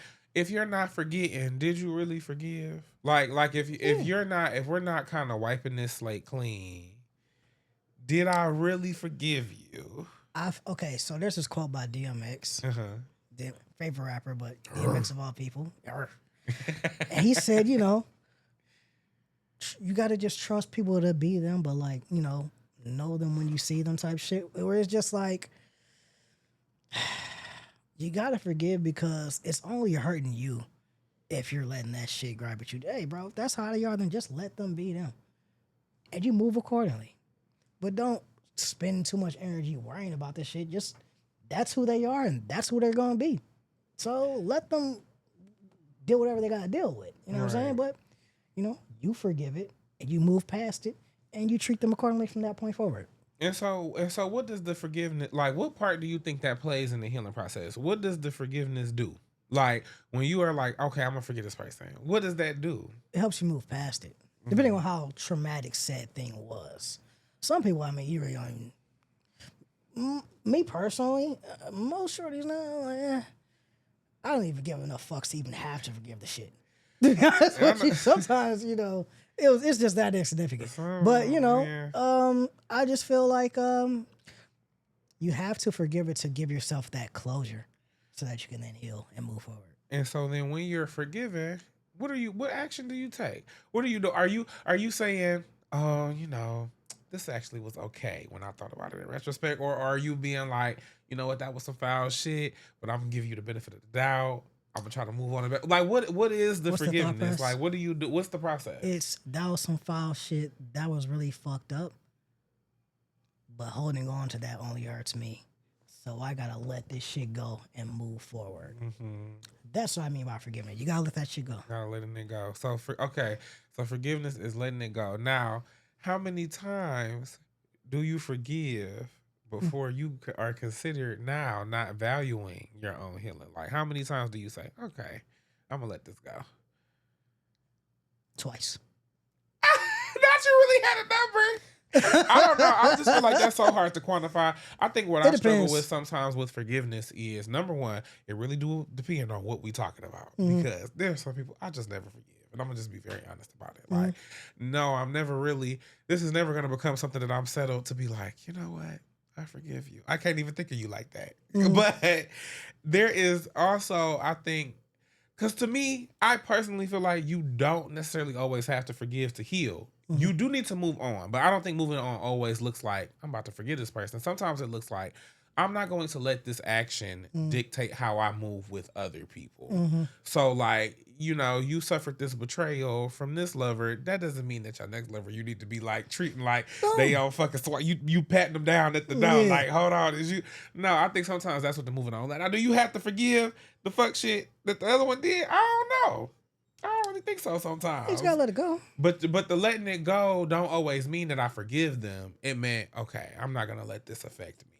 forgetting, did you really forgive? Like if we're not kind of wiping this slate clean, did I really forgive you? Okay, so there's this quote by DMX. The favorite rapper, but DMX of all people. And he said, you got to just trust people to be them, but like, know them when you see them type shit. Where it's just like, you got to forgive because it's only hurting you if you're letting that shit gripe at you. Hey, bro, if that's how they are, then just let them be them. And you move accordingly. But don't spend too much energy worrying about this shit. Just that's who they are and that's who they're going to be. So let them deal whatever they got to deal with. You know what I'm saying? But, you forgive it and you move past it and you treat them accordingly from that point forward. And so what does the forgiveness, like what part do you think that plays in the healing process? What does the forgiveness do? Like when you are like, okay, I'm going to forget this person. What does that do? It helps you move past it, depending on how traumatic said thing was. Some people, you really don't even... Me personally, most shorties now, I don't even give enough fucks to even have to forgive the shit. To be honest with you, sometimes, it's just that insignificant. But, I just feel like you have to forgive it to give yourself that closure so that you can then heal and move forward. And so then when you're forgiven, What action do you take? What do you do? Are you saying, oh, this actually was okay when I thought about it in retrospect, or are you being like, you know what, that was some foul shit, but I'm gonna give you the benefit of the doubt. I'm gonna try to move on. Like, what is the What's the thought forgiveness? process? Like, what do you do? What's the process? That was some foul shit. That was really fucked up. But holding on to that only hurts me. So I gotta let this shit go and move forward. Mm-hmm. That's what I mean by forgiveness. You gotta let that shit go. Gotta letting it go. So forgiveness is letting it go. Now, how many times do you forgive before you are considered now not valuing your own healing? Like, how many times do you say, okay, I'm gonna let this go? Twice. Not you really had a number. I don't know. I just feel like that's so hard to quantify. I think what I struggle with sometimes with forgiveness is, number one, it really do depend on what we talking about. Because there's some people I just never forgive. And I'm going to just be very honest about it. Like, no, I'm never really, this is never going to become something that I'm settled to be like, you know what? I forgive you. I can't even think of you like that. But there is also, I think, because to me, I personally feel like you don't necessarily always have to forgive to heal. You do need to move on, but I don't think moving on always looks like I'm about to forgive this person. Sometimes it looks like I'm not going to let this action dictate how I move with other people. So, like, you suffered this betrayal from this lover. That doesn't mean that your next lover you need to be like treating like they on fucking swat. You patting them down at the door, like, hold on, is you? No, I think sometimes that's what the moving on. Like, now, do you have to forgive the fuck shit that the other one did? I don't know. I don't really think so sometimes. You just gotta let it go. But the letting it go don't always mean that I forgive them. It meant, okay, I'm not gonna let this affect me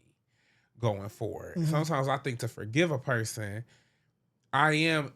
going forward. Sometimes I think to forgive a person, I am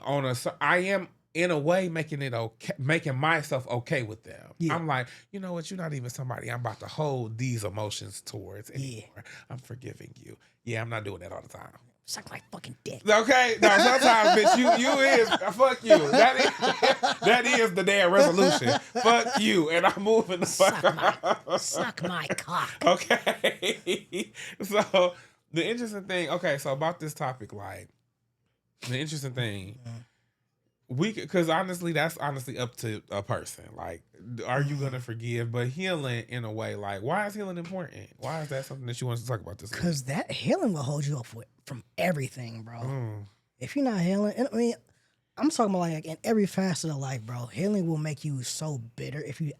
in a way making myself okay with them. Yeah. I'm like, you know what, you're not even somebody I'm about to hold these emotions towards anymore. Yeah. I'm forgiving you. Yeah, I'm not doing that all the time. Suck my fucking dick. Okay, no, sometimes, bitch, you is fuck you. That is the damn resolution. Fuck you, and I'm moving the fuck on. Suck my cock. Okay, so the interesting thing. Okay, so about this topic, like the interesting thing, because honestly, that's honestly up to a person. Like, are you gonna forgive? But healing in a way, like, why is healing important? Why is that something that you want to talk about this? Because that healing will hold you up from everything, bro. If you're not healing, I mean, I'm talking about like in every facet of life, bro. Healing will make you so bitter. If you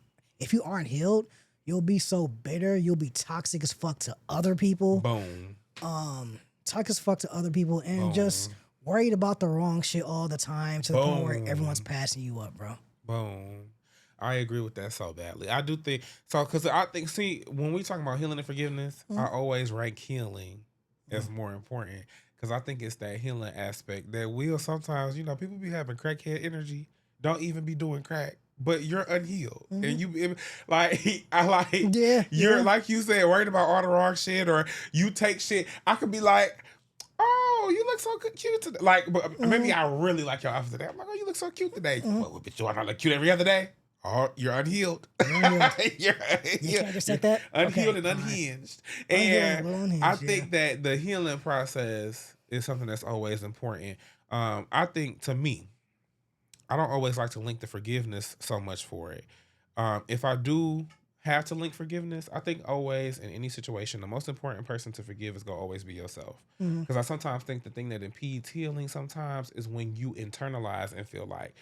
aren't healed, you'll be so bitter. You'll be toxic as fuck to other people. Boom. Toxic as fuck to other people, and just worried about the wrong shit all the time to the point where everyone's passing you up, bro. Boom. I agree with that so badly. I do think so, because I think, see, when we talk about healing and forgiveness, I always rank healing as more important, because I think it's that healing aspect that will sometimes, people be having crackhead energy, don't even be doing crack, but you're unhealed, and you're like you said, worried about all the wrong shit, or you take shit. I could be like, oh, you look so cute today. Like, but maybe I really like your outfit today. I'm like, oh, you look so cute today. Well, bitch, you want to look cute every other day? Oh, you're unhealed. you're unhealed and unhinged. And I think that the healing process is something that's always important. I think, to me, I don't always like to link the forgiveness so much for it. If I do have to link forgiveness, I think always in any situation, the most important person to forgive is going to always be yourself. Because I sometimes think the thing that impedes healing sometimes is when you internalize and feel like,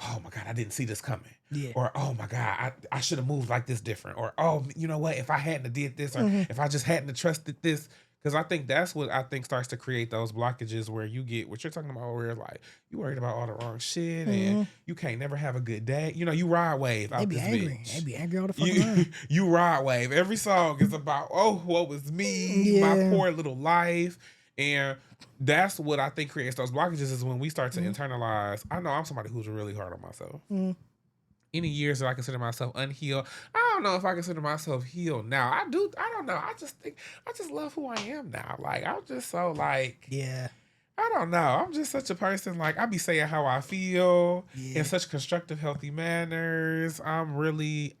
oh my God, I didn't see this coming. Yeah. Or, oh my God, I should have moved like this different. Or, oh, you know what, if I hadn't have did this, or if I just hadn't have trusted this. Because I think that's what I think starts to create those blockages where you get what you're talking about, where it's like, you worried about all the wrong shit and you can't never have a good day. You ride wave out this bitch. They be angry all the fucking time. You ride wave. Every song is about, oh, what was me, my poor little life. And that's what I think creates those blockages, is when we start to internalize. I know I'm somebody who's really hard on myself. Any years that I consider myself unhealed, I don't know if I consider myself healed now. I don't know. I just love who I am now. Like, I'm just so like, I don't know. I'm just such a person, like, I be saying how I feel in such constructive, healthy manners. I'm more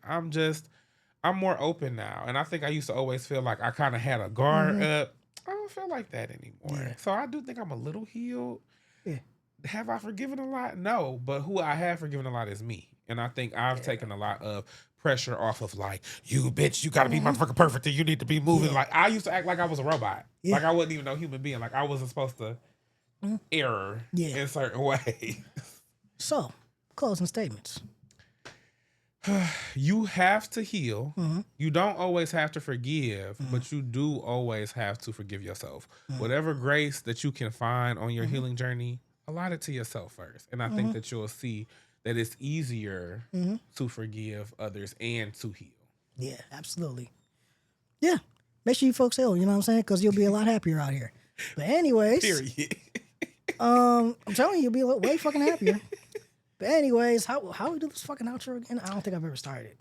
open now. And I think I used to always feel like I kind of had a guard up. I don't feel like that anymore. So I do think I'm a little healed. have I forgiven a lot? No, but who I have forgiven a lot is me. And I think I've taken a lot of pressure off of like, you bitch, you gotta be motherfucking perfect and you need to be moving. Like I used to act like I was a robot. Like I wasn't even no human being. Like I wasn't supposed to error in certain ways. So, closing statements. You have to heal. You don't always have to forgive, but you do always have to forgive yourself. Whatever grace that you can find on your healing journey, allot it to yourself first. And I think that you'll see that it's easier to forgive others and to heal. Yeah, absolutely. Yeah. Make sure you folks heal, you know what I'm saying? Because you'll be a lot happier out here. But anyways. Period. I'm telling you, you'll be way fucking happier. But anyways, how we do this fucking outro again? I don't think I've ever started.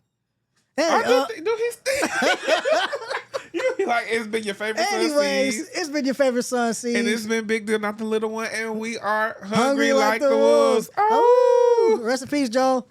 Hey, do his thing. You be like, it's been your favorite son, anyways, it's been your favorite son, C. and it's been Big Deal, not the little one, and we are Hungry like the wolves. Oh, Rest in peace, Joel.